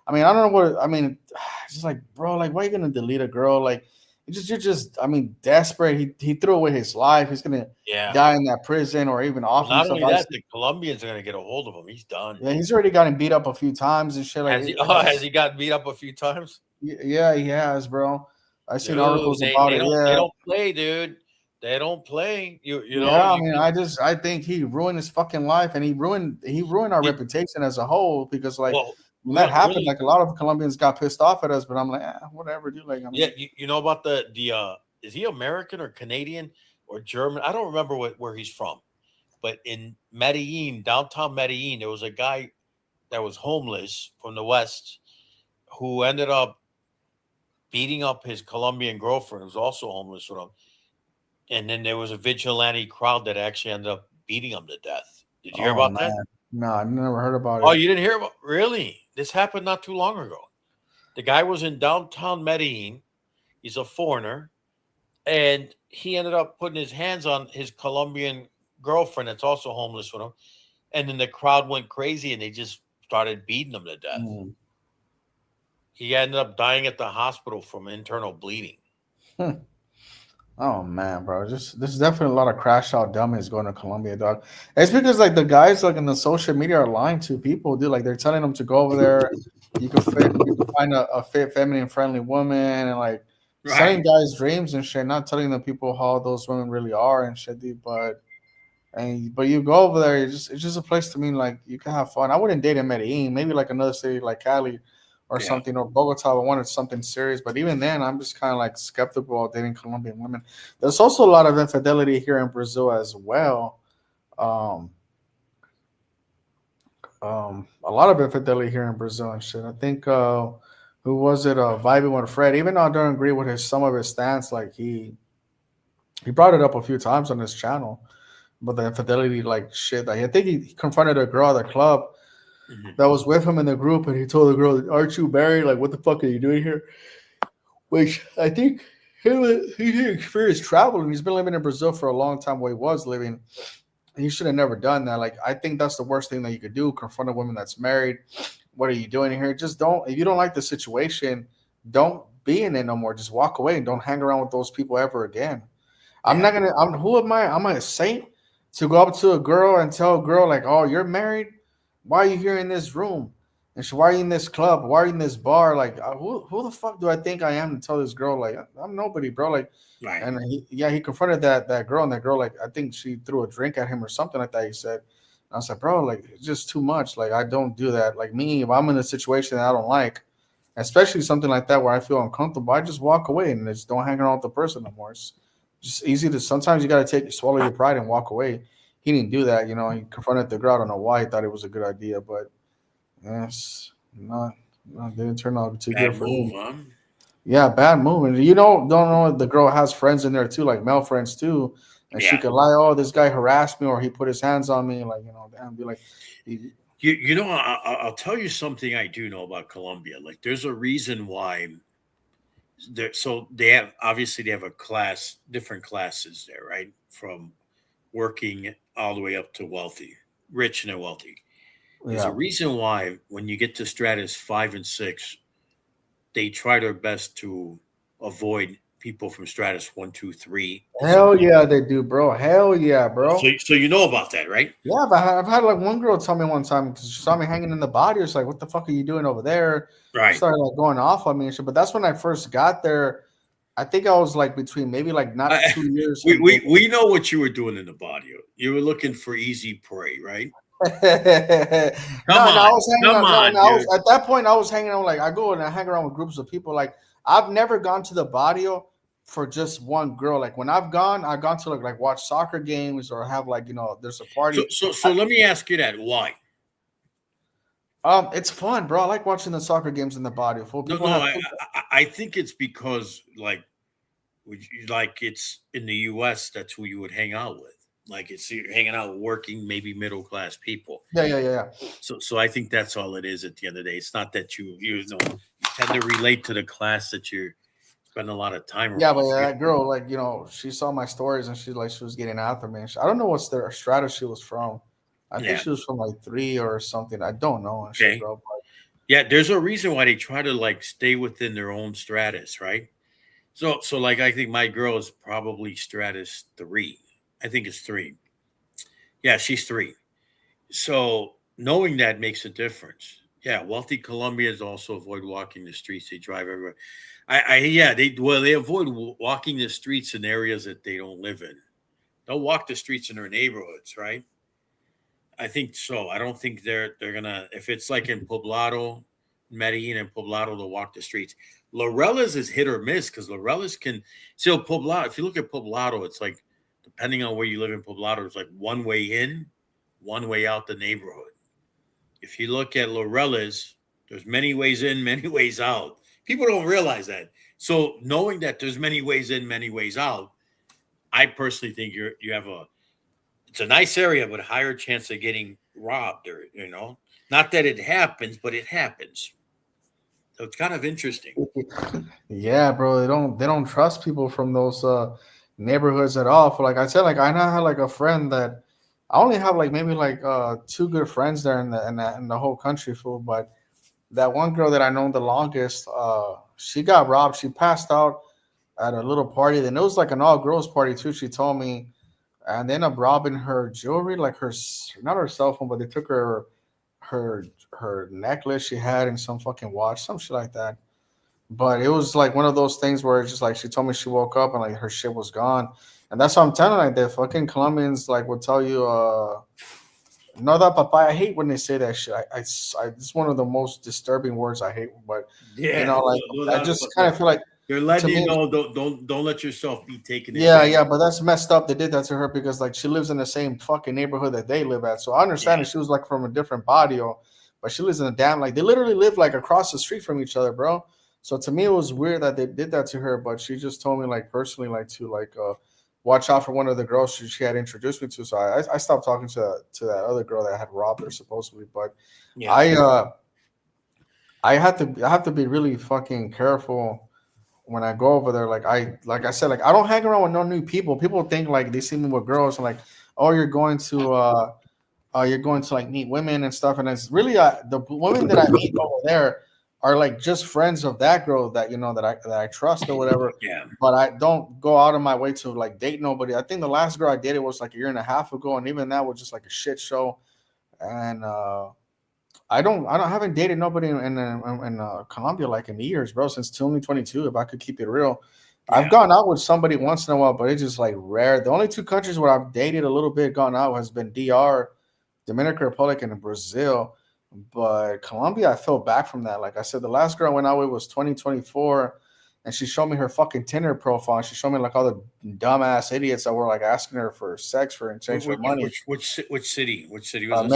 don't know what. It's just like, bro, like, why are you gonna delete a girl? Like, you're just desperate. He threw away his life. He's gonna die in that prison or even off. Not only that, the Colombians are gonna get a hold of him. He's done. Yeah, he's already gotten beat up a few times and shit. Like, has he gotten beat up a few times? Yeah, he has, bro. I've seen articles about it. They don't play, dude. They don't play. You know. Yeah, I think he ruined his fucking life, and he ruined our reputation as a whole because when that happened, really, like a lot of Colombians got pissed off at us, but I'm like, whatever, dude. Like, you know about the is he American or Canadian or German? I don't remember where he's from, but in Medellin, downtown Medellin, there was a guy that was homeless from the West who ended up beating up his Colombian girlfriend, who was also homeless with him. And then there was a vigilante crowd that actually ended up beating him to death. Did you hear about that? No, I never heard about it. Oh, you didn't hear about? Really? This happened not too long ago. The guy was in downtown Medellin. He's a foreigner. And he ended up putting his hands on his Colombian girlfriend that's also homeless with him. And then the crowd went crazy and they just started beating him to death. He ended up dying at the hospital from internal bleeding. Oh man, bro, there's definitely a lot of crash out dummies going to Colombia, dog. It's because like the guys like in the social media are lying to people, dude. Like they're telling them to go over there. You can find a fit, feminine, friendly woman, and like selling guys dreams and shit. Not telling the people how those women really are and shit, dude. But you go over there, it's just a place to mean like you can have fun. I wouldn't date in Medellin, maybe like another city like Cali or something, or Bogota. I wanted something serious, but even then, I'm just kind of like skeptical of dating Colombian women. There's also a lot of infidelity here in Brazil as well. A lot of infidelity here in Brazil and shit. I think who was it? Vibing with Fred. Even though I don't agree with some of his stance, like he brought it up a few times on his channel, but the infidelity like shit. Like, I think he confronted a girl at the club that was with him in the group, and he told the girl, "Aren't you married? Like, what the fuck are you doing here?" Which I think he experienced traveling. He's been living in Brazil for a long time where he was living. He should have never done that. Like, I think that's the worst thing that you could do, confront a woman that's married. What are you doing here? Just don't, if you don't like the situation, don't be in it no more. Just walk away and don't hang around with those people ever again. Who am I? I'm a saint to go up to a girl and tell a girl like, "Oh, you're married? Why are you here in this room?" And she, why are you in this club? Why are you in this bar? Like, who the fuck do I think I am to tell this girl? Like, I'm nobody, bro. Like, Right. and he confronted that girl, and that girl, like, I think she threw a drink at him or something like that. He said, and I was like, bro, like, it's just too much. Like, I don't do that. Like me, if I'm in a situation that I don't like, especially something like that where I feel uncomfortable, I just walk away and just don't hang around with the person no more. It's just easy to. Sometimes you got to swallow your pride and walk away. He didn't do that. He confronted the girl. I don't know why he thought it was a good idea, but yes, not didn't turn out too good Bad for move, him. huh? Yeah, bad move. And don't know the girl has friends in there too, like male friends too, and she Yeah. could lie. Oh, this guy harassed me, or he put his hands on me. Like damn, be like, I'll tell you something I do know about Colombia. Like, there's a reason why. So they have obviously they have different classes there, right? From working all the way up to wealthy, rich and wealthy. There's a yeah, reason why when you get to stratus 5 and 6, they try their best to avoid people from stratus 1, 2, 3. hell yeah, they do, bro. Hell yeah, bro. So you know about that, right? Yeah, but I've had like one girl tell me one time because she saw me hanging in the body. It's like, what the fuck are you doing over there? Right. Started like going off on me and shit. But that's when I first got there. I think I was like between maybe like not I, 2 years. we know what you were doing in the body. You were looking for easy prey, right? No, I On, was hanging come out. No, on, no, I was dude. at that point. I was hanging out. Like I go and I hang around with groups of people. Like I've never gone to the barrio for just one girl. Like when I've gone to like watch soccer games or have like there's a So, party. so, so let me ask you that. Why? It's fun, bro. I like watching the soccer games in the barrio. Full No, people no. have. I think it's because like it's in the U.S. That's who you would hang out with. Like it's you're hanging out with working, maybe middle class people. Yeah. So I think that's all it is at the end of the day. It's not that you tend to relate to the class that you spend a lot of time Yeah, but around. that girl, like she saw my stories and she was getting after me. And I don't know what's their strategy she was from. I think Yeah. she was from like 3 or something. I don't know. And shit, Okay. bro. Yeah, there's a reason why they try to like stay within their own stratus, right? So like I think my girl is probably stratus 3. I think it's 3. Yeah, she's 3. So knowing that makes a difference. Yeah, wealthy Colombians also avoid walking the streets. They drive everywhere. Yeah, they avoid walking the streets in areas that they don't live in. They'll walk the streets in their neighborhoods, right? I think so. I don't think they're gonna if it's like in Poblado, Medellin and Poblado, they'll walk the streets. Lorella's is hit or miss because Lorella's can still Poblado. If you look at Poblado, it's like depending on where you live in Poblado, it's like one way in, one way out the neighborhood. If you look at Lorella's, there's many ways in, many ways out. People don't realize that. So knowing that there's many ways in, many ways out, I personally think you have it's a nice area, but a higher chance of getting robbed or not that it happens, but it happens. So it's kind of interesting. Yeah, bro. They don't trust people from those neighborhoods at all. For like I said, like I now had like a friend that I only have like maybe like two good friends there in the whole country, full. But that one girl that I know the longest, she got robbed. She passed out at a little party. Then it was like an all girls party too. She told me, and they ended up robbing her jewelry, like not her cell phone, but they took her her necklace she had and some fucking watch, some shit like that. But it was like one of those things where it's just like she told me she woke up and like her shit was gone. And that's what I'm telling like the fucking Colombians like will tell you no that papaya. I hate when they say that shit. It's one of the most disturbing words I hate. But Yeah, like no I doubt just about kind that. of feel like They're to letting you me know don't let yourself be taken yeah, advantage. but that's messed up. They did that to her because like she lives in the same fucking neighborhood that they live at. So I understand Yeah, if she was like from a different barrio, but she lives in a damn like they literally live like across the street from each other, bro. So to me it was weird that they did that to her, but she just told me like personally like to like watch out for one of the girls she had introduced me to. So I stopped talking to that other girl that had robbed her supposedly. But yeah, I I have to be really fucking careful when I go over there. Like I said, like I don't hang around with no new people. People think like they see me with girls and like, oh, you're going to like meet women and stuff. And it's really the women that I meet over there are like just friends of that girl that that I trust or whatever. yeah. But I don't go out of my way to like date nobody. I think the last girl I dated was like a year and a half ago, and even that was just like a shit show. And I haven't dated nobody in Colombia like in years, bro. Since 2022, if I could keep it real. I've Yeah. gone out with somebody once in a while, but it's just like rare. The only two countries where I've dated a little bit, gone out, has been DR, Dominican Republic, and Brazil. But Colombia, I fell back from that. Like I said, the last girl I went out with was 2024, and she showed me her fucking Tinder profile. She showed me like all the dumbass idiots that were like asking her for sex for in exchange for money. Which city? Which city was this?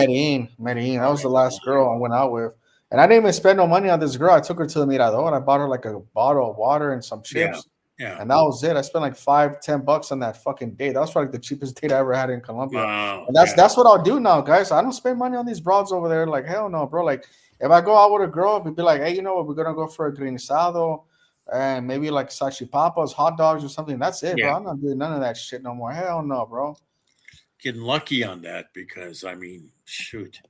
Medellin. That was the last girl I went out with, and I didn't even spend no money on this girl. I took her to the Mirador. I bought her like a bottle of water and some Yeah. chips. Yeah. And that was it. I spent like $5-10 on that fucking date. That was probably the cheapest date I ever had in Colombia. Wow. And that's what I'll do now, guys. I don't spend money on these broads over there. Like, hell no, bro. Like, if I go out with a girl, it'd be like, hey, you know what? We're gonna go for a granizado and maybe like salchipapas, hot dogs, or something. That's it, bro. I'm not doing none of that shit no more. Hell no, bro. Getting lucky on that because I mean, shoot,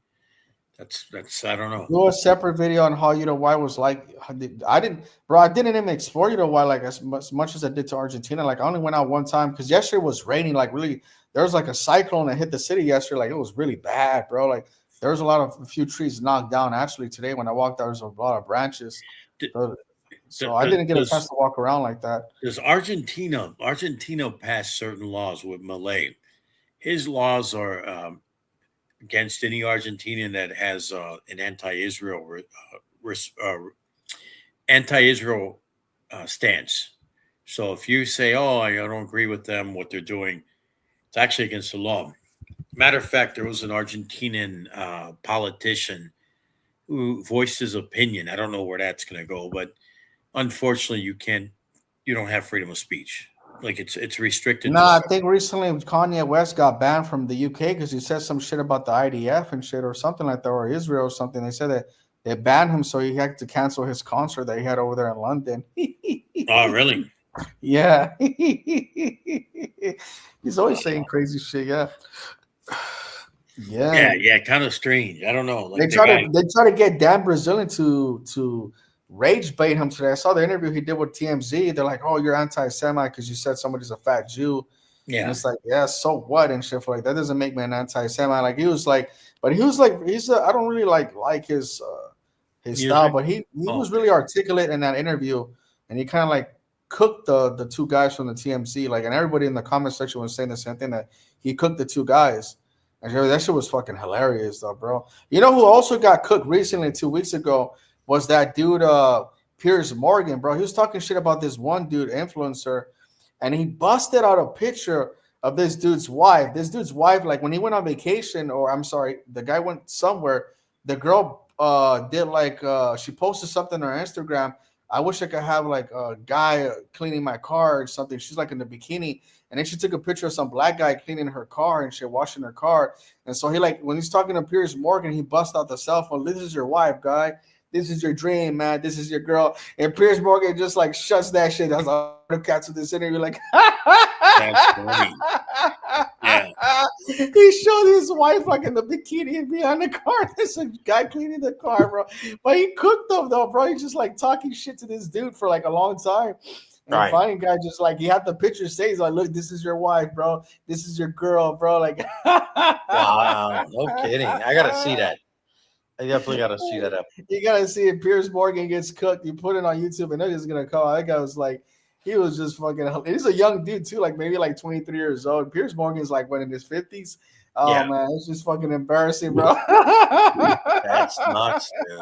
that's I don't know. Do a separate video on how Uruguay was like. I didn't even explore Uruguay like as much as I did to Argentina. Like I only went out one time because yesterday was raining. Like really, there was like a cyclone that hit the city yesterday. Like it was really bad, bro. Like there was a few trees knocked down. Actually, today when I walked, there was a lot of branches. So I didn't get a chance to walk around like that. Does Argentina pass certain laws with Malay? His laws are against any Argentinian that has an anti-Israel stance. So if you say, "Oh, I don't agree with them, what they're doing," it's actually against the law. Matter of fact, there was an Argentinian politician who voiced his opinion. I don't know where that's going to go, but unfortunately, you don't have freedom of speech. Like it's restricted. I think recently Kanye West got banned from the UK because he said some shit about the IDF and shit or something like that, or Israel or something. They said that they banned him, so he had to cancel his concert that he had over there in London. Oh, really? Yeah. He's always saying crazy shit. Yeah. Yeah. Kind of strange. I don't know. Like they try to get Dan Brazilian to rage bait him today. I saw the interview he did with TMZ. They're like, "Oh, you're anti-Semite because you said somebody's a fat Jew." Yeah, and it's like, yeah, so what and shit. Like that doesn't make me an anti-Semite. Like he was like I don't really like his style, but he was really articulate in that interview, and he kind of like cooked the two guys from the TMZ. Like, and everybody in the comment section was saying the same thing, that he cooked the two guys. And that shit was fucking hilarious, though, bro. You know who also got cooked recently 2 weeks ago was that dude, Piers Morgan, bro. He was talking shit about this one dude, influencer, and he busted out a picture of this dude's wife. This dude's wife, like when he went on vacation, or I'm sorry, the guy went somewhere, the girl did like, she posted something on her Instagram. I wish I could have like a guy cleaning my car or something. She's like in the bikini. And then she took a picture of some black guy cleaning her car and shit, washing her car. And so he like, when he's talking to Piers Morgan, he busts out the cell phone. This is your wife, guy. This is your dream, man. This is your girl. And Piers Morgan just like shuts that shit. That's all the cats with this interview. Like, that's funny. Yeah. He showed his wife like in the bikini behind the car. There's a guy cleaning the car, bro. But he cooked them though, bro. He's just like talking shit to this dude for like a long time. And the funny guy just like, he had the picture say, he's like, look, this is your wife, bro. This is your girl, bro. Like, wow, no kidding. I gotta see that. I definitely gotta see that up. You gotta see it. Piers Morgan gets cooked. You put it on YouTube, and they're just gonna call. That guy was like, he was just fucking. He's a young dude too, like maybe like 23 years old. Piers Morgan's like in his 50s. Oh man, it's just fucking embarrassing, bro. That's nuts, dude.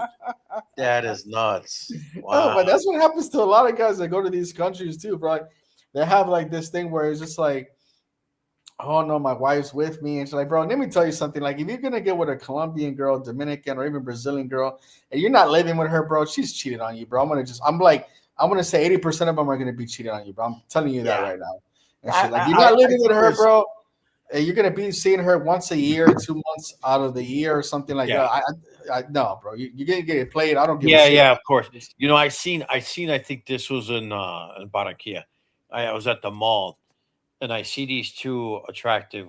That is nuts. Wow. No, but that's what happens to a lot of guys that go to these countries too, bro. They have like this thing where it's just like, oh no, my wife's with me, and she's like, bro, let me tell you something. Like, if you're gonna get with a Colombian girl, Dominican, or even Brazilian girl, and you're not living with her, bro, she's cheated on you, bro. I'm gonna say 80% of them are gonna be cheated on you, bro. I'm telling you that right now. And she's like, you're not living with her, bro. And you're gonna be seeing her once a year, 2 months out of the year, or something like that. No, bro, you're gonna get it played. I don't give a shit. Yeah, of course. You know, I seen. I think this was in Barranquilla. I was at the mall, and I see these two attractive,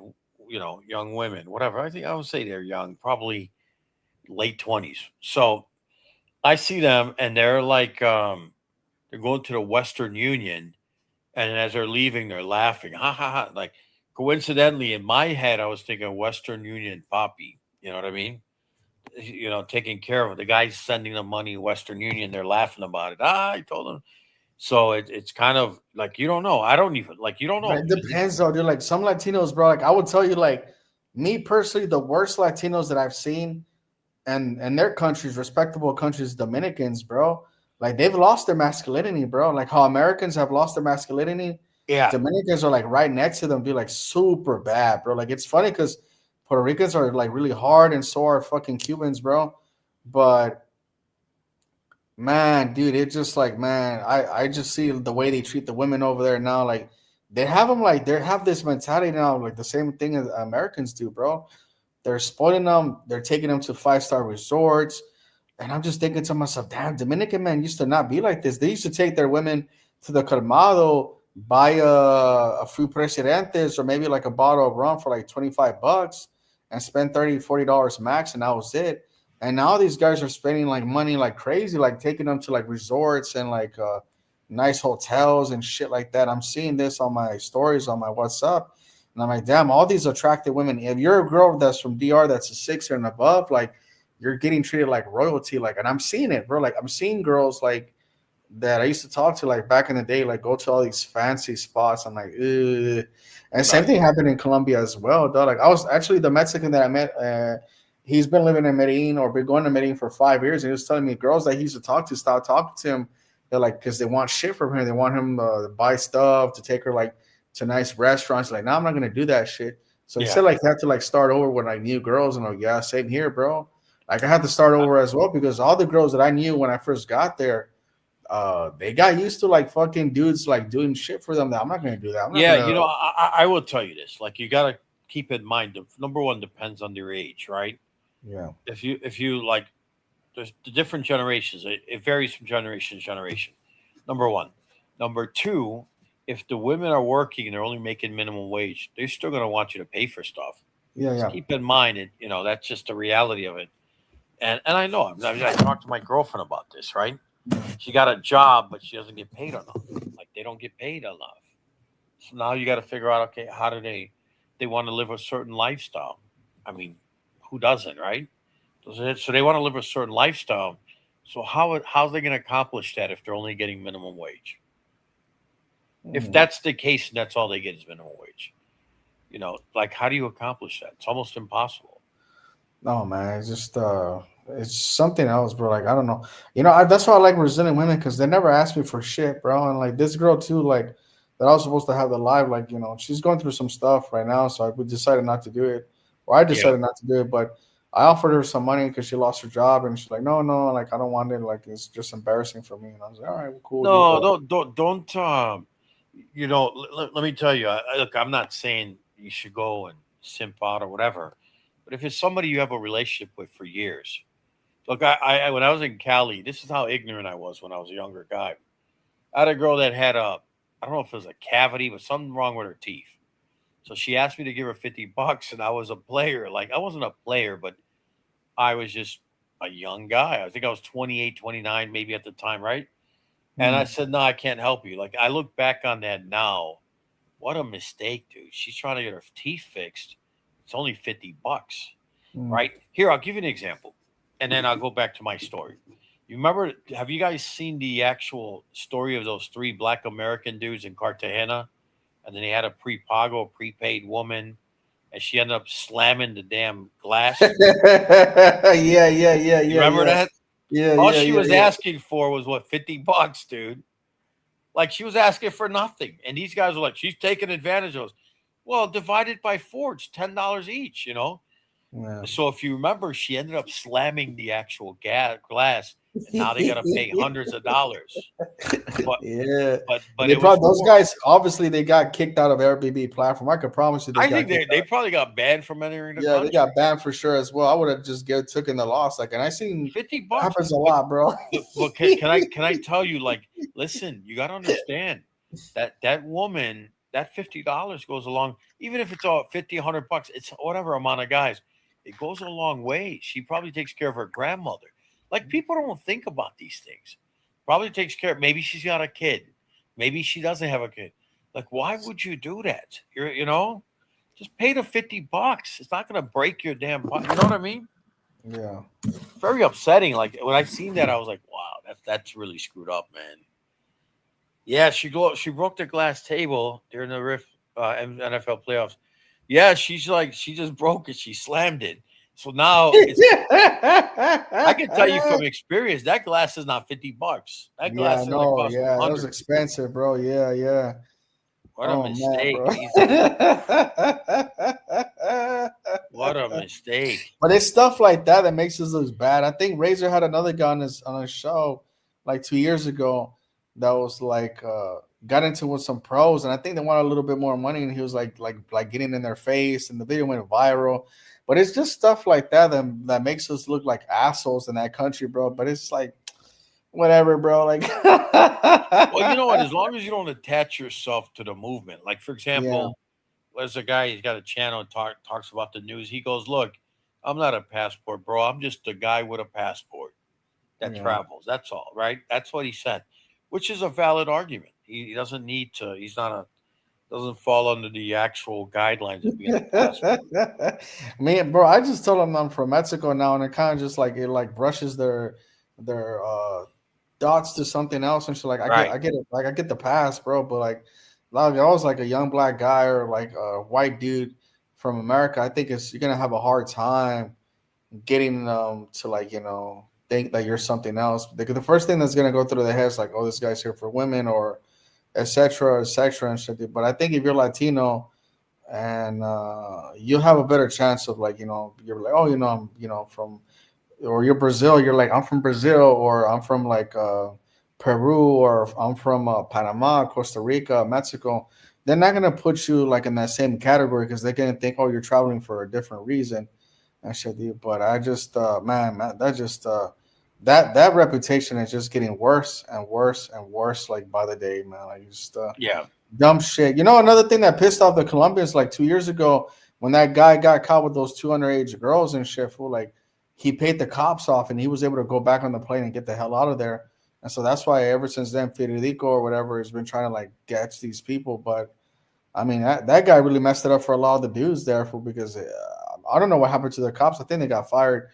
young women, whatever. I would say they're young, probably late 20s. So I see them, and they're like, they're going to the Western Union, and as they're leaving, they're laughing, ha ha ha. Like, coincidentally, in my head, I was thinking Western Union Poppy. You know what I mean? taking care of it. The guy's sending them money, Western Union. They're laughing about it. I told them. So it's kind of like you don't know. I don't even you don't But know. it depends though, dude. Like some Latinos, bro. Like I would tell you, like me personally, the worst Latinos that I've seen, and their countries, respectable countries, Dominicans, bro. Like they've lost their masculinity, bro. Like how Americans have lost their masculinity. Yeah, Dominicans are like right next to them, dude. Like super bad, bro. Like it's funny because Puerto Ricans are like really hard, and so are fucking Cubans, bro. But man, dude, it's just like man, I just see the way they treat the women over there now. Like they have them like they have this mentality now, like the same thing as Americans do, bro. They're spoiling them. They're taking them to 5-star resorts. And I'm just thinking to myself, damn, Dominican men used to not be like this. They used to take their women to the Colmado, buy a few presidentes or maybe like a bottle of rum for like $25 and spend $30, $40 max, and that was it. And now these guys are spending like money like crazy, like taking them to like resorts and like nice hotels and shit like that. I'm seeing this on my stories on my WhatsApp. And I'm like, damn, all these attractive women. If you're a girl that's from DR that's a 6 and above, like you're getting treated like royalty. Like, and I'm seeing it, bro. Like, I'm seeing girls like that I used to talk to like back in the day, like go to all these fancy spots. I'm like, ugh. And same thing happened in Colombia as well, though. Like, I was actually the Mexican that I met. He's been living in Medellin or been going to Medellin for 5 years. And he was telling me girls that he used to talk to stop talking to him. They're like, because they want shit from him. They want him to buy stuff, to take her like to nice restaurants. Like, no, I'm not gonna do that shit. So he said like he had to like start over with like new girls, and like, yeah, same here, bro. Like I had to start over as well because all the girls that I knew when I first got there, they got used to like fucking dudes like doing shit for them. That I'm not gonna do that. I'm not yeah. gonna, I will tell you this. Like you got to keep in mind. Number one depends on their age, right? yeah. If you like, there's the different generations. It varies from generation to generation. Number one. Number two, if the women are working and they're only making minimum wage, they're still going to want you to pay for stuff. Yeah, Just yeah. keep in mind, that's just the reality of it. And I know. I talked to my girlfriend about this, right? She got a job, but she doesn't get paid enough. Like they don't get paid enough. So now you got to figure out, okay, how do they want to live a certain lifestyle? I mean, who doesn't, right? So they want to live a certain lifestyle. So how's they going to accomplish that if they're only getting minimum wage? If that's the case and that's all they get is minimum wage, like how do you accomplish that? It's almost impossible. No, man, it's something else, bro. Like I don't know, that's why I like Brazilian women because they never ask me for shit, bro. And like this girl too, like that I was supposed to have the live, like she's going through some stuff right now, so we decided not to do it, or I Yeah. decided not to do it. But I offered her some money because she lost her job, and she's like, no, no, like I don't want it, like it's just embarrassing for me. And I was like, all right, well, cool. No, Dude, don't. Let me tell you. Look, I'm not saying you should go and simp out or whatever, but if it's somebody you have a relationship with for years, look, when I was in Cali, this is how ignorant I was when I was a younger guy. I had a girl that had I don't know if it was a cavity, but something wrong with her teeth. So she asked me to give her $50, and I was a player. Like I wasn't a player, but I was just a young guy. I think I was 28, 29, maybe at the time, right? And I said, no, I can't help you. Like I look back on that now. What a mistake, dude. She's trying to get her teeth fixed. It's only $50, right? Here, I'll give you an example. And then I'll go back to my story. You remember, have you guys seen the actual story of those 3 black American dudes in Cartagena? And then they had a prepaid woman, and she ended up slamming the damn glass. yeah, yeah, yeah, yeah. You remember that? Yeah, All yeah, she yeah, was yeah. asking for was what, $50, dude. Like she was asking for nothing. And these guys were like, she's taking advantage of us. Well, divided by 4, it's $10 each. Yeah. So if you remember, she ended up slamming the actual glass, and now they got to pay hundreds of dollars. But Yeah. but They it was probably those more. guys obviously they got kicked out of Airbnb platform. I could promise you they I got think kicked they out. probably got banned from entering the Yeah, they country. got banned for sure as well. I would have just taken the loss. Like, and I seen $50. that happens a lot, bro. But can I tell you, like, listen, you got to understand that woman, that $50 goes along, even if it's all 50, $100, it's whatever amount of guys, it goes a long way. She probably takes care of her grandmother. Like people don't think about these things. Probably takes care. Maybe she's got a kid. Maybe she doesn't have a kid. Like, why would you do that? Just pay the $50. It's not going to break your damn. You know what I mean? Yeah. Very upsetting. Like when I seen that, I was like, wow, that's really screwed up, man. Yeah, she broke the glass table during the NFL playoffs. Yeah, she's like she just broke it. She slammed it. So now it's I can tell you from experience that glass is not $50. That Yeah, glass I is gonna know. cost Yeah, that was hundreds. expensive, bro. Yeah, yeah. What a Oh man, mistake. bro. What a mistake. But it's stuff like that that makes us look bad. I think Razor had another guy on his show like 2 years ago that was like got into with some pros, and I think they wanted a little bit more money, and he was like getting in their face, and the video went viral. But it's just stuff like that that makes us look like assholes in that country, bro. But it's like whatever, bro. Like Well, you know what? As long as you don't attach yourself to the movement, like for yeah, example, there's a guy. He's got a channel talks about the news. He goes, "Look, I'm not a passport, bro. I'm just a guy with a passport that yeah. travels. That's all, right?" That's what he said, which is a valid argument. He doesn't need to. He's not a doesn't fall under the actual guidelines of being a passport. Man, bro, I just told them I'm from Mexico now, and it kind of just like it like brushes their dots to something else, and shit. Like Right. I get it, like I get the pass, bro, but like I was like a young black guy or like a white dude from America. I think you're gonna have a hard time getting to like think that you're something else. The first thing that's gonna go through the head is like, oh, this guy's here for women or etc. etc. and shit. But I think if you're Latino and you have a better chance of like you're like, oh, I'm from, or you're Brazil, you're like, I'm from Brazil, or I'm from like Peru, or I'm from Panama, Costa Rica, Mexico. They're not gonna put you like in that same category because they're gonna think, oh, you're traveling for a different reason and shit. But I just man, that just that reputation is just getting worse and worse and worse like by the day, man. Like just Yeah. dumb shit. Another thing that pissed off the Colombians like 2 years ago when that guy got caught with those two underage girls and shit, fool, like he paid the cops off and he was able to go back on the plane and get the hell out of there. And so that's why ever since then, Federico or whatever has been trying to like catch these people. But I mean, that guy really messed it up for a lot of the dudes there, fool, because I don't know what happened to the cops. I think they got fired.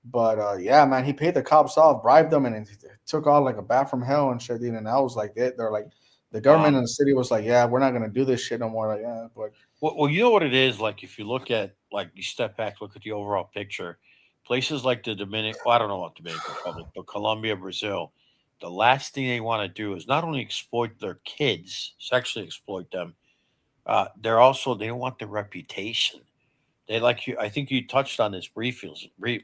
But yeah, man, he paid the cops off, bribed them, and it took all like a bat from hell and shit. And I was like, they're like, the government Um, in the city was like, yeah, we're not gonna do this shit no more. Like, yeah, but well, you know what it is. Like if you look at like you step back, look at the overall picture. Places like the Dominican, well, I don't know about Dominican Republic, but Colombia, Brazil, the last thing they want to do is not only exploit their kids, sexually exploit them. They don't want their reputation. They like you. I think you touched on this previously. They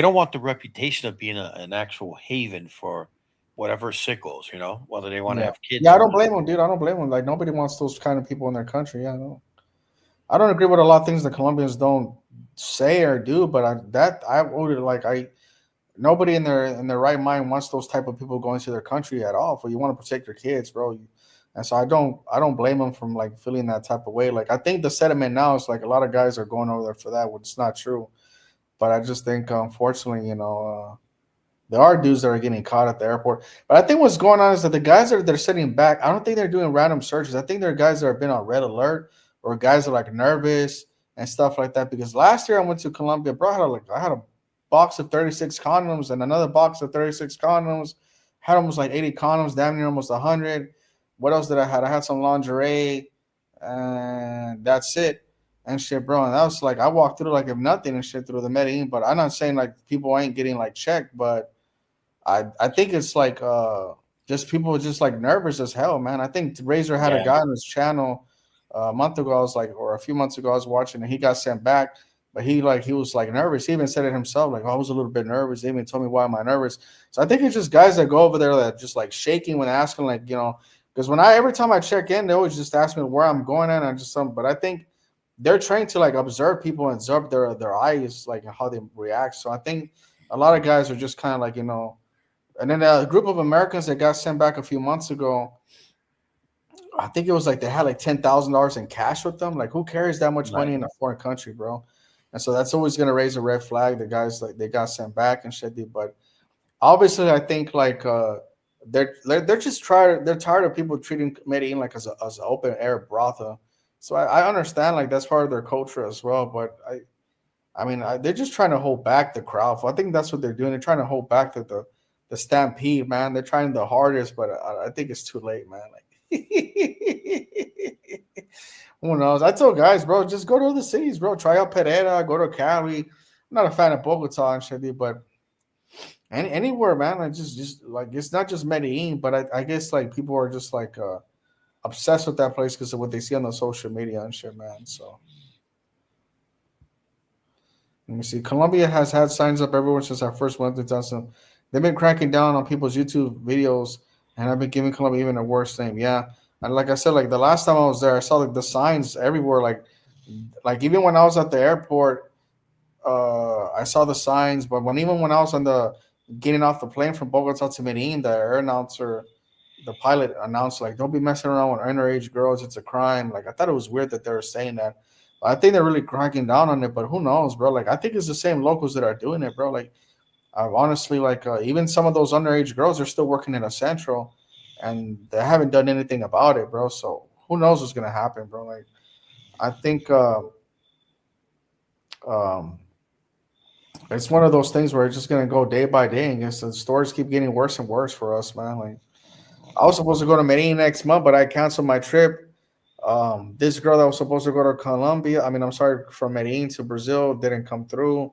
don't want the reputation of being an actual haven for whatever sickles, whether they want to yeah, have kids yeah, I or don't not. blame him, dude. I don't blame him. Like nobody wants those kind of people in their country. Yeah, no. I don't agree with a lot of things the Colombians don't say or do, but I would like I nobody in their right mind wants those type of people going to their country at all. For you want to protect your kids, bro. And so I don't blame them from like feeling that type of way. Like I think the sentiment now is like a lot of guys are going over there for that, which is not true. But I just think unfortunately, there are dudes that are getting caught at the airport. But I think what's going on is that the guys that they're sitting back, I don't think they're doing random searches. I think they're guys that have been on red alert or guys that are like nervous and stuff like that. Because last year I went to Colombia, bro. I had a box of 36 condoms and another box of 36 condoms. Had almost like 80 condoms, damn near almost 100. What else did I had? I had some lingerie, and that's it and shit, bro. And that was like I walked through like if nothing and shit through the Medellin. But I'm not saying like people ain't getting like checked, but I think it's like just people just like nervous as hell, man. I think Razor had a Yeah. guy on his channel a month ago. I was like, or a few months ago, I was watching, and he got sent back. But he was like nervous. He even said it himself, like, oh, I was a little bit nervous. They even told me why am I nervous. So I think it's just guys that go over there that just like shaking when asking, like, because every time I check in, they always just ask me where I'm going at and just some. But I think they're trained to like observe people and observe their eyes, like how they react. So I think a lot of guys are just kind of like and then a group of Americans that got sent back a few months ago, I think it was like they had like $10,000 in cash with them. Like, who carries that much money Right. in a foreign country, bro? And so that's always gonna raise a red flag. The guys like they got sent back and shit. But obviously, I think like they're just tired. They're tired of people treating Medellin like as an open air brothel. So I understand like that's part of their culture as well. But I mean, they're just trying to hold back the crowd. I think that's what they're doing. They're trying to hold back the stampede, man. They're trying the hardest, but I think it's too late, man. Like, who knows? I told guys, bro, just go to other cities, bro. Try out Pereira, go to Cali. I'm not a fan of Bogota and shit, dude, but anywhere, man. Like just like it's not just Medellin, but I guess like people are just like obsessed with that place because of what they see on the social media and shit, man. So let me see. Colombia has had signs up everywhere since our first went to Johnson. They've been cracking down on people's YouTube videos, and I've been giving Colombia even a worse name. Yeah, and like I said, like the last time I was there, I saw like the signs everywhere. Like even when I was at the airport, I saw the signs. But even when I was on the getting off the plane from Bogota to Medellin, the air announcer, the pilot announced like, "Don't be messing around with underage girls. It's a crime." Like I thought it was weird that they were saying that. I think they're really cracking down on it, but who knows, bro? Like I think it's the same locals that are doing it, bro. Like I've honestly, like even some of those underage girls are still working in a central, and they haven't done anything about it, bro. So who knows what's gonna happen, bro? Like I think um, it's one of those things where it's just gonna go day by day, and guess the stories keep getting worse and worse for us, man. Like I was supposed to go to Medellin next month, but I canceled my trip. This girl that was supposed to go to Colombia, I mean, I'm sorry, from Medellin to Brazil didn't come through.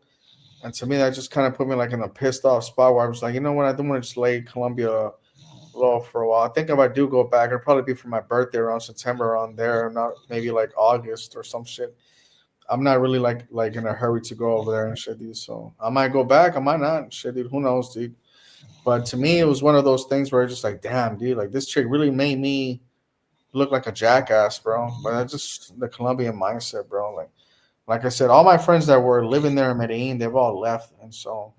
And to me, that just kind of put me like in a pissed off spot where I was like, you know what, I don't want to just lay Colombia low for a while. I think if I do go back, it'll probably be for my birthday around September, around there, not maybe like August or some shit. I'm not really like in a hurry to go over there and shit, dude. So I might go back, I might not. Shit, dude, who knows, dude. But to me, it was one of those things where it's just like, damn, dude, like this chick really made me look like a jackass, bro. But that's just the Colombian mindset, bro. Like I said, all my friends that were living there in Medellin, they've all left, and so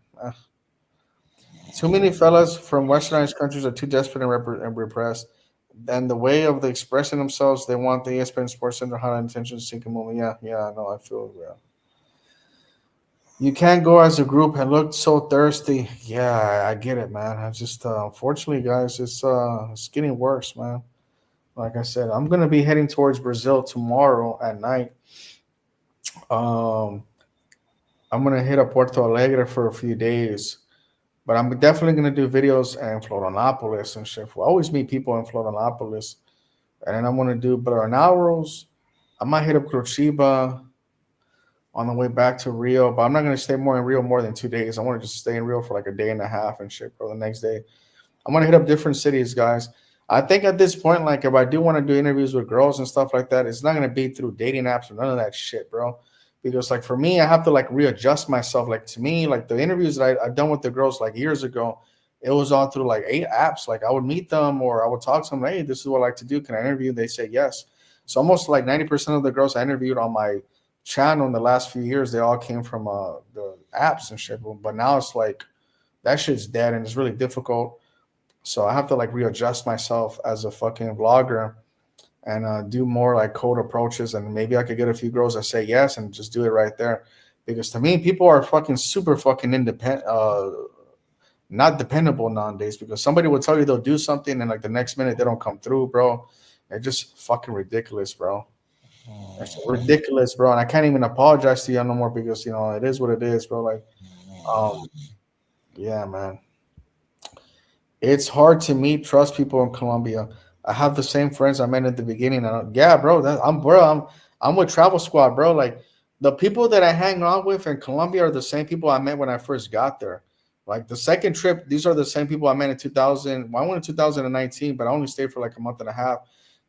too many fellas from westernized countries are too desperate and repressed. And the way of the expressing themselves, they want the ESPN Sports Center hot intention to seek a movement. Yeah, yeah, I know, I feel yeah. You can't go as a group and look so thirsty. Yeah, I get it, man. I just unfortunately, guys, it's getting worse, man. Like I said, I'm gonna be heading towards Brazil tomorrow at night. Um, I'm gonna hit up Porto Alegre for a few days, but I'm definitely gonna do videos in Florianopolis and shit. I always meet people in Florianopolis, and then I'm gonna do Bernauros. I might hit up Curitiba on the way back to Rio, but I'm not gonna stay more in Rio more than 2 days. I want to just stay in Rio for like a day and a half and shit. For the next day, I'm gonna hit up different cities, guys. I think at this point, like if I do want to do interviews with girls and stuff like that, it's not gonna be through dating apps or none of that shit, bro. Because like for me, I have to like readjust myself. Like to me, like the interviews that I've done with the girls like years ago, it was all through like 8 apps. Like I would meet them or I would talk to them. Hey, this is what I like to do. Can I interview? They say yes. So almost like 90% of the girls I interviewed on my channel in the last few years, they all came from the apps and shit. But now it's like that shit's dead and it's really difficult. So I have to like readjust myself as a fucking vlogger and do more like cold approaches. And maybe I could get a few girls that say yes and just do it right there. Because to me, people are fucking super fucking independent, not dependable nowadays. Because somebody will tell you they'll do something and like the next minute they don't come through, bro. It's just fucking ridiculous, bro. It's ridiculous, bro. And I can't even apologize to you no more because you know it is what it is, bro. Like, um, yeah, man. It's hard to meet trust people in Colombia. I have the same friends I met at the beginning. And yeah, bro, I'm with Travel Squad, bro. Like the people that I hang out with in Colombia are the same people I met when I first got there. Like the second trip, these are the same people I met in 2000. Well, I went in 2019, but I only stayed for like a month and a half.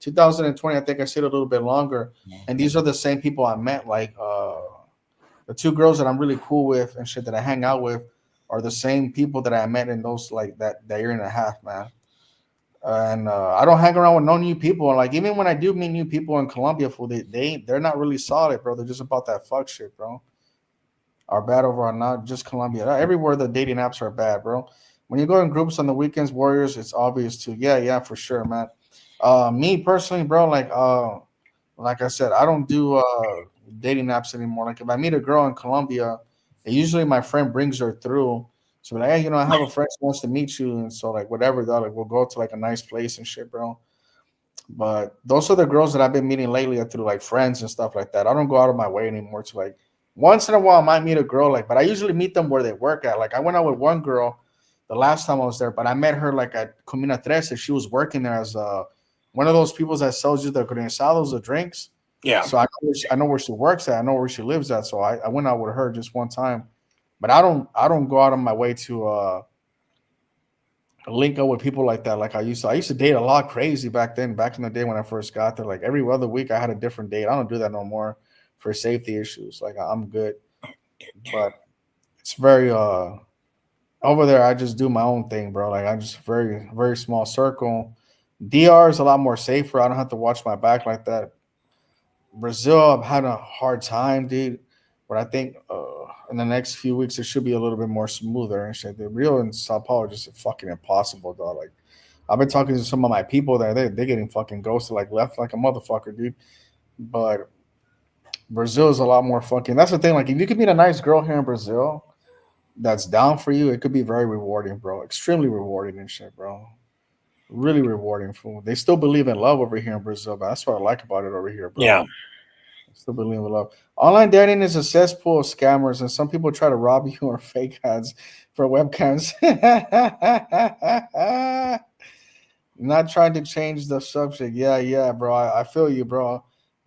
2020, I think I stayed a little bit longer. And these are the same people I met. Like the two girls that I'm really cool with and shit that I hang out with are the same people that I met in those like that year and a half, man. And I don't hang around with no new people. Like even when I do meet new people in Colombia, for they're not really solid, bro. They're just about that fuck shit, bro. Are bad overall, not just Colombia. Everywhere the dating apps are bad, bro. When you go in groups on the weekends, Warriors, it's obvious too. Yeah, for sure, man. Me personally, bro, like I said, I don't do dating apps anymore. Like if I meet a girl in Colombia, usually my friend brings her through. So like, hey, I have a friend who wants to meet you, and so like whatever, though, like we'll go to like a nice place and shit, bro. But those are the girls that I've been meeting lately through like friends and stuff like that. I don't go out of my way anymore to like Once in a while, I might meet a girl like, but I usually meet them where they work at. Like I went out with one girl the last time I was there, but I met her like at Comuna Trece. She was working there as one of those people that sells you the granzados, the drinks. Yeah. So I know where she works at. I know where she lives at. So I went out with her just one time, but I don't go out of my way to link up with people like that. Like I used to date a lot crazy back then, back in the day when I first got there. Like every other week I had a different date. I don't do that no more for safety issues. Like I'm good. But it's very over there I just do my own thing, bro. Like I'm just very, very small circle. DR is a lot more safer. I don't have to watch my back like that. Brazil, I've had a hard time, dude. But I think in the next few weeks it should be a little bit more smoother and shit. The Rio and Sao Paulo are just fucking impossible, dog. Like I've been talking to some of my people there. They're getting fucking ghosted, like left like a motherfucker, dude. But Brazil is a lot more fucking. That's the thing. Like if you could meet a nice girl here in Brazil that's down for you, it could be very rewarding, bro. Extremely rewarding and shit, bro. Really rewarding. Fool. They still believe in love over here in Brazil, but that's what I like about it over here, bro. Yeah. Still believe in love. Online dating is a cesspool of scammers, and some people try to rob you or fake ads for webcams. Not trying to change the subject. Yeah, bro. I feel you, bro.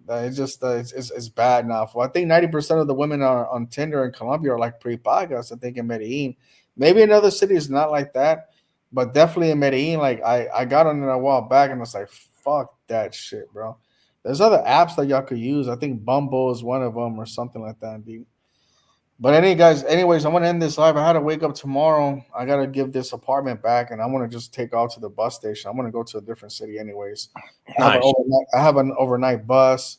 It's just it's bad now. I think 90% of the women are on Tinder in Colombia are like pre-pagas. I think in Medellin, maybe in other cities not like that, but definitely in Medellin. Like I got on it a while back, and I was like, fuck that shit, bro. There's other apps that y'all could use. I think Bumble is one of them or something like that, dude. But anyways, I want to end this live. I had to wake up tomorrow. I gotta give this apartment back, and I want to just take off to the bus station. I want to go to a different city, anyways. Nice. I have an overnight bus,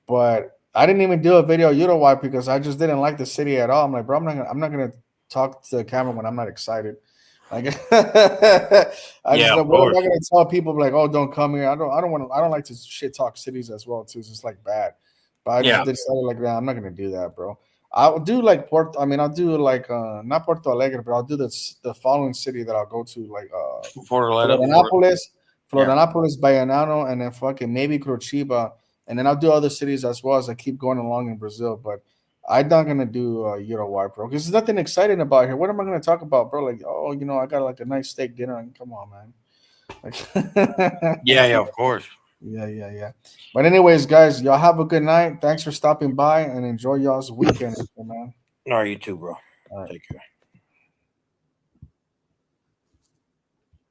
but I didn't even do a video Uruguay because I just didn't like the city at all. I'm like, bro, I'm not gonna talk to the camera when I'm not excited. Like, Yeah, of what am I course. gonna tell people like, oh, don't come here? I don't like to shit talk cities as well too. It's just like bad. But I just Yeah. decided like that. I'm not gonna do that, bro. I'll do like I'll do like not Porto Alegre, but I'll do the following city that I'll go to, like Florianopolis, Baianano, and then fucking maybe Curitiba, and then I'll do other cities as well as I keep going along in Brazil. But I'm not gonna do Uruguay, bro, because there's nothing exciting about here. What am I gonna talk about, bro? Like, oh, I got like a nice steak dinner, and come on, man. Like, Yeah, of course. yeah. But anyways, guys, y'all have a good night. Thanks for stopping by and enjoy y'all's weekend, man. All right, you too, bro. All right. Take care.